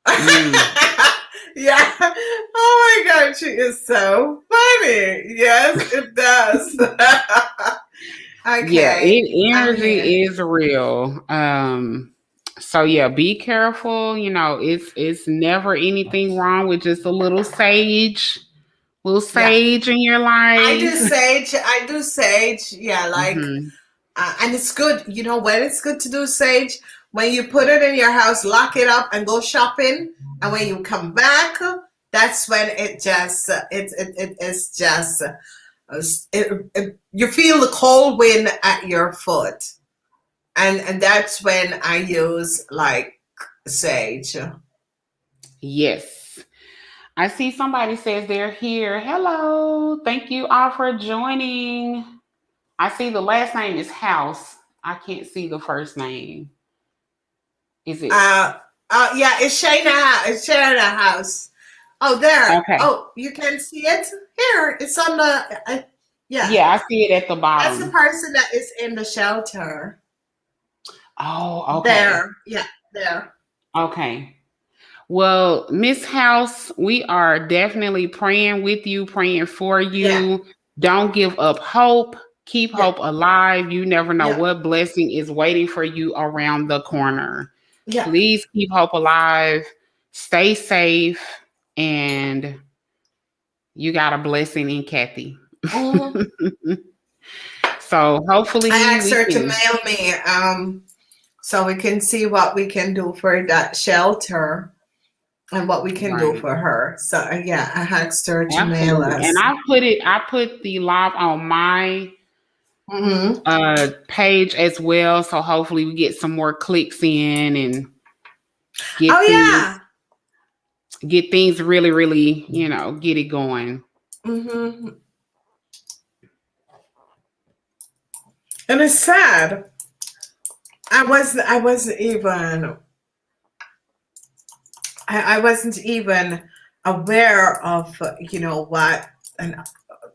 Mm. Yeah. Oh my God, she is so funny. Yes, it does. Yeah, Okay, I'm here. energy is real. So yeah, be careful. It's never anything wrong with just a little Yeah, sage in your I do life. sage. I do sage. Yeah, like, Hmm. and it's good. You know when it's good to do sage when you put it in your house, lock it up, and go shopping. And when you come back, that's when it just it's just you feel the cold wind at your foot, and that's when I use like sage. Yes. I see somebody says they're here. Hello. Thank you all for joining. I see the last name is House. I can't see the first name. Is it Uh, yeah, it's Shayna. It's Shayna house. Oh, there. okay? Oh, you can see it here. It's on the. Yeah, Yeah, I see it at the that's the bottom. person that is in the shelter. Oh, okay. There. Yeah, there. Okay. Well, Miss House, we are definitely praying with you, praying for Yeah, you. Don't give up hope. Keep yeah, hope alive. You never know yeah, what blessing is waiting for you around the corner. yeah. Please keep hope alive. Stay safe. And you got a blessing in Kathye. Mhm. So I hopefully asked we her to can. mail me, so we can see what we can do for that shelter and what we can do Right. for her. So yeah, I asked her to mail Absolutely. And us. I put the live on my Hmm. page as well. So hopefully we get some more clicks in and Oh get things yeah. get things really, really, get it going. Hmm. And it's sad. I wasn't even I wasn't even aware of what, and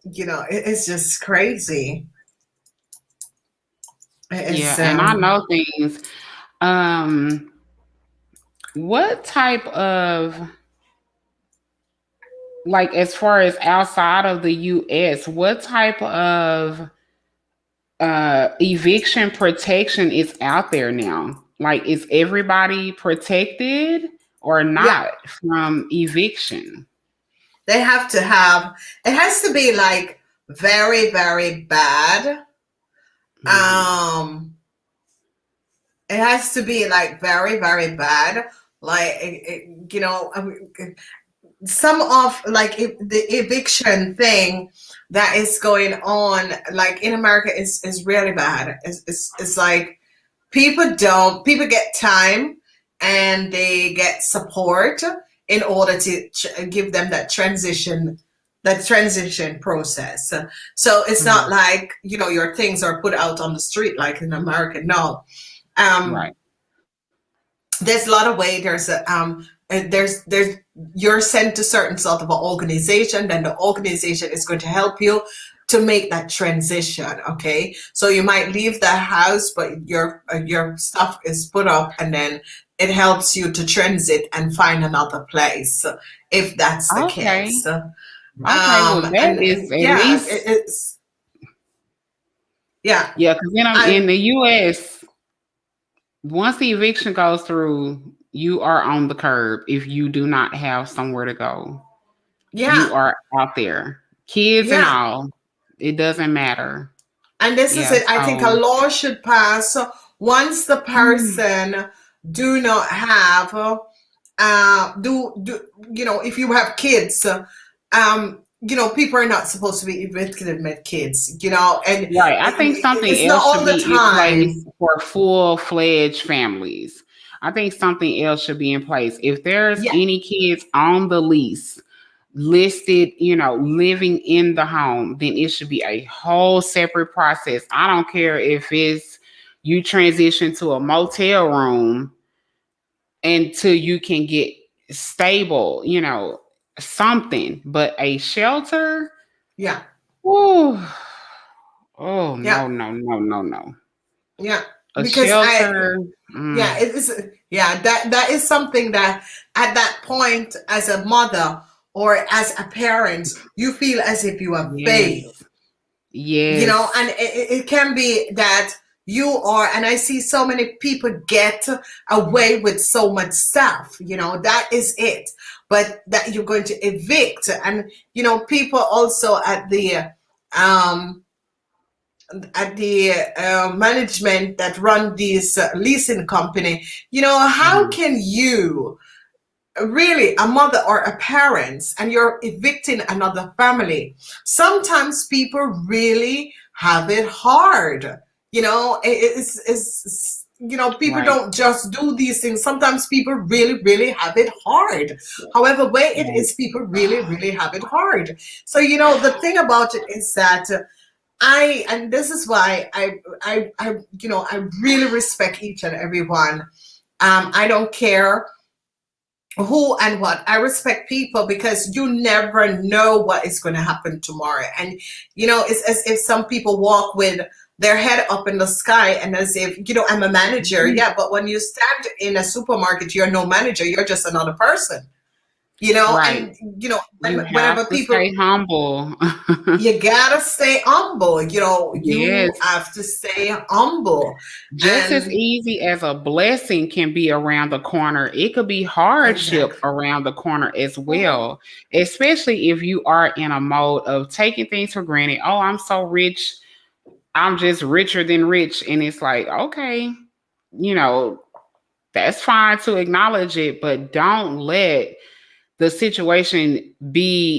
it's just crazy. Yeah, It's and I know things. Um, what type of like as far as outside of the US, what type of eviction protection is out there now? Like is everybody protected or yeah. not from eviction? they have to have, it has to be like very, very bad. Mhm. Um, it has to be like very, very bad. Like, some of like the eviction thing that is going on, like in America, is really bad. It's like people get time and they get support in order to give them that transition process. So it's not Mhm. like, your things are put out on the street like in America. No. um Right. there's a lot of way. There's you're sent to certain sort of an organization, then the organization is going to help you to make that transition. Okay, so you might leave the house, but your stuff is put up, and then it helps you to transit and find another place, if that's the Okay. case. Okay. Well, that is And at yeah, least, it's yeah. yeah. Because in And the U.S., once the eviction goes through, you are on the curb if you do not have somewhere to go. You yeah, are out there, kids and yeah. all. It doesn't matter. And this is Yeah. it. I think a So, law should pass once the person do not have do if you have kids, people are not supposed to be evicted with kids, and right. I think something it's not else should all the be in place time. for full-fledged families. I think something else should be in place. If there's Yeah, any kids on the lease listed, living in the home, then it should be a whole separate process. I don't care if it's you transition to a motel room until you can get stable, something. But a shelter, yeah, whew, oh yeah, no, no, no, no, no. yeah. A Because shelter, yeah, it is. Yeah, that is something that at that point, as a mother or as a parent, you feel as if you have failed. yes, yes, And it can be that you are, and I see so many people get away with so much stuff, that is it. But that you're going to evict, and people also um at the management that run these leasing company, how mhm, can you really, a mother or a parent, and you're evicting another family? Sometimes people really have it hard. People right, don't just do these things. Sometimes people really, really have it hard. However way it right. is, people really, really have it hard. So the thing about it is that and this is why I really respect each and every one. I don't care who and what. I respect people because you never know what is going to happen tomorrow. And it's as if some people walk with their head up in the sky, and as if, I'm a manager. Mhm. Yeah, but when you stand in a supermarket, you're no manager, you're just another person. Right. And You have whenever to people, stay humble. you gotta stay humble. You Yes. have to stay humble. Just as And easy as a blessing can be around the corner, it could be hardship exactly. around the corner as Mhm. well, especially if you are in a mode of taking things for granted. Oh, I'm so rich. I'm just richer than rich. And it's like, okay, you know, that's fine to acknowledge it, but don't let the situation be,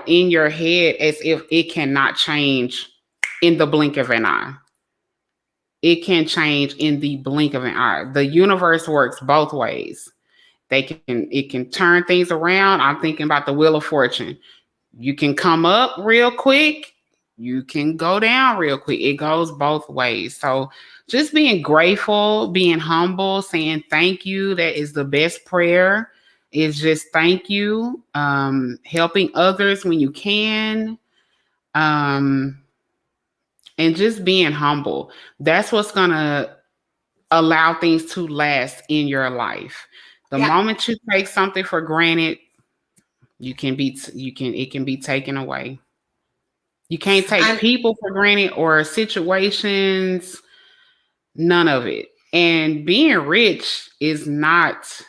in your head as if it cannot change in the blink of an eye. It can change in the blink of an eye. The universe works both ways. It can turn things around. I'm thinking about the Wheel of Fortune. You can come up real quick, you can go down real quick. It goes both ways. So just being grateful, being humble, saying thank you. That is the best prayer. Is just thank you. Helping others when you can. Um, and just being humble. That's what's gonna allow things to last in your life. The Yeah. moment you take something for granted, it can be taken away. You can't take And people for granted or situations, none of it. And being rich is not,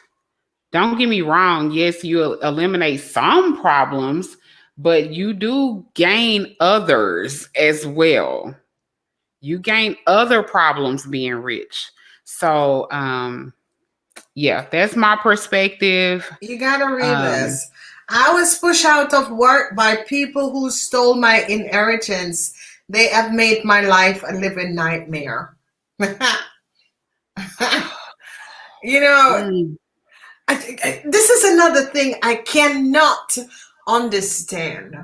don't get me wrong, yes, you eliminate some problems, but you do gain others as well. You gain other problems being rich. So, yeah, that's my perspective. You gotta read Um, this. I was pushed out of work by people who stole my inheritance. They have made my life a living nightmare. You know, mm, this is another thing I cannot understand.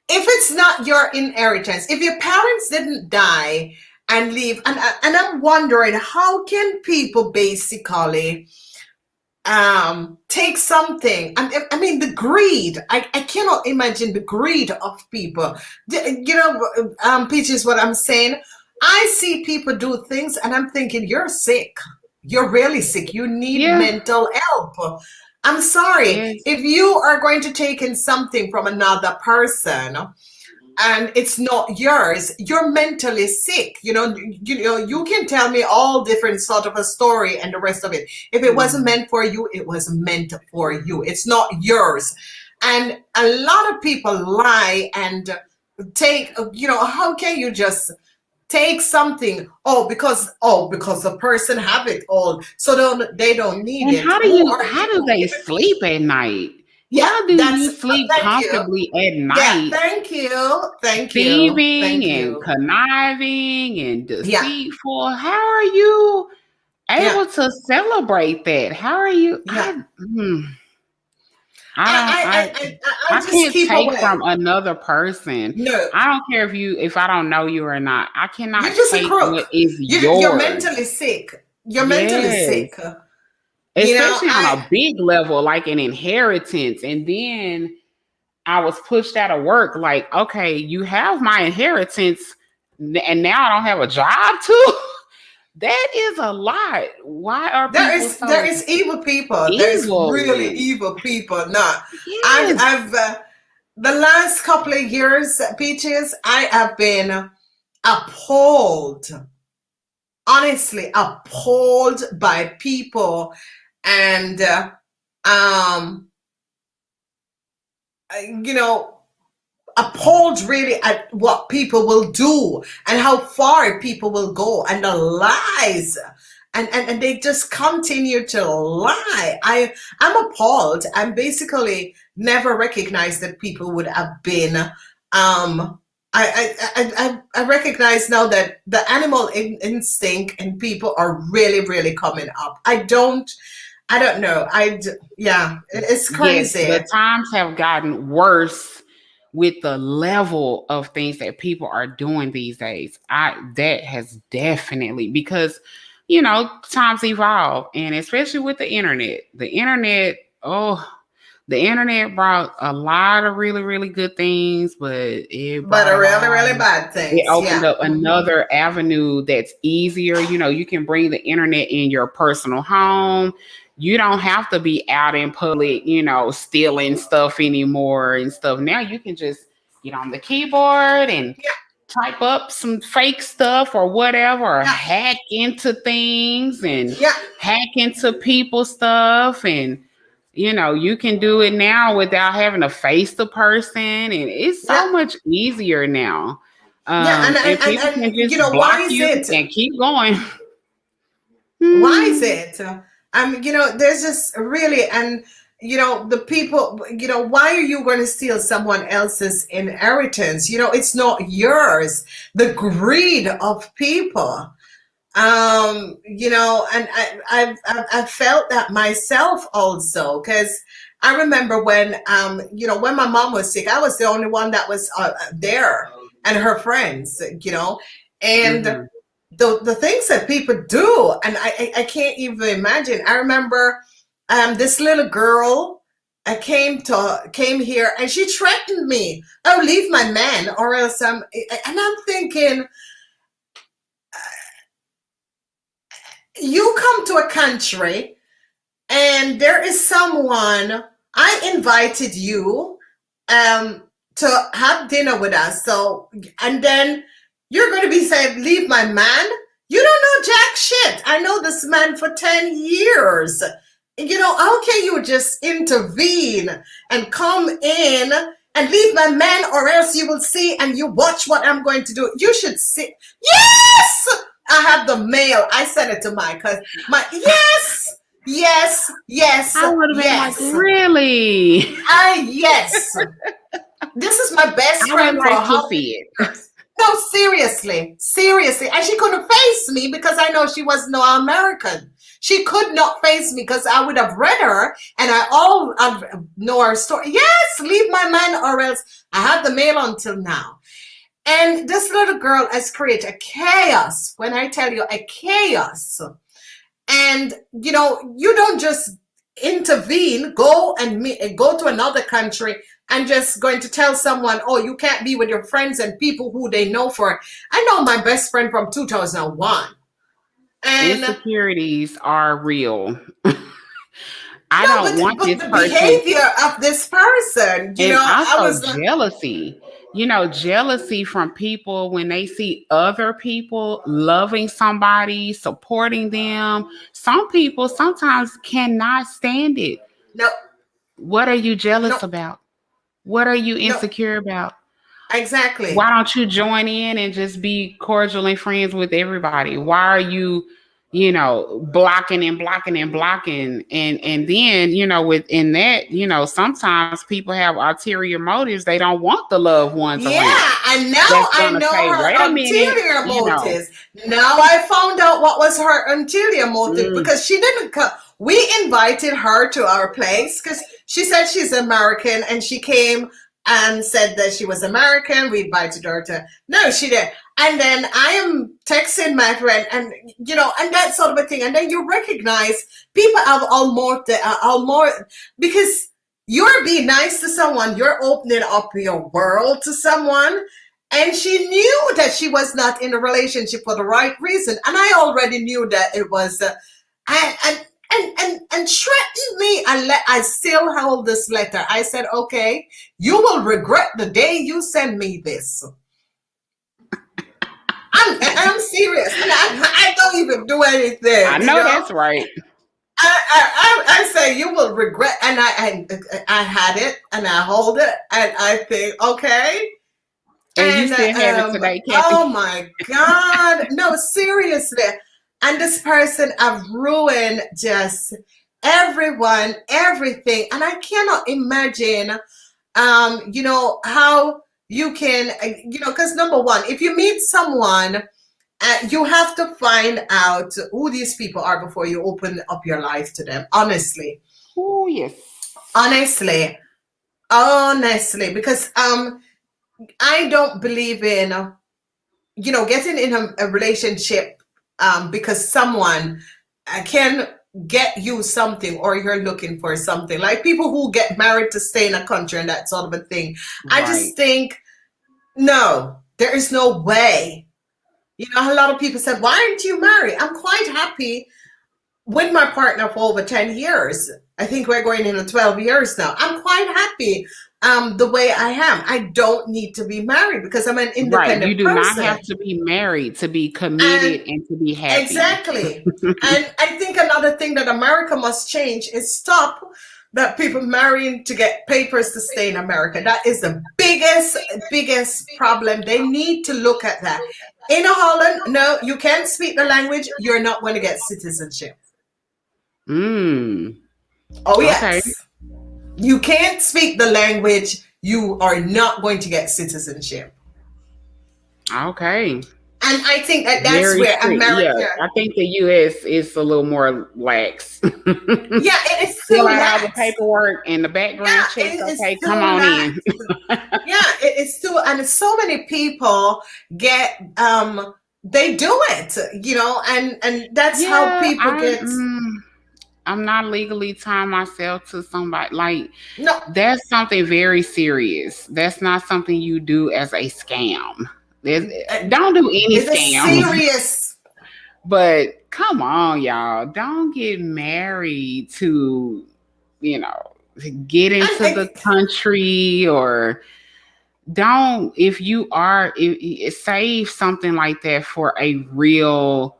If it's not your inheritance, if your parents didn't die and leave, and I'm wondering how can people basically take something, and I mean the greed. I cannot imagine the greed of people. You know, Peaches, what I'm saying. I see people do things, and I'm thinking, you're sick. You're really sick. You need yeah, mental help. I'm sorry. yes, If you are going to take in something from another person and it's not yours, you're mentally sick. You can tell me all different sort of a story and the rest of it. If it wasn't mm, meant for you, it was meant for you. It's not yours. And a lot of people lie and take, how can you just take something, because the person have it all, so they don't need and it. how do Who you? are How do you? they sleep at night? Yeah, How do that's you sleep thank you. comfortably at Yeah, night? Thieving thank and you. conniving and Yeah, deceitful. How are you yeah, able to celebrate that? How are you? yeah. I don't. I I just can't keep take away. from another person. No, I don't care if I don't know you or not. I you're cannot just a take what crook. is You're yours. mentally sick. You're mentally Yes. sick. Especially on I a big level, like an inheritance. And then I was pushed out of work. Like, okay, you have my inheritance, and now I don't have a job too. That is a lot. Why are people there so is evil people. There's really evil? evil people. No, Yes. I've the last couple of years, Peaches, I have been appalled, honestly appalled by people, and um, you know, appalled really at what people will do and how far people will go and the lies. And they just continue to lie. I'm appalled. I'm basically never recognized that people would have been. I recognize now that the animal instinct in people are really really coming up. I don't know. Yeah, it's Yes, crazy. the times have gotten worse with the level of things that people are doing these days. I That has definitely, because times evolve, and especially with the internet. The internet brought a lot of really really good things, but it But brought a a really lot. really bad It things. opened Yeah. up another avenue that's easier. You can bring the internet in your personal home. You don't have to be out in public, stealing stuff anymore and stuff. Now you can just get on the keyboard and Yeah. type up some fake stuff or whatever, or Yeah. hack into things and Yeah. hack into people's stuff. And you can do it now without having to face the person, and it's Yeah. so much easier now. Yeah. And people can just block Why is you it? and keep going. Why is Hmm. it? There's just really, and the people, why are you going to steal someone else's inheritance? It's not yours. The greed of people. And I've felt that myself also, because I remember when my mom was sick, I was the only one that was there, and her friends, and Hmm. the things that people do, and I can't even imagine. I remember this little girl came here, and she threatened me, oh, leave my man or else and I'm thinking, you come to a country and there is someone, I invited you to have dinner with us, so, and then you're going to be saying, leave my man. You don't know jack shit. I know this man for 10 years. how can you just intervene and come in and leave my man, or else you will see and you watch what I'm going to do. You should see. Yes! I have the mail. I sent it to Mike because yes, yes, yes, I would have been like, yes. really? Yes. This is my best I would friend for like to how many see it. years? No, seriously, seriously. And she couldn't face me because I know she was no American. She could not face me because I would have read her and I know her story. Yes, leave my man or else. I have the mail until now. And this little girl has created a chaos. When I tell you a chaos. And you don't just intervene, go to another country and just going to tell someone, oh, you can't be with your friends and people who they know for. I know my best friend from 2001. And insecurities are real. I no, don't want but this the person. behavior of this person, And I also was like, jealousy. Jealousy from people when they see other people loving somebody, supporting them. Some people sometimes cannot stand it. no, What are you no, jealous about? What are you no, insecure about? Why exactly. don't you join in and just be cordial and friends with everybody? Why are you, blocking and blocking and blocking? And then, within that, sometimes people have ulterior motives. They don't want the loved ones around. Yeah, and now That's I gonna know say, wait her a minute, ulterior motives. Now I found out what was her ulterior motive mm, because she didn't come. We invited her to our place because she said she's American and she came and said that she was American. We invited her to. No, she did. And then I am texting my friend, and and that sort of a thing. And then you recognize people have all more because you're being nice to someone, you're opening up your world to someone, and she knew that she was not in a relationship for the right reason, and I already knew that it was and threatened me. I still hold this letter. I said, okay, you will regret the day you send me this. I'm serious, and I don't even do anything, I know that's right. I say you will regret, and I had it, and I hold it, and I think, okay, And you and still have it today, oh Kathy. my God, no, seriously, and this person have ruined just everyone, everything, and I cannot imagine, how you can, because number one, if you meet someone you have to find out who these people are before you open up your life to them. Honestly, Oh yes. honestly, honestly, because I don't believe in getting in a relationship because someone can get you something or you're looking for something. Like people who get married to stay in a country and that sort of a thing. I Right. just think no, there is no way. A lot of people said, why aren't you married? I'm quite happy with my partner for over 10 years. I think we're going into 12 years now. I'm quite happy the way I am. I don't need to be married because I'm an Right. You independent do not have person. to be married to be And committed and to be happy. exactly. And I think another thing that America must change is stop that people marrying to get papers to stay in America. That is the biggest problem. They need to look at that. In Holland, no, you can't speak the language, you're not going to get citizenship. Mm. Oh, Okay. yes. You can't speak the language, you are not going to get citizenship. Okay. And I think that that's Very where strict. Yeah. America, I think the US is a little more lax. yeah, it is Fill too out all the lax. paperwork and the Yeah, background checks. it is Okay, too come on in. lax. Yeah, it's too, and so many people get, they do it, and that's how Yeah, people get, I'm not legally tying myself to somebody. Like no, that's something very serious. That's not something you do as a scam. Don't do any it's a scams. serious, But come on, y'all. Don't get married to, you know, get into and the country or don't, if you are, save something like that for a real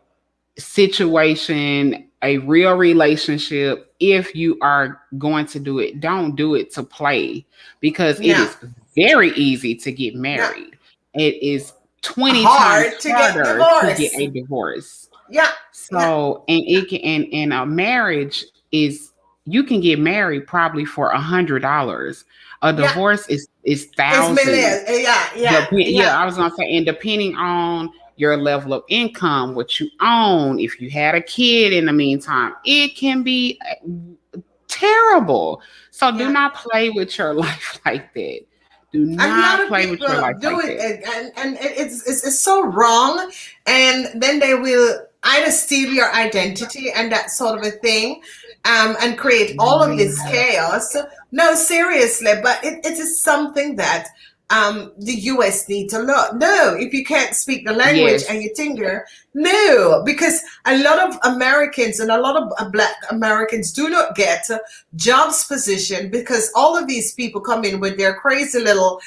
situation, a real relationship, if you are going to do it, don't do it to play, because it Yeah. is very easy to get Yeah. married. It is 20 times Hard to get harder to get divorced. a divorce. Yeah. Yeah. So, and it can, and a marriage is, you can get married probably for $100. A Yeah. divorce is It's thousands. million. Yeah. Yeah. Yeah. Yeah, I was gonna say, and depending on your level of income, what you own, if you had a kid in the meantime, it can be terrible. So do Yeah. not play with your life like that. Do A lot not of play with your people life do like it, that. and it's so wrong. And then they will either steal your identity and that sort of a thing, and create all of this chaos. No, seriously, but it is something that the US need to look. No, if you can't speak the language Yes. and you think you're, no, because a lot of Americans and a lot of Black Americans do not get jobs position because all of these people come in with their crazy little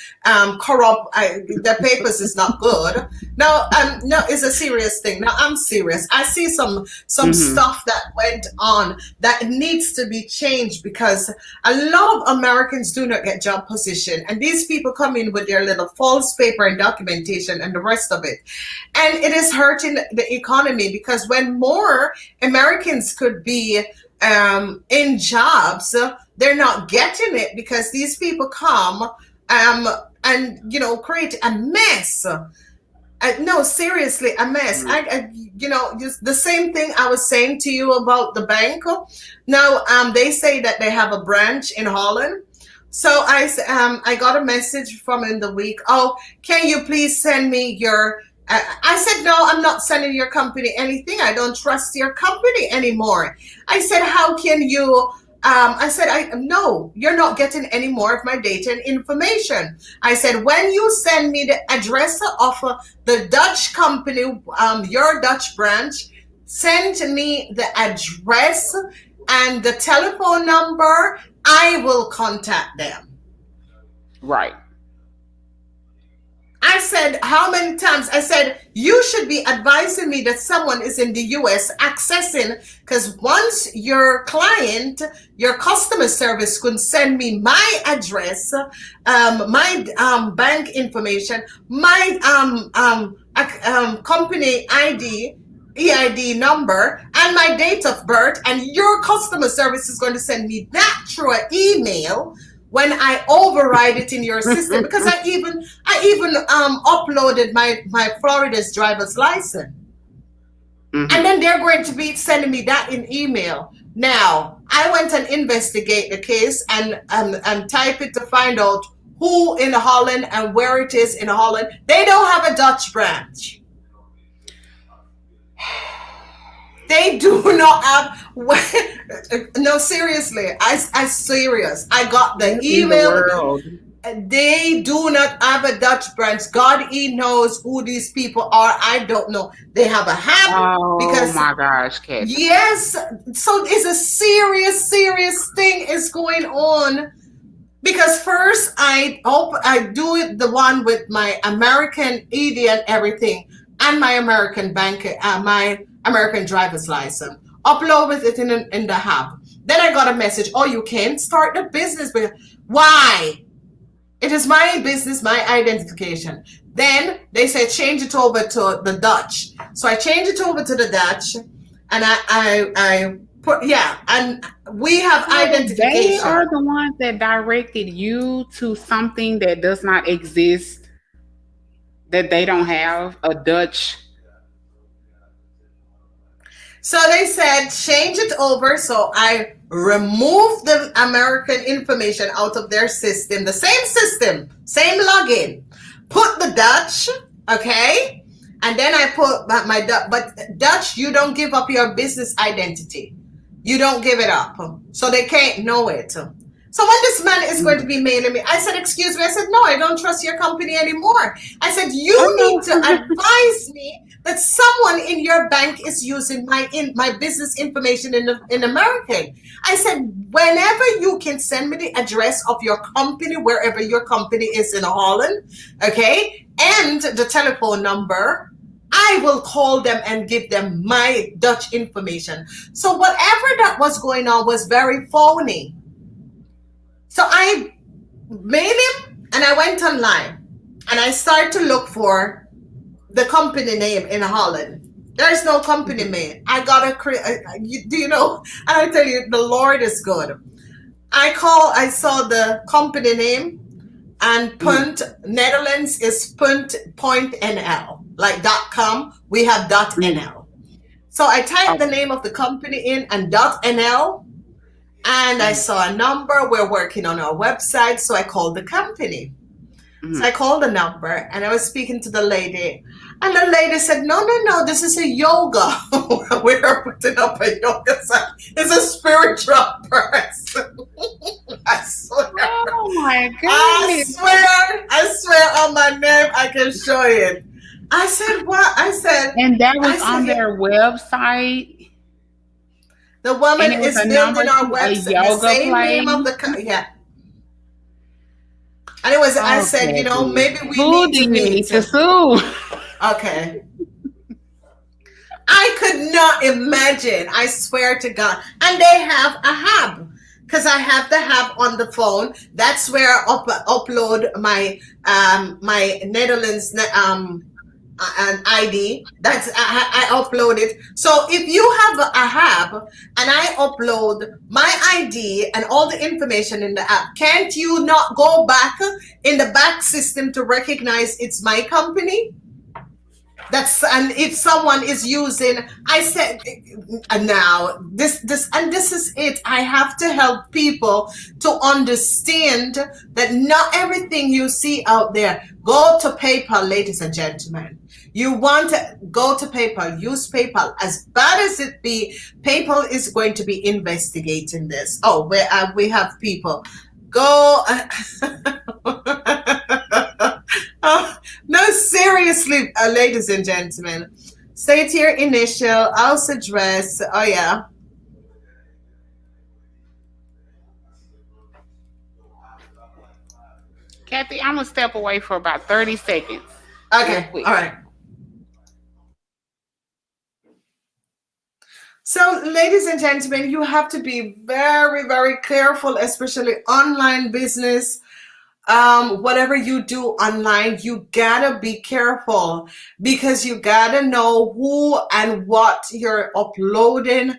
corrupt. Their papers is not good. No, no, it's a serious thing. Now I'm serious. I see some Mm-hmm. stuff that went on that needs to be changed because a lot of Americans do not get job position, and these people come in with their little false paper and documentation and the rest of it, and it is hurting the economy because when more Americans could be in jobs, they're not getting it because these people come and create a mess. No, seriously, a mess. Just the same thing I was saying to you about the bank. Now, they say that they have a branch in Holland. So I got a message from in the week. Oh, can you please send me your? I said no, I'm not sending your company anything. I don't trust your company anymore. I said, how can you? I said, no, you're not getting any more of my data and information. I said, when you send me the address of the Dutch company, your Dutch branch, send me the address and the telephone number. I will contact them. Right. I said, how many times? I said, you should be advising me that someone is in the US accessing, because once your client, your customer service could send me my address, my bank information, my company ID, EID number, and my date of birth, and your customer service is going to send me that through an email when I override it in your system, because I even uploaded my Florida's driver's license, and then they're going to be sending me that in email. Now I went and investigate the case and type it to find out who in Holland and where it is in Holland. They don't have a Dutch branch. They do not have. No, seriously, I serious. I got the email. They do not have a Dutch branch. God, He knows who these people are. I don't know. They have a hub. Oh my gosh, Kathye. Yes. So it's a serious thing is going on. Because first I do it the one with my American ID and everything, and my American bank, my American driver's license. Upload it in the hub. Then I got a message. Oh, you can't start the business. Why? It is my business, my identification. Then they said change it over to the Dutch. So I changed it over to the Dutch, and I put, yeah, and we have identification. They are the ones that directed you to something that does not exist, that they don't have a Dutch. So they said change it over. So I removed the American information out of their system, the same system, same login. Put the Dutch, okay? And then I put my Dutch, but Dutch, you don't give up your business identity. You don't give it up. So they can't know it. So when this man is going to be mailing me, I said, excuse me. I said, no, I don't trust your company anymore. I said, you need to advise me that someone in your bank is using my business information in American. I said, whenever you can send me the address of your company, wherever your company is in Holland, okay, and the telephone number, I will call them and give them my Dutch information. So whatever that was going on was very phony. So I made him and I went online and I started to look for the company name in Holland. There is no company name. I got to create. Do you know? And I tell you, the Lord is good. I saw the company name, and Punt Netherlands is Punt.nl, like .com. We have .nl. So I typed the name of the company in and .nl, and I saw a number. We're working on our website, so I called the company. So I called the number and I was speaking to the lady, and the lady said, no, this is a yoga. We're putting up a yoga site. It's a spiritual person. I swear. Oh my goodness. I swear on my name, I can show it. I said, what? I said. And that was on their website. The woman is building our website. The same place. name of the, yeah. And it was, I said, maybe we need to meet. To sue? Okay. I could not imagine. I swear to God. And they have a hub, because I have the hub on the phone. That's where I upload my my Netherlands an ID. That's I upload it. So if you have a hub and I upload my ID and all the information in the app, can't you not go back in the back system to recognize it's my company? And if someone is using, I said, now this is it. I have to help people to understand that not everything you see out there. Go to PayPal, ladies and gentlemen. You want to go to PayPal, use PayPal. As bad as it be, PayPal is going to be investigating this. Oh, we have people. Go. No, seriously, ladies and gentlemen. State your initial, house address. Oh, yeah. Kathy, I'm going to step away for about 30 seconds. Okay, all right. So, ladies and gentlemen, you have to be very, very careful, especially online business. Whatever you do online, you gotta be careful, because you gotta know who and what you're uploading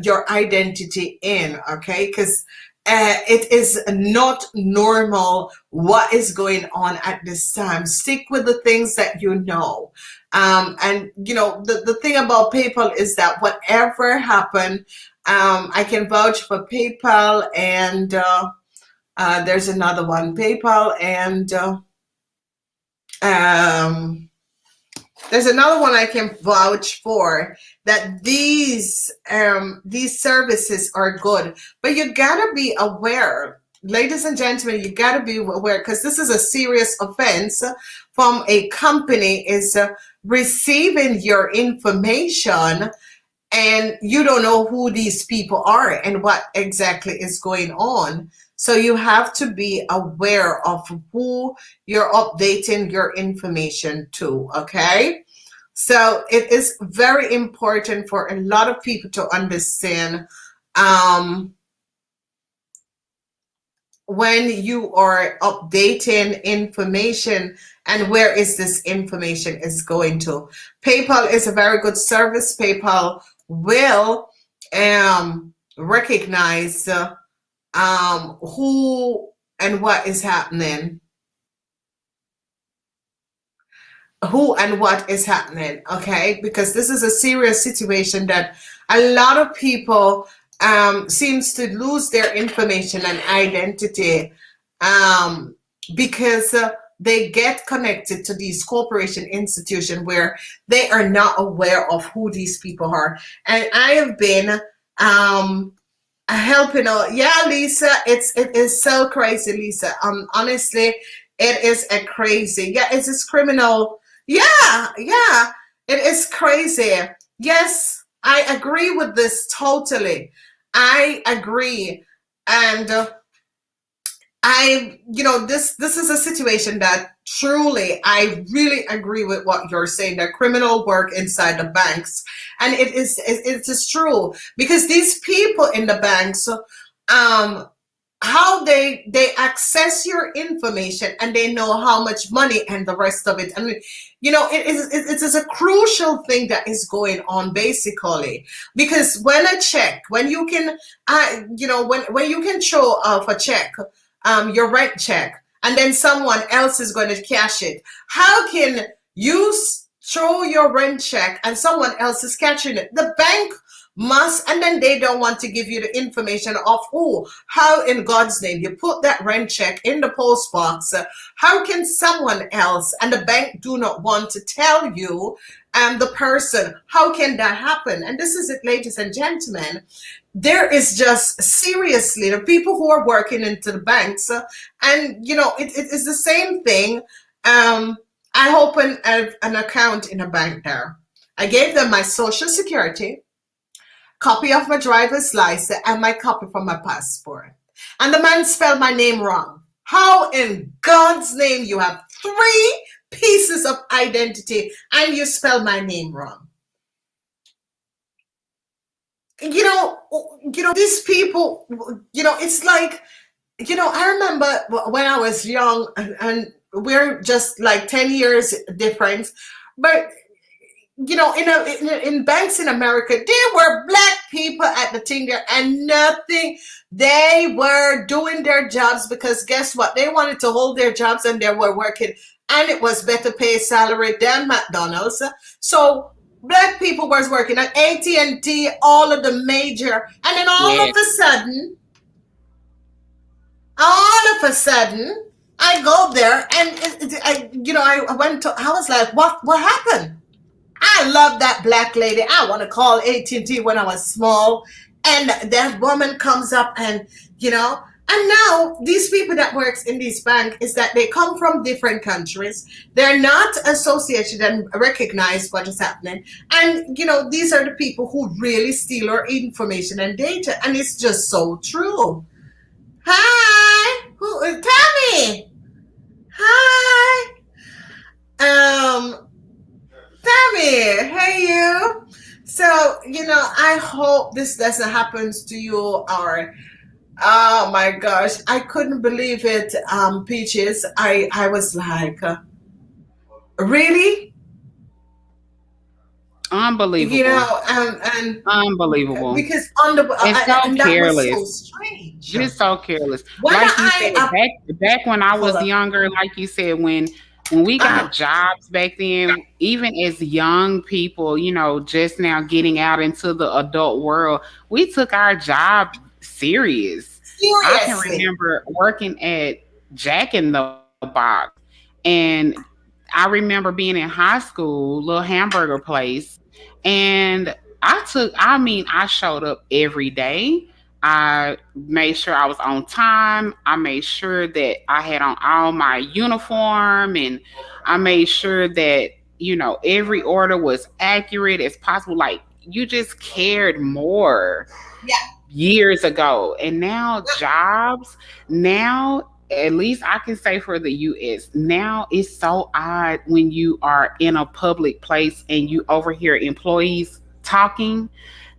your identity in, okay? Because it is not normal what is going on at this time. Stick with the things that you know. And the thing about PayPal is that whatever happened, I can vouch for PayPal, and there's another one, PayPal, and there's another one I can vouch for, that these services are good. But you gotta be aware, ladies and gentlemen, you gotta be aware, because this is a serious offense from a company is receiving your information, and you don't know who these people are and what exactly is going on. So you have to be aware of who you're updating your information to, okay? So it is very important for a lot of people to understand when you are updating information and where is this information is going to. PayPal is a very good service. PayPal will recognize who and what is happening. Who and what is happening, okay? Because this is a serious situation that a lot of people seems to lose their information and identity because they get connected to these corporation institutions where they are not aware of who these people are. And I have been helping out. Yeah, Lisa, it is so crazy, Lisa. Honestly, it is a crazy. Yeah, it's this criminal. Yeah, it is crazy. Yes, I agree with this totally. I agree. And this is a situation that truly, I really agree with what you're saying. That criminal work inside the banks, and it is true because these people in the banks, um, how they access your information and they know how much money and the rest of it. I mean, it is a crucial thing that is going on basically because when you can, when you can show off a check, your rent check, and then someone else is going to cash it. How can you show your rent check and someone else is cashing it? The bank must, and then they don't want to give you the information of who, how in God's name you put that rent check in the post box. How can someone else and the bank do not want to tell you the person? How can that happen? And this is it, ladies and gentlemen. There is just seriously the people who are working into the banks, and it is the same thing. I opened an account in a bank there. I gave them my social security, copy of my driver's license, and my copy from my passport. And the man spelled my name wrong. How in God's name you have 3 pieces of identity and you spell my name wrong? These people, it's like, I remember when I was young, and we're just like 10 years difference, but in banks in America, there were black people at the thing there and nothing. They were doing their jobs because guess what? They wanted to hold their jobs and they were working, and it was better pay salary than McDonald's. So black people was working at AT&T, all of the major, and then all of a sudden, I go there and I was like, what happened? I love that black lady. I want to call AT&T when I was small. And that woman comes up and now these people that works in this bank is that they come from different countries. They're not associated and recognize what is happening. And, these are the people who really steal our information and data. And it's just so true. Hi. Tammy. Hi. Tammy, hey you. So, I hope this doesn't happen to you or oh my gosh, I couldn't believe it, Peaches. I was like, really? Unbelievable. And Unbelievable. because on the And so and that was so careless. strange. Just so careless. When Like you I said, back when I hold was up, younger, like you said, when we uh, got jobs back then, even as young people, just now getting out into the adult world, we took our job serious. I can seriously, remember working at Jack in the Box, and I remember being in high school, little hamburger place, and I showed up every day. I made sure I was on time. I made sure that I had on all my uniform, and I made sure that, every order was accurate as possible. Like, you just cared more yeah, years ago. And now jobs, now at least I can say for the US, now it's so odd when you are in a public place and you overhear employees talking.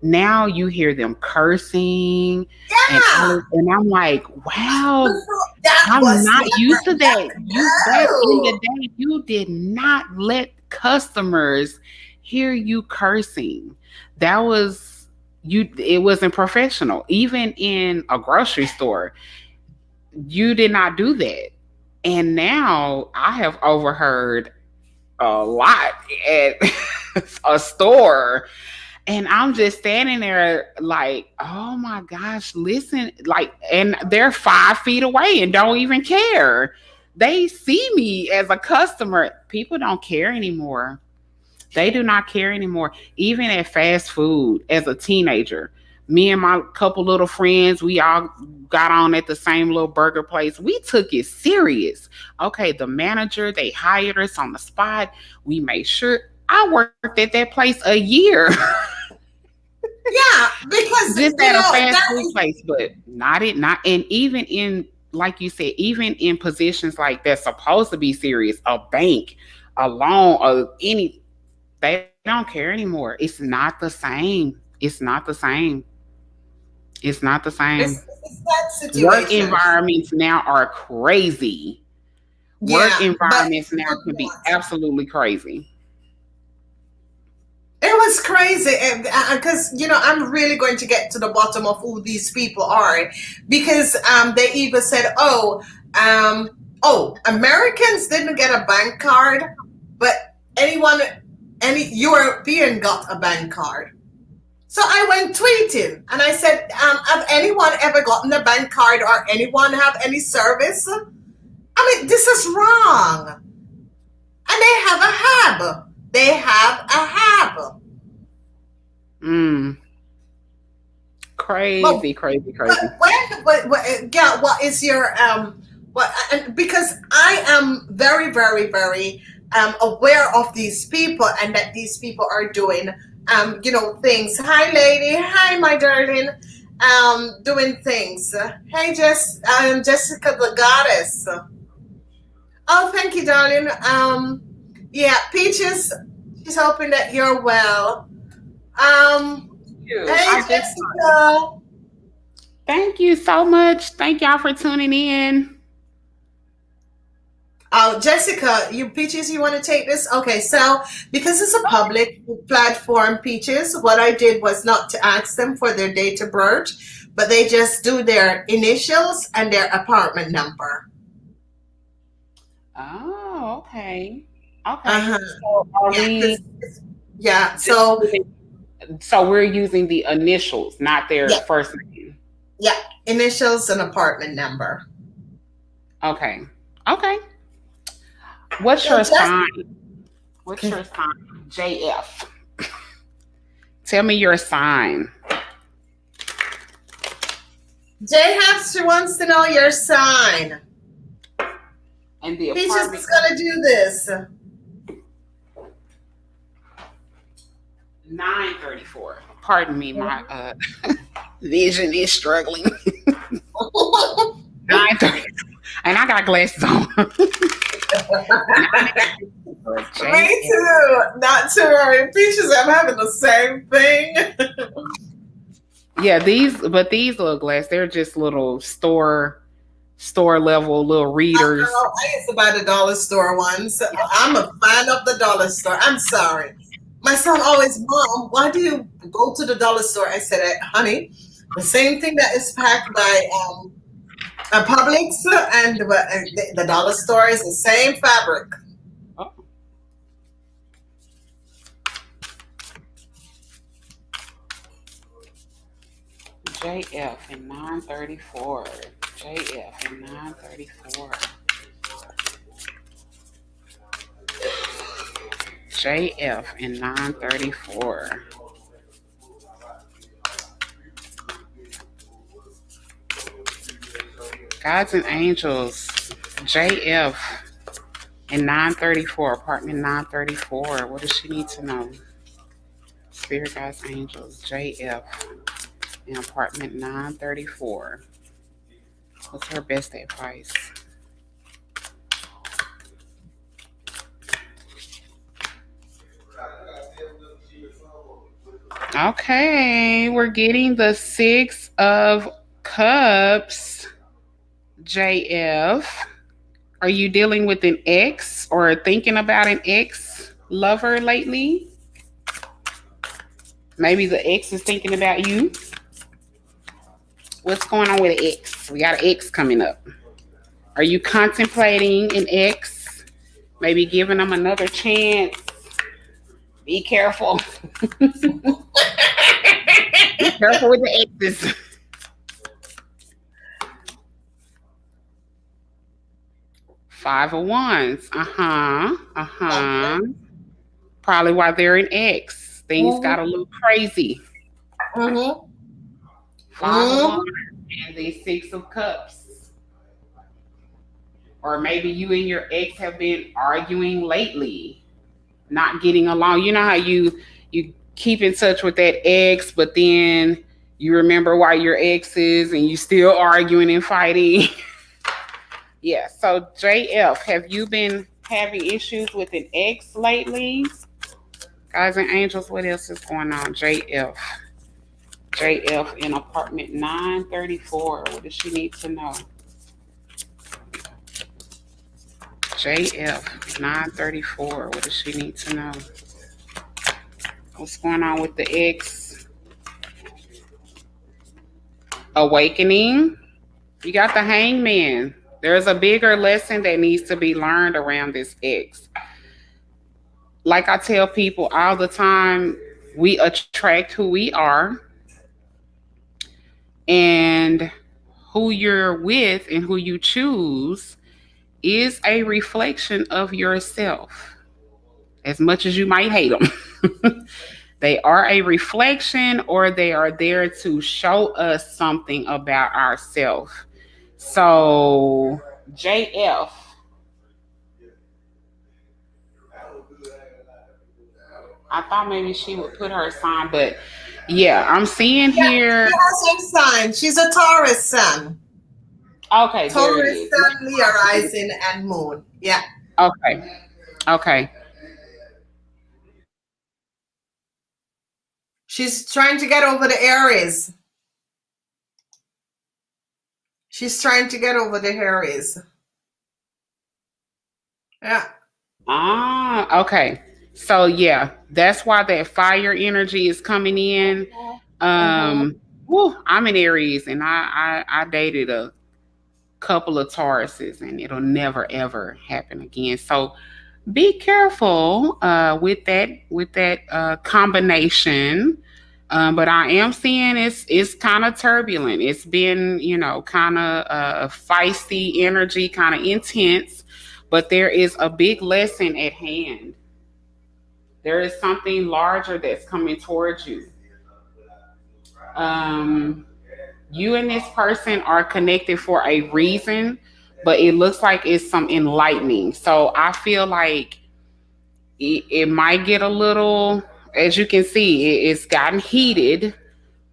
Now you hear them cursing and all yeah. this, and I'm like, wow, Before, that I'm was not used to never that. You back in the no. day, you did not let customers hear you cursing. That was you it wasn't professional. Even in a grocery store, you did not do that. And now I have overheard a lot at a store, and I'm just standing there like, oh my gosh, listen, like, and they're 5 feet away and don't even care. They see me as a customer. People don't care anymore. They do not care anymore. Even at fast food as a teenager, me and my couple little friends, we all got on at the same little burger place. We took it serious. Okay, the manager, they hired us on the spot. We made sure. I worked at that place a year. Yeah, because Just at a fast that food is place, but not and even in like you said, even in positions like that's supposed to be serious, a bank, a loan, or any, they don't care anymore. It's not the same. It's not the same. It's not the same. It's that Work situation. environments now are crazy. Work Yeah, but environments now can be absolutely crazy. it was crazy because I'm really going to get to the bottom of who these people are, because they even said, um, Americans didn't get a bank card, but any European got a bank card. So I went tweeting and I said, have anyone ever gotten a bank card or anyone have any service? I mean, this is wrong. And they have a hab. They have a hab. Crazy. Yeah, what is your because I am very, very, very aware of these people and that these people are doing things. Hi lady, hi my darling, doing things. Hey Jessica the goddess. Oh, thank you, darling. Yeah, Peaches, she's hoping that you're well. Hey, Jessica. Thank you so much. Thank y'all for tuning in. Oh, Jessica, Peaches, you want to take this? Okay, so because it's a public platform, Peaches, what I did was not to ask them for their date of birth, but they just do their initials and their apartment number. Oh, okay. Okay. Uh-huh. So are we? Yeah. So we're using the initials, not their first name. Yeah, initials and apartment number. Okay. Okay. What's your sign? What's your sign? JF. Tell me your sign. JF, she wants to know your sign. And the Peaches is gonna do this. 934. Pardon me, my vision is struggling. 934. And I got glasses on. Me too. Not too early. Peaches, I'm having the same thing. Yeah, these little glasses, they're just little store level little readers. I used to buy the dollar store ones. I'm a fan of the dollar store. I'm sorry. My son always, Mom, why do you go to the dollar store? I said, honey, the same thing that is packed by Publix and the dollar store is the same fabric. Oh. JF and 934. JF and 934. JF and 934. Gods and Angels, JF and 934, apartment 934. What does she need to know? Spirit Guides, Angels, JF and apartment 934. What's her best advice? Okay, we're getting the 6 of Cups. JF, are you dealing with an ex or thinking about an ex lover lately? Maybe the ex is thinking about you. What's going on with an ex? We got an ex coming up. Are you contemplating an ex? Maybe giving them another chance? Be careful. Be careful with the exes. Five of Wands. Probably while they're in X, things got a little crazy. Five of Wands and the 6 of Cups. Or maybe you and your ex have been arguing lately, not getting along. You know how you keep in touch with that ex, but then you remember why your ex is and you still arguing and fighting. Yeah. So JF, have you been having issues with an ex lately? Guys and angels, what else is going on? JF. JF in apartment 934. What does she need to know? JF 934. What does she need to know? What's going on with the ex? Awakening. You got the hangman. There's a bigger lesson that needs to be learned around this ex. Like I tell people all the time, we attract who we are, and who you're with and who you choose is a reflection of yourself. As much as you might hate them, they are a reflection, or they are there to show us something about ourselves. So, JF, I thought maybe she would put her sign, but yeah, I'm seeing Yeah, here. she has a sign. She's a Taurus sun. Okay, there it Taurus is. sun, Leo rising, and moon. Yeah. Okay, okay. She's trying to get over the Aries. She's trying to get over the Aries. Yeah. Okay. So yeah, that's why that fire energy is coming in. Mm-hmm. I'm in Aries, and I dated a couple of Tauruses, and it'll never ever happen again. So be careful with that combination. But I am seeing it's kind of turbulent. It's been, kind of feisty energy, kind of intense, but there is a big lesson at hand. There is something larger that's coming towards you. Um, you and this person are connected for a reason, but it looks like it's some enlightening. So I feel like it might get a little, as you can see, it's gotten heated.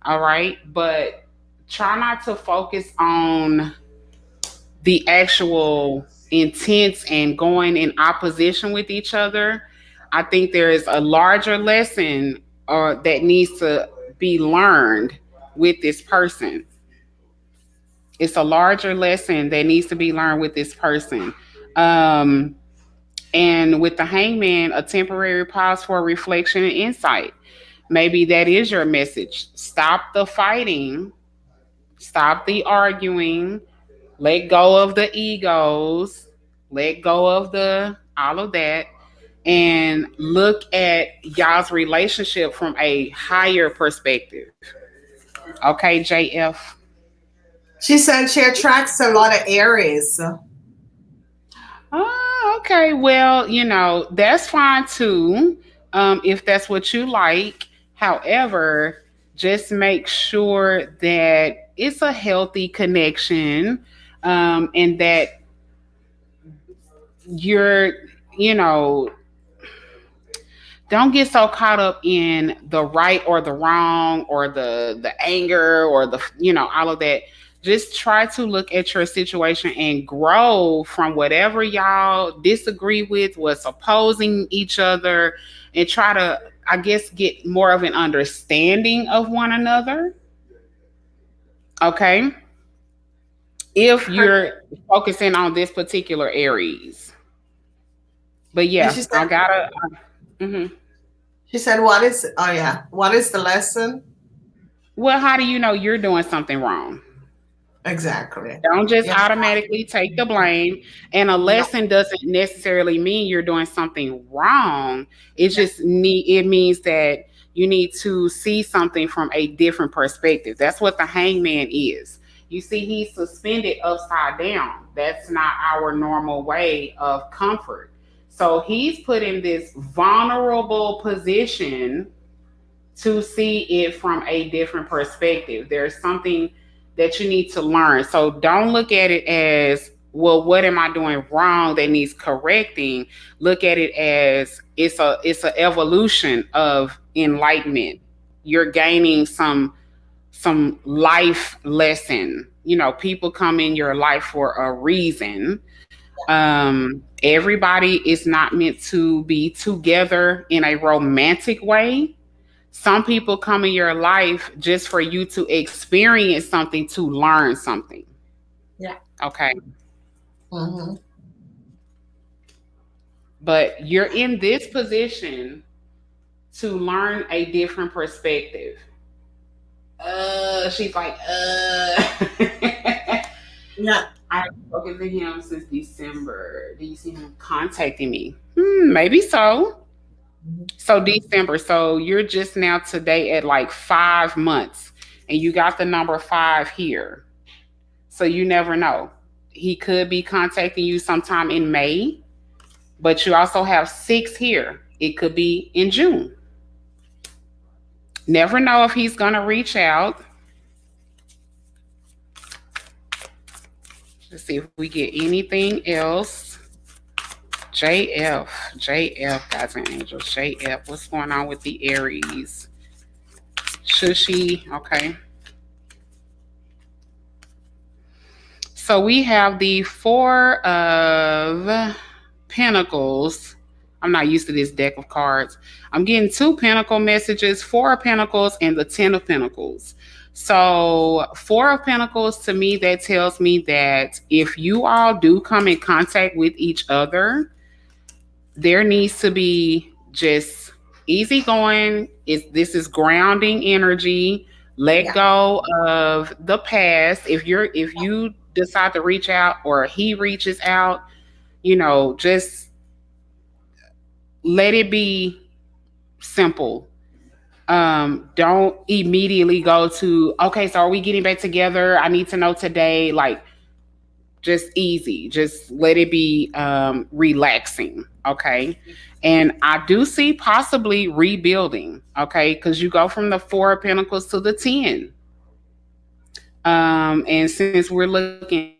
All right. But try not to focus on the actual intents and going in opposition with each other. I think there is a larger lesson that needs to be learned with this person. It's a larger lesson that needs to be learned with this person. Um, and with the hangman, a temporary pause for reflection and insight. Maybe that is your message. Stop the fighting, stop the arguing, let go of the egos, let go of the all of that, and look at y'all's relationship from a higher perspective. Okay, JF. She said she attracts a lot of Aries. Oh, okay. Well, that's fine too, if that's what you like. However, just make sure that it's a healthy connection, and that you're, you know, don't get so caught up in the right or the wrong or the anger or the all of that. Just try to look at your situation and grow from whatever y'all disagree with, what's opposing each other, and try to, I guess, get more of an understanding of one another. Okay, if Her, you're focusing on this particular areas. But and yeah, I gotta. Mhm. she said, what is, oh yeah, what is the lesson? Well, how do you know you're doing something wrong? Exactly. Don't just Yeah. automatically take the blame. And a No. lesson doesn't necessarily mean you're doing something wrong. It means that you need to see something from a different perspective. That's what the hangman is. You see, he's suspended upside down. That's not our normal way of comfort. So he's put in this vulnerable position to see it from a different perspective. There's something that you need to learn. So don't look at it as, well, what am I doing wrong that needs correcting? Look at it as it's a evolution of enlightenment. You're gaining some some life lesson. You know, people come in your life for a reason. Everybody is not meant to be together in a romantic way. Some people come in your life just for you to experience something, to learn something. Yeah. Okay. Mm-hmm. But you're in this position to learn a different perspective. She's like, Yeah. I have spoken to him since December. Do you see him contacting me? Maybe so. Mm-hmm. So December. So you're just now today at like 5 months, and you got the number 5 here. So you never know. He could be contacting you sometime in May, but you also have 6 here. It could be in June. Never know if he's going to reach out. Let's see if we get anything else. JF, guys and angels. JF, what's going on with the Aries? Should she? Okay. So we have the 4 of Pentacles. I'm not used to this deck of cards. I'm getting 2 Pentacle messages, 4 of Pentacles, and the 10 of Pentacles. So 4 of Pentacles, to me, that tells me that if you all do come in contact with each other, there needs to be just easygoing. This is grounding energy. Let go of the past. If you decide to reach out or he reaches out, just let it be simple. Don't immediately go to, okay, so are we getting back together? I need to know today. Like, just easy. Just let it be relaxing. Okay. And I do see possibly rebuilding. Okay. Because you go from the 4 of Pentacles to the 10. And since we're looking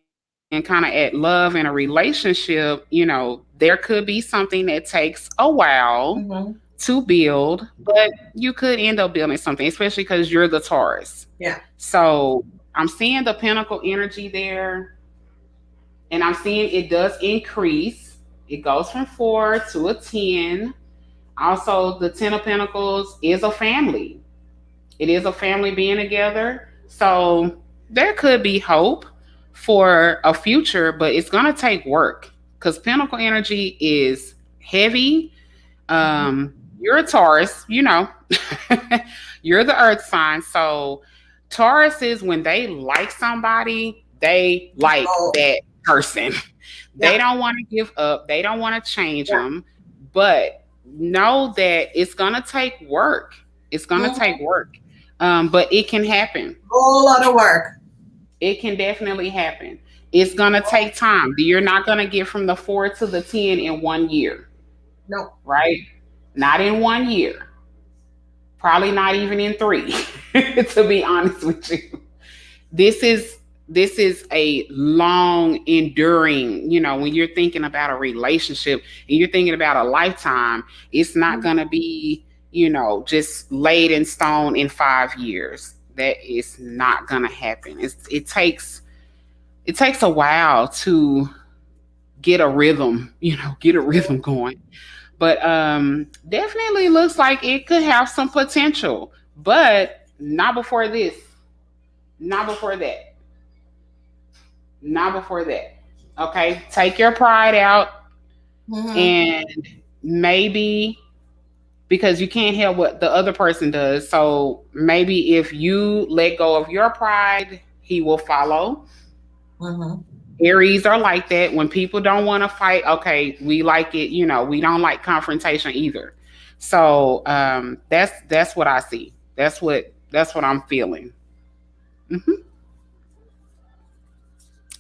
kind of at love and a relationship, there could be something that takes a while to build, but you could end up building something, especially because you're the Taurus. Yeah. So I'm seeing the Pentacle energy there, and I'm seeing it does increase. It goes from 4 to a 10. Also, the 10 of Pentacles is a family. It is a family being together. So there could be hope for a future, but it's going to take work because Pentacle energy is heavy. You're a Taurus, you're the earth sign. So Tauruses, when they like somebody, they like that person. They don't want to give up. They don't want to change them, but know that it's going to take work. It's going to take work. But it can happen. A whole lot of work. It can definitely happen. It's going to take time. You're not going to get from the 4 to the 10 in 1 year. No. Right? Not in 1 year. Probably not even in 3, to be honest with you. This is a long enduring, when you're thinking about a relationship and you're thinking about a lifetime, it's not going to be, just laid in stone in 5 years. That is not going to happen. It takes a while to get a rhythm, going. But definitely looks like it could have some potential, but not before this. Not before that. Not before that. Okay? Take your pride out, and maybe, because you can't help what the other person does. So maybe if you let go of your pride, he will follow. Aries are like that. When people don't want to fight, okay, we like it. We don't like confrontation either. So that's what I see. That's what I'm feeling.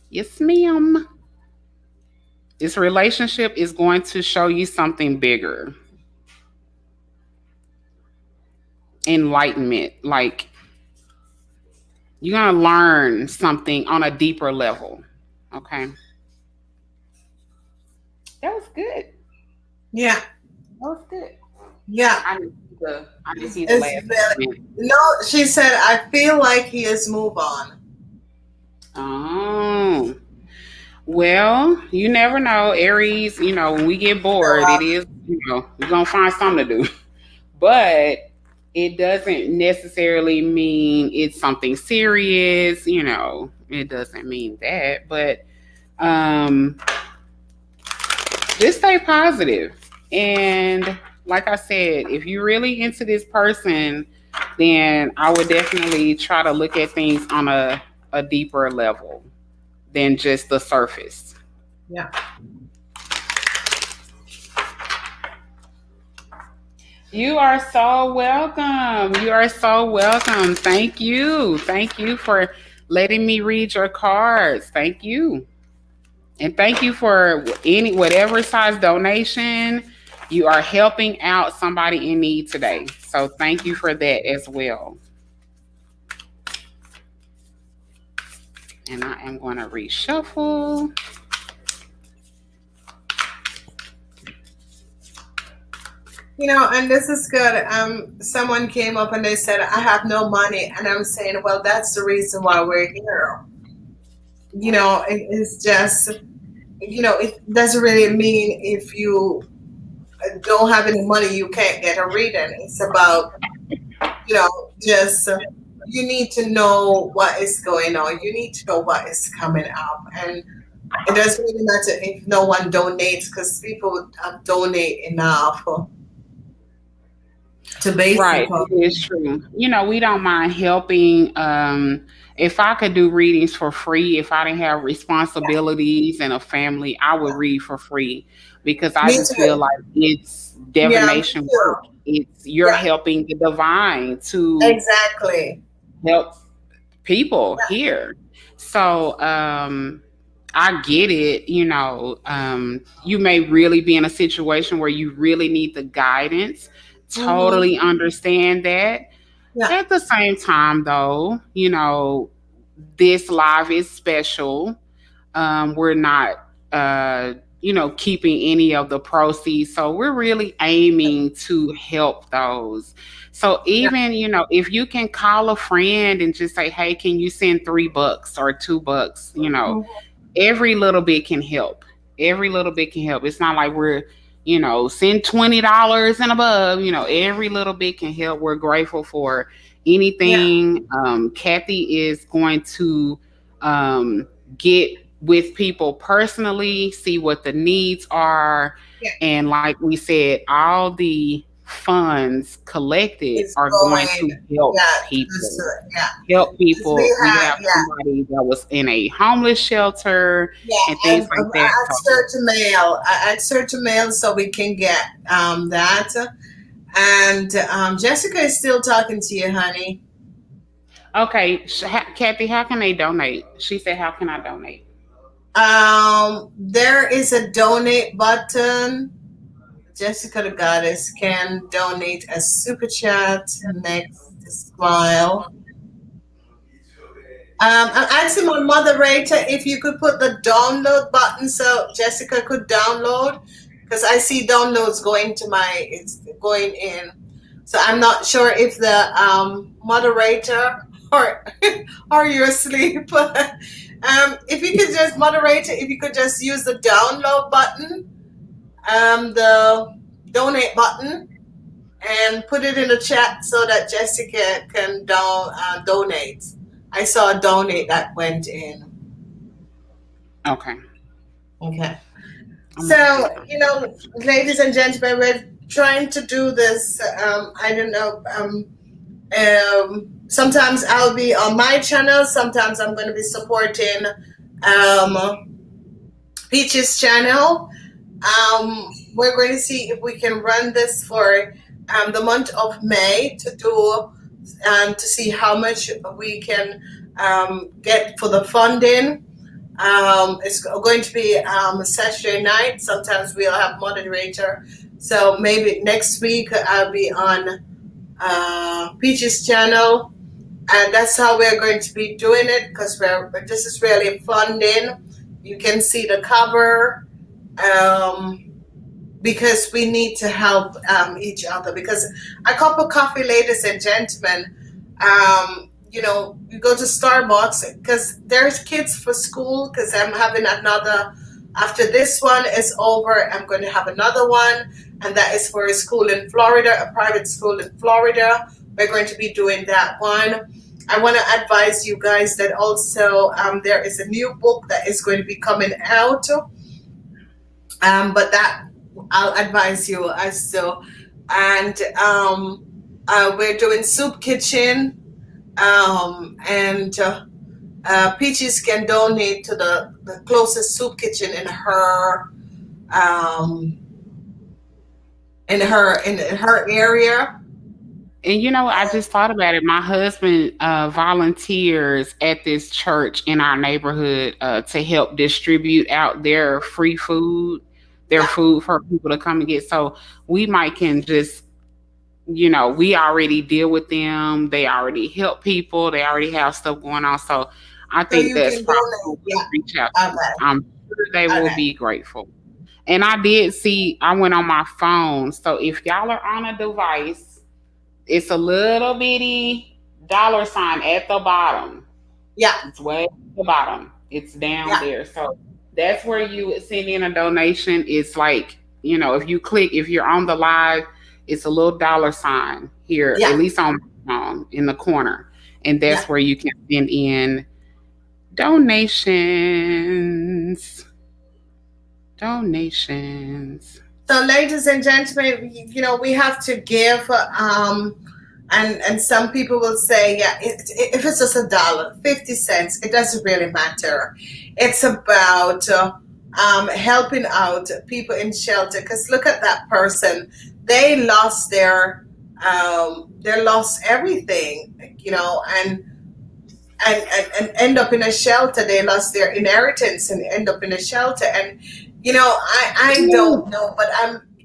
Yes, ma'am. This relationship is going to show you something bigger. Enlightenment. Like, you're going to learn something on a deeper level. Okay. That was good. Yeah. That was good. Yeah. I need I didn't see the It's last really, comment. no, she said, I feel like he has moved on. Oh. Well, you never know. Aries, when we get bored, it is, we're going to find something to do. But it doesn't necessarily mean it's something serious, it doesn't mean that. But um, just stay positive. And like I said, if you're really into this person, then I would definitely try to look at things on a deeper level than just the surface. Yeah. You are so welcome. You are so welcome. Thank you. Thank you for letting me read your cards. Thank you. And thank you for any whatever size donation. You are helping out somebody in need today. So thank you for that as well. And I am going to reshuffle. And this is good. Someone came up and they said, I have no money. And I'm saying, well, that's the reason why we're here. It's just, it doesn't really mean if you don't have any money, you can't get a reading. It's about, just you need to know what is going on. You need to know what is coming up. And it doesn't really matter if no one donates because people donate enough to Right, basically. it is true. We don't mind helping. If I could do readings for free, if I didn't have responsibilities and a family, I would read for free because I Me just feel too. like it's Yeah, me divination too. work. It's you're Yeah, helping the divine to exactly. help people Yeah. here. So I get it, you may really be in a situation where you really need the guidance. Mm-hmm. Totally understand that. Yeah. At the same time, though, this live is special. We're not, keeping any of the proceeds. So we're really aiming to help those. So Yeah. even, if you can call a friend and just say, hey, can you send $3 or $2? Mhm. Every little bit can help. Every little bit can help. It's not like we're, send $20 and above. Every little bit can help. We're grateful for Yeah. anything. Kathye is going to get with people personally, see what the needs are, Yeah. and like we said, all the funds collected It's are going going. to help Yeah. people. Yeah. Help 'Cause we people. We have. have Yeah. somebody that was in a homeless shelter Yeah. and things And like that. I asked So, her to mail. I asked her to mail so we can get that. And Jessica is still talking to you, honey. okay, Kathye, how can they donate? She said, "How can I donate?" There is a donate button. Jessica the Goddess can donate a super chat next to Smile. I'm asking my moderator if you could put the download button so Jessica could download because I see downloads going to it's going in. So I'm not sure if the moderator or or you're asleep. If you could just moderate it, if you could just use the download button, the donate button, and put it in the chat so that Jessica can donate. I saw a donate that went in. Okay, Okay. I'm gonna put So, this on. ladies and gentlemen, we're trying to do this. I don't know. Sometimes I'll be on my channel. Sometimes I'm going to be supporting Peach's channel. We're going to see if we can run this for the month of May to do to see how much we can get for the funding. It's going to be a Saturday night. Sometimes we'll have moderator. So maybe next week I'll be on Peach's channel, and that's how we're going to be doing it because this is really funding. You can see the cover. Um, because we need to help each other. Because a cup of coffee, ladies and gentlemen, you go to Starbucks because there's kids for school. Because I'm having another, after this one is over, I'm going to have another one, and that is for a school in Florida, a private school in Florida. We're going to be doing that one. I want to advise you guys that also there is a new book that is going to be coming out, but that I'll advise you as to. And we're doing soup kitchen, and Peaches can donate to the closest soup kitchen um, in her area. And I just thought about it. My husband volunteers at this church in our neighborhood to help distribute out their Yeah, food for people to come and get. So we might can just, we already deal with them. They already help people. They already have stuff going on. So I so think you that's can probably donate. who we'll Yeah. reach out to. Okay. I'm sure they will Okay. be grateful. And I did see, I went on my phone. So if y'all are on a device, it's a little bitty dollar sign at the bottom. Yeah. It's way at the bottom. It's down Yeah. there. So that's where you would send in a donation. It's like, if you're on the live, it's a little dollar sign here, Yeah. at least on my phone in the corner. And Yeah. that's where you can send in donations. Donations. So, ladies and gentlemen, we have to give, and some people will say, yeah, if it's just $1, 50 cents, it doesn't really matter. It's about helping out people in shelter. Because look at that person; they lost everything, and end up in a shelter. They lost their inheritance and end up in a shelter. And I don't know, but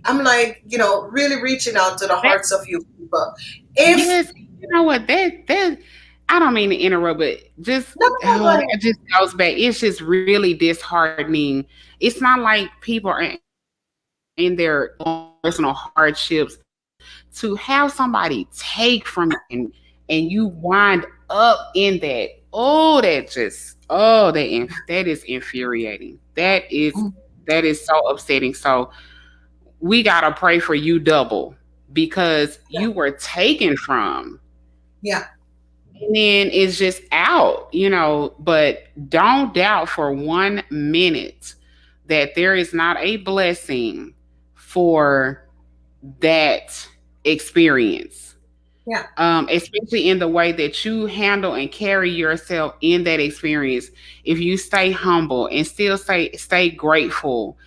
I'm like, really reaching out to the That, hearts of you people. If yes, you know what? That I don't mean to interrupt, but just no, no, go ahead. that just goes back. It's just really disheartening. It's not like people are in their own personal hardships to have somebody take from you, and you wind up in that. Oh, that is infuriating. That is so upsetting. So we gotta pray for you double because Yeah, you were taken from, yeah, and then it's just out. But don't doubt for 1 minute that there is not a blessing for that experience, yeah, especially in the way that you handle and carry yourself in that experience. If you stay humble and still stay grateful,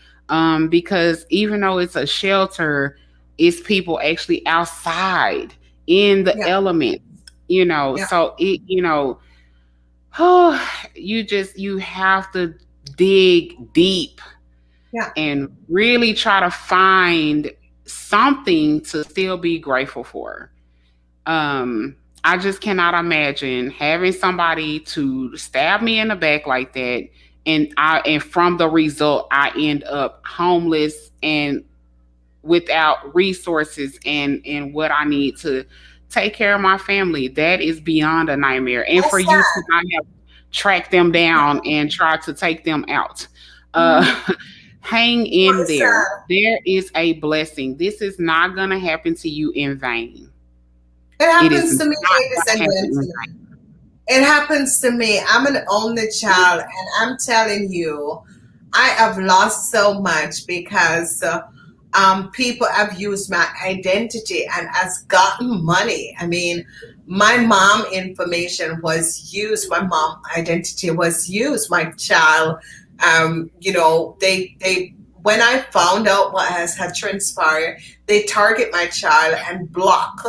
because even though it's a shelter, it's people actually outside in the yeah, elements. yeah, So oh, you have to dig deep yeah. and really try to find something to still be grateful for. I just cannot imagine having somebody to stab me in the back like that, and from the result I end up homeless and without resources and what I need to take care of my family. That is beyond a nightmare. And for That's you sad. to not have tracked them down and try to take them out. Mhm. Hang Well, in it's there. sad. There is a blessing. This is not going to happen to you in vain. It It is happens not to me, ladies going and to happen in gentlemen. vain. It happens to me. I'm an only child, and I'm telling you, I have lost so much because people have used my identity and has gotten money. I mean, my mom information was used. My mom identity was used. My child, they when I found out what has had transpired, they target my child and block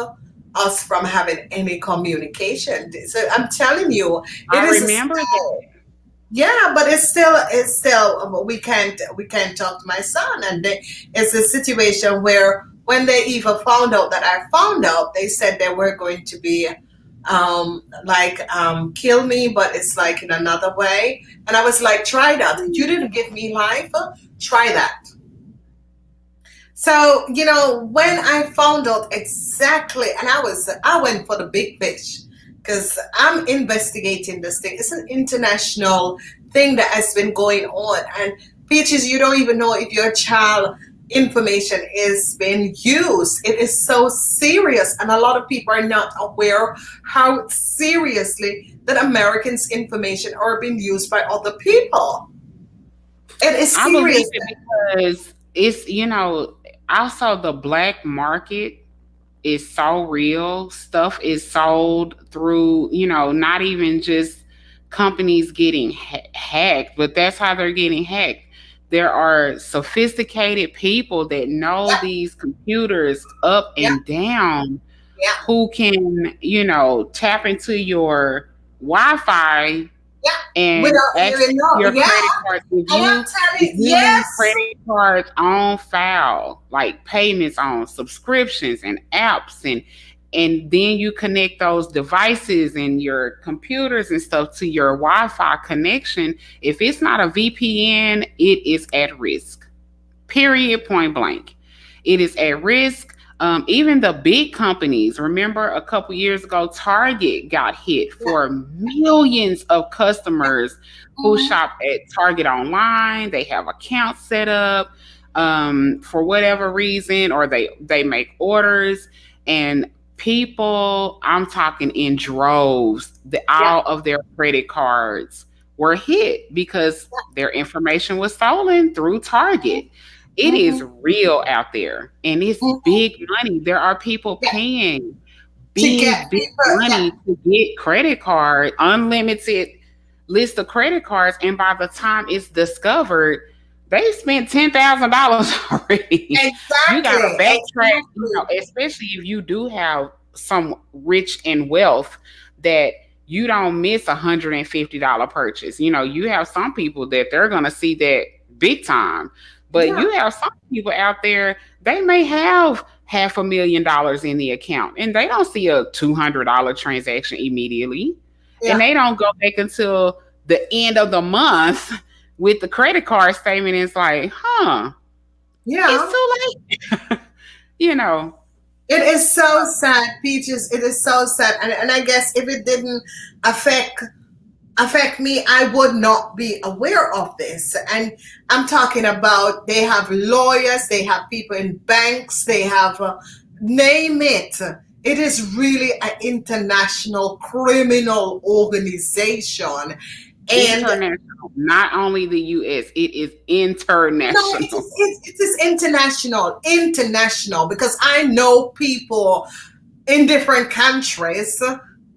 us from having any communication. So I'm telling you, it I is a remember that. yeah, but it's still we can't talk to my son, and it's a situation where when they even found out that I found out, they said they were going to be kill me, but it's like in another way, and I was like, try that. You didn't give me life, try that. So, when I found out exactly, and I went for the big fish because I'm investigating this thing. It's an international thing that has been going on. And Peaches, you don't even know if your child information is being used. It is so serious. And a lot of people are not aware how seriously that Americans' information are being used by other people. It is I believe serious. it because it's, also the black market is so real. Stuff is sold through, not even just companies getting hacked, but that's how they're getting hacked. There are sophisticated people that know Yeah, these computers up yeah, and down yeah, who can, tap into your Wi-Fi yeah. and Without access even know. your Yeah. credit cards. If And I'm you telling if you, you leave yes. credit cards on file, like payments on subscriptions and apps, and then you connect those devices and your computers and stuff to your Wi-Fi connection, if it's not a VPN, it is at risk. Period, point blank. It is at risk. Even the big companies, remember a couple years ago, Target got hit Yeah. for millions of customers who Mhm. shop at Target online. They have accounts set up for whatever reason, or they make orders, and people, I'm talking in droves, Yeah. all of their credit cards were hit because their information was stolen through Target. It is Mhm. real out there and it's Mhm. big money. There are people Yeah. paying To get big people. Yeah. money to get credit card, unlimited list of credit cards. And by the time it's discovered, they spent $10,000 already. You got to Exactly. backtrack, Exactly. especially if you do have some rich in wealth that you don't miss $150 purchase. You have some people that they're going to see that big time, but Yeah. you have some people out there, they may have $500,000 in the account and they don't see a $200 transaction immediately. And Yeah. they don't go back until the end of the month with the credit card statement. It's like, it's Yeah. too late. you know, It is so sad, Peaches. It is so sad. And I guess if it didn't affect me, I would not be aware of this. And I'm talking about they have lawyers, they have people in banks, they have name it. It is really an international criminal organization. And international, not only the US, it is no, it international. is, it is international because I know people in different countries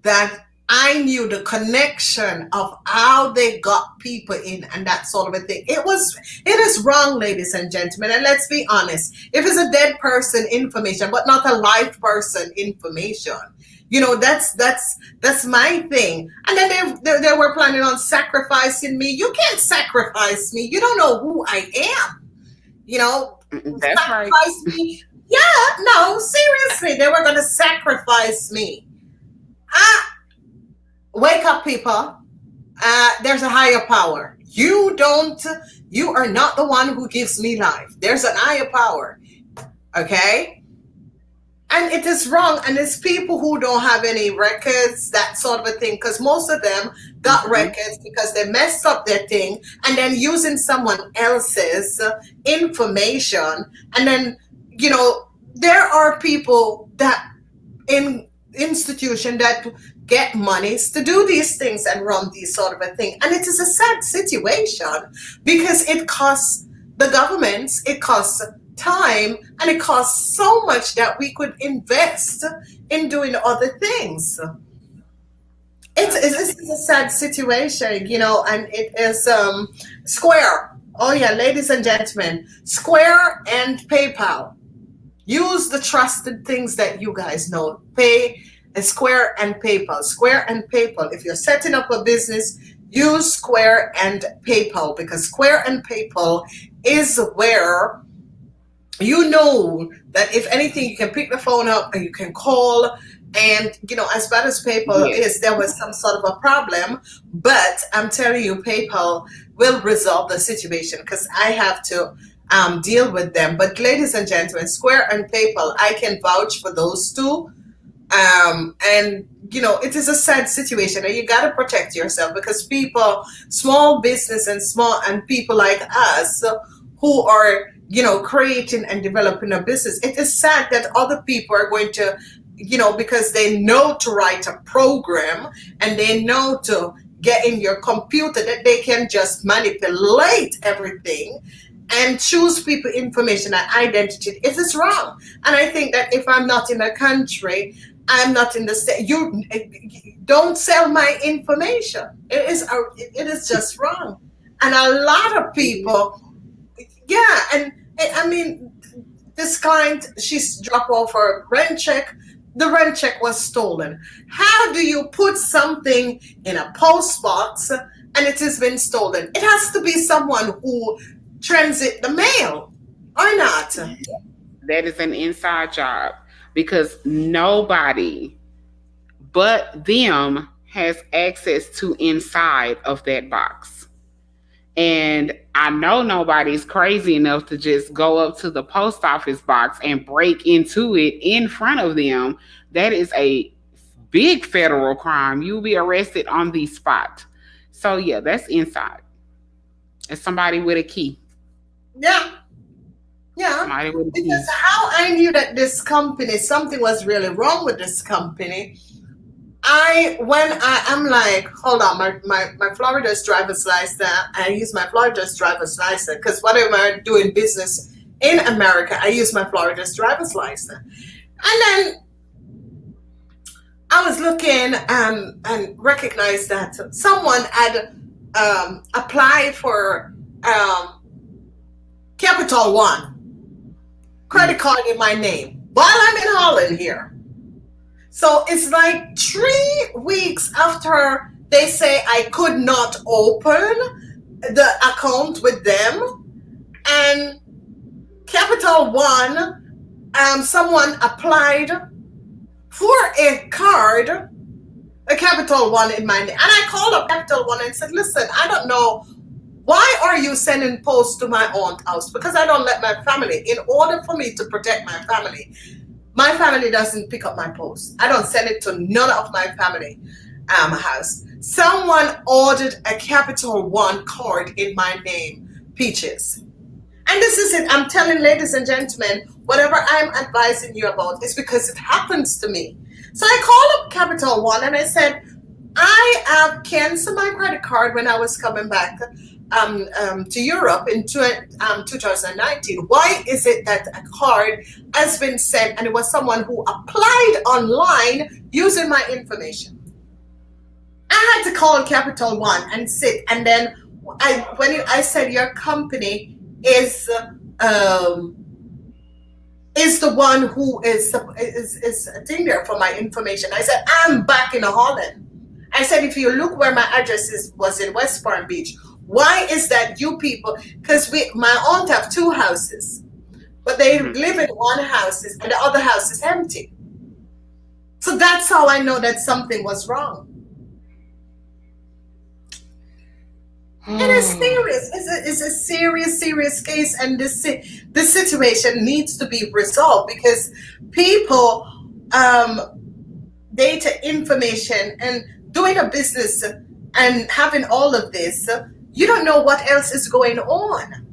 that I knew the connection of how they got people in and that sort of a thing. It is wrong, ladies and gentlemen. And let's be honest. If it's a dead person information, but not a live person information, that's my thing. And then they were planning on sacrificing me. You can't sacrifice me. You don't know who I am. That's right. Sacrifice me. Yeah, no, seriously, they were going to sacrifice me. Ah, wake up, people. There's a higher power. You are not the one who gives me life. There's an higher power. Okay? And it is wrong. And it's people who don't have any records, that sort of a thing. Because most of them got Mhm. records because they messed up their thing and then using someone else's information. And then, there are people that in institution that get monies to do these things and run these sort of a thing. And it is a sad situation because it costs the governments, it costs time, and it costs so much that we could invest in doing other things. This is a sad situation, and it is Square. Oh yeah, ladies and gentlemen, Square and PayPal. Use the trusted things that you guys know. Pay a Square and PayPal. Square and PayPal. If you're setting up a business, use Square and PayPal because Square and PayPal is where you know that if anything, you can pick the phone up and you can call. And as bad as PayPal Yes. is, there was some sort of a problem, but I'm telling you, PayPal will resolve the situation because I have to. deal with them. But ladies and gentlemen, Square and PayPal, I can vouch for those two. And it is a sad situation, and you got to protect yourself, because people, small business and people like us who are creating and developing a business, it is sad that other people are going to, because they know to write a program and they know to get in your computer, that they can just manipulate everything and choose people information and identity. It is wrong. And I think that if I'm not in a country, I'm not in the state, you don't sell my information. It is just wrong. And a lot of people, yeah. And I mean, this client, she's dropped off her rent check. The rent check was stolen. How do you put something in a post box and it has been stolen? It has to be someone who transit the mail, or not. That is an inside job, because nobody but them has access to inside of that box. And I know nobody's crazy enough to just go up to the post office box and break into it in front of them. That is a big federal crime. You'll be arrested on the spot. So yeah, that's inside. It's somebody with a key. Yeah. Because how I knew that this company, something was really wrong with this company, I'm like, hold on, my Florida's driver's license, I use my Florida's driver's license, because whenever I'm doing business in America, I use my Florida's driver's license. And then I was looking and recognized that someone had applied for Capital One credit card in my name while I'm in Holland here. So it's like 3 weeks after they say I could not open the account with them, and Capital One, someone applied for a card, a Capital One in my name. And I called up Capital One and said, listen, I don't know, why are you sending posts to my aunt house? Because I don't let my family, in order for me to protect my family doesn't pick up my post. I don't send it to none of my family house. Someone ordered a Capital One card in my name, Peechez. And this is it. I'm telling ladies and gentlemen, whatever I'm advising you about is because it happens to me. So I called up Capital One and I said, I have canceled my credit card when I was coming back to Europe in 2019. Why is it that a card has been sent and it was someone who applied online using my information? I had to call Capital One and sit, and then I said your company is the one who is sitting there for my information. I said, I'm back in Holland. I said, if you look where my address was in West Palm Beach, why is that you people, because my aunt have 2 houses, but they live in one house and the other house is empty. So that's how I know that something was wrong. It is serious. It's a serious case, and this situation needs to be resolved, because people, data information and doing a business and having all of this, you don't know what else is going on.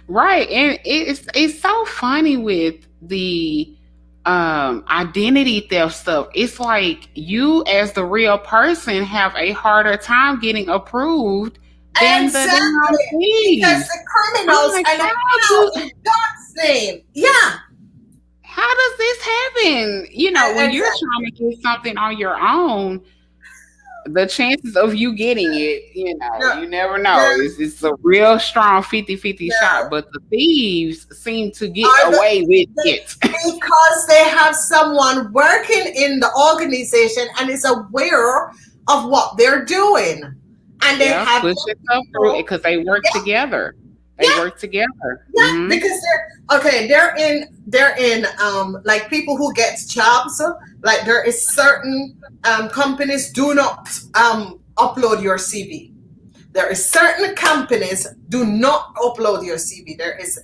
Right. And it's so funny with the identity theft stuff. It's like you as the real person have a harder time getting approved than exactly. the thieves. Because the criminals and the God's name. Yeah. How does this happen? When you're trying to get something on your own, the chances of you getting it, you never know. It's a real strong 50-50 shot, but the thieves seem to get away with it. Because they have someone working in the organization and is aware of what they're doing. And they have push yourself through it because they work together. They work together. Yeah, because they're in like people who get jobs, like there is certain companies do not upload your CV. There is certain companies do not upload your CV. There is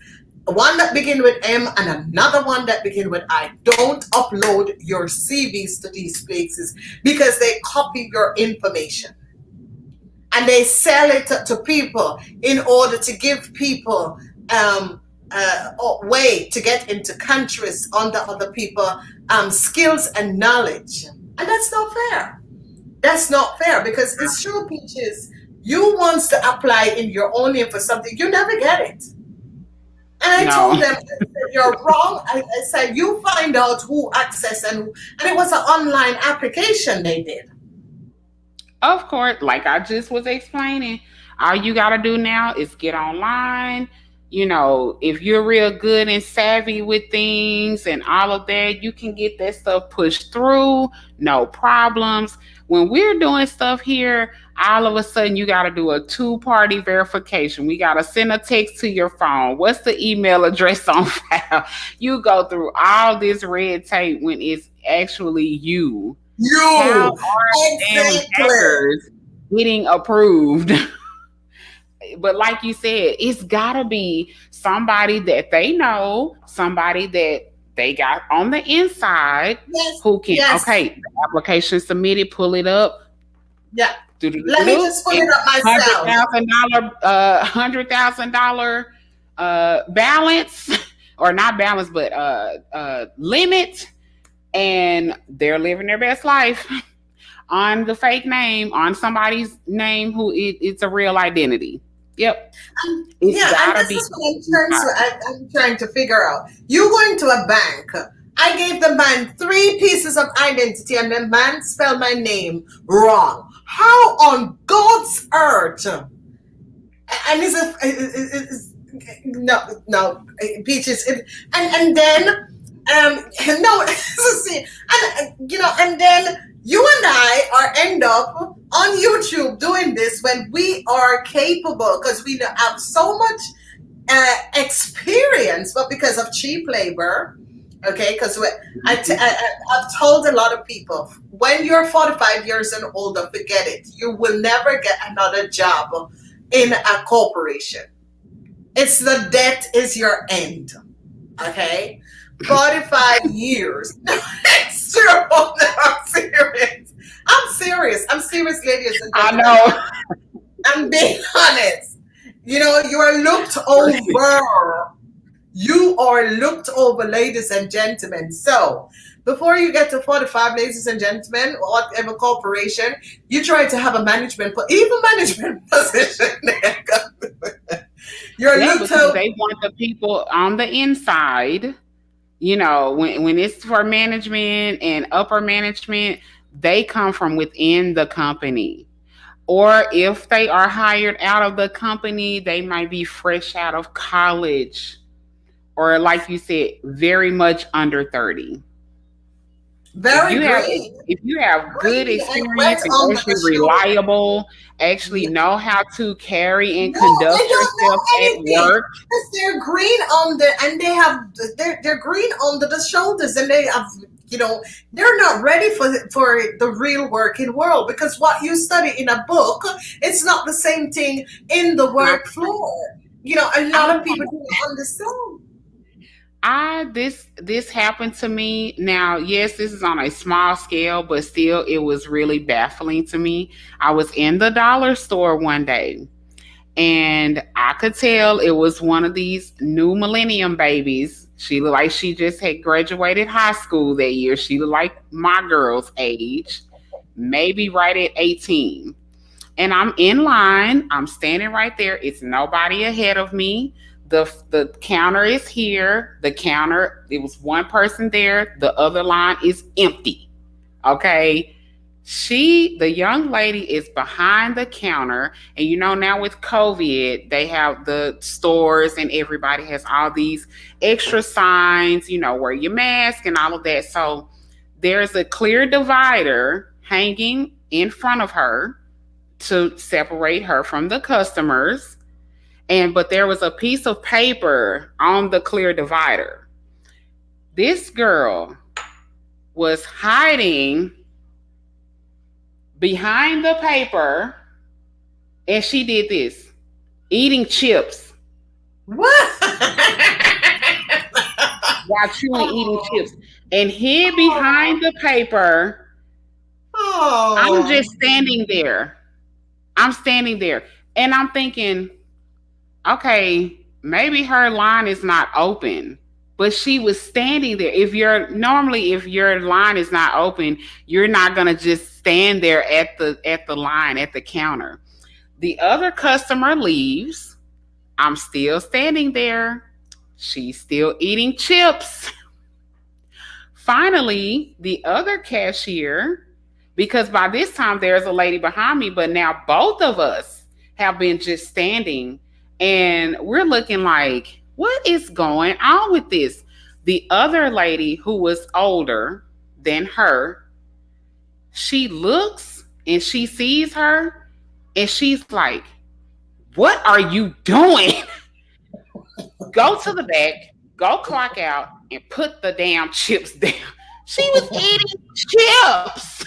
one that begin with M and another one that begin with I. Don't upload your CVs to these places because they copy your information and they sell it to people in order to give people a way to get into countries under other people skills and knowledge, and that's not fair. That's not fair because it's true, Peaches. You wants to apply in your own name for something, you never get it. And I No. told them, I said, you're wrong. I said, you find out who access and it was an online application they did. Of course, like I just was explaining, all you got to do now is get online. If you're real good and savvy with things and all of that, you can get that stuff pushed through, no problems. When we're doing stuff here, all of a sudden you got to do a two-party verification. We got to send a text to your phone. What's the email address on file? You go through all this red tape when it's actually you. How You are damn exactly. hackers getting approved? But like you said, it's gotta be somebody that they know, somebody that they got on the inside Yes, who can, yes, okay, the application submitted, pull it up, yeah. do do do Let me do, just pull and it up myself. $100,000 balance, or not balance, but limit, and they're living their best life on the fake name, on somebody's name it's a real identity. Yep. It's Yeah, and gotta this be is what I'm trying to figure out. You go into a bank. I gave the man three pieces of identity, and the man spelled my name wrong. How on God's earth? And no Peaches, and then no see, and and then you and I are end up on YouTube doing this when we are capable because we have so much experience, but because of cheap labor. Okay, because I've told a lot of people when you're 45 years and older, forget it. You will never get another job in a corporation. It's the debt is your end. Okay, 45 years. It's true. I'm serious. I'm serious. I'm serious, ladies and I gentlemen. know. I'm being honest. You are looked over. You are looked over, ladies and gentlemen. So, before you get to 45, ladies and gentlemen, or whatever corporation, you try to have a management, even management position. You're Yeah, looked because over. they want the people on the inside. When it's for management and upper management, they come from within the company. Or if they are hired out of the company, they might be fresh out of college, or like you said, very much under 30. if Very you have green. if you have good Green and wet experience and under actually the shoulder. reliable, actually Yeah. know how to carry and No, conduct they don't know yourself at anything. work. Because they're green on the and they have they're green under the shoulders and they have they're not ready for the real working world because what you study in a book, it's not the same thing in the I, work floor. A lot I of people don't understand. this happened to me. Now, yes, this is on a small scale, but still it was really baffling to me. I was in the dollar store one day, and I could tell it was one of these new millennium babies. She looked like she just had graduated high school that year. She looked like my girl's age, maybe right at 18. And I'm in line. I'm standing right there. It's nobody ahead of me. The counter is here. The counter, it was one person there. The other line is empty. Okay. The young lady is behind the counter. And now with COVID, they have the stores and everybody has all these extra signs, wear your mask and all of that. So there's a clear divider hanging in front of her to separate her from the customers. But there was a piece of paper on the clear divider. This girl was hiding behind the paper And she did this, eating chips What? while chewing, eating Oh, chips, and hid oh, behind the paper. I'm oh. just standing there. I'm standing there. And I'm thinking, okay, maybe her line is not open. But she was standing there. If your line is not open, you're not gonna just stand there at the line at the counter. The other customer leaves. I'm still standing there. She's still eating chips. Finally, the other cashier, because by this time there's a lady behind me, but now both of us have been just standing and we're looking like, what is going on with this? The other lady who was older than her, she looks and she sees her and she's like, what are you doing? Go to the back, go clock out, and put the damn chips down. She was eating chips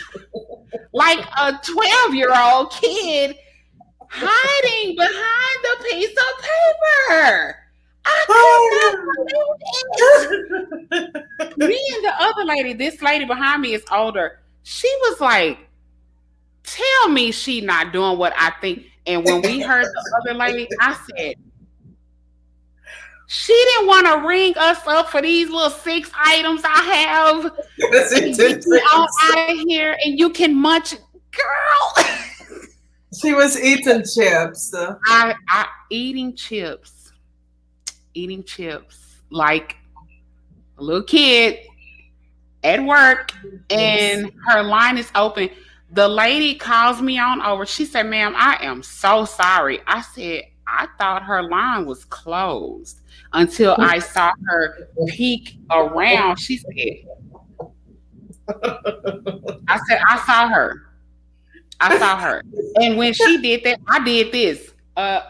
like a 12-year-old kid hiding behind the piece of paper. I could not believe it. Me and the other lady, this lady behind me is older. She was like, tell me she not doing what I think. And when we heard the other lady, I said, she didn't want to ring us up for these little 6 items I have and get me on out of here and you can munch. Girl, She was eating chips. I eating chips like a little kid at work, and her line is open. The lady calls me on over. She said, ma'am, I am so sorry. I said, I thought her line was closed until I saw her peek around. She said, I said, I saw her. I saw her. And when she did that, I did this. I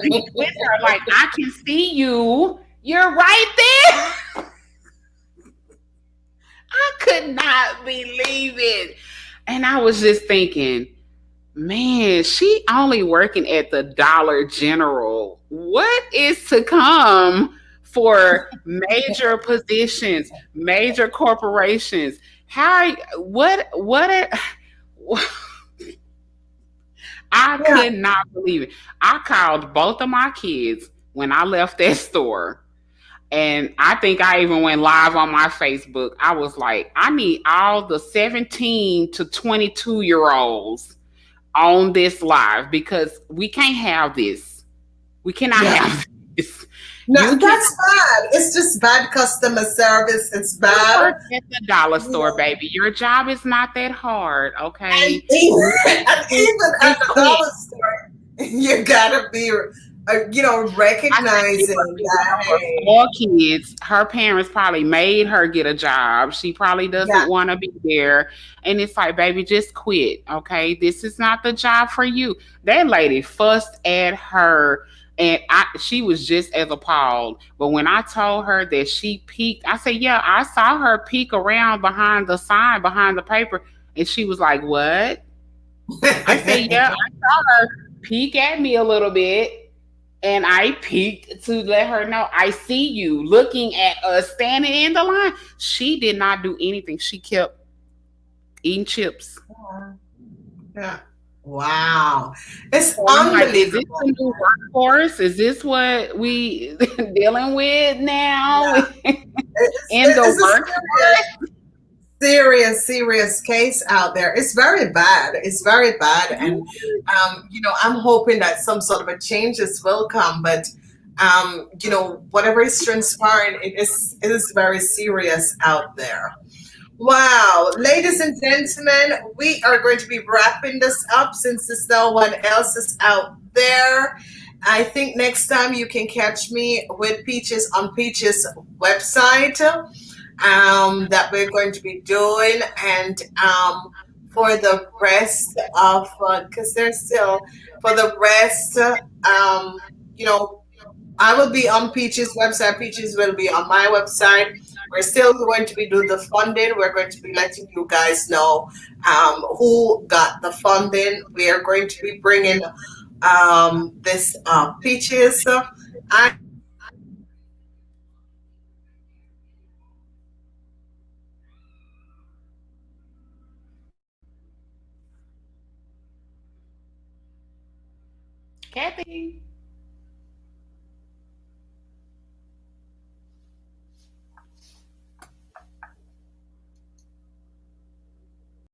peeked with her, like, I can see you. You're right there. I could not believe it. And I was just thinking, man, she only working at the Dollar General. What is to come for major positions, major corporations? How what I Yeah. could not believe it. I called both of my kids when I left that store. And I think I even went live on my Facebook. I was like, I need all the 17 to 22-year olds on this live because we can't have this. We cannot Yeah. have this. No, You can that's bad. It's just bad customer service. It's you bad. work at the dollar store, Yeah. baby. Your job is not that hard, And okay? even, and And, even at and the quit. dollar store, you gotta be, I think she recognizing working with that, her hey, small kids. Her parents probably made her get a job. She probably yeah, doesn't want to be there. And it's like, baby, just quit. Okay. This is not the job for you. That lady fussed at her. And she was just as appalled. But when I told her that she peeked, I said, yeah, I saw her peek around behind the sign, behind the paper. And she was like, what? I said, yeah, I saw her peek at me a little bit. And I peeked to let her know I see you looking at us standing in the line. She did not do anything. She kept eating chips. yeah. Wow, it's So I'm like, is this unbelievable. the new workforce? Is this what we dealing with now Yeah, in the it's a workforce? serious case out there. It's very bad. It's very bad, and I'm hoping that some sort of a changes will come. But whatever is transpiring, it is very serious out there. Wow, ladies and gentlemen, we are going to be wrapping this up since there's no one else is out there. I think next time you can catch me with Peaches on Peaches website that we're going to be doing, and for the rest of because there's still for the rest, you know, I will be on Peaches website. Peaches will be on my website. We're still going to be doing the funding. We're going to be letting you guys know who got the funding. We are going to be bringing this Peaches. I Kathy.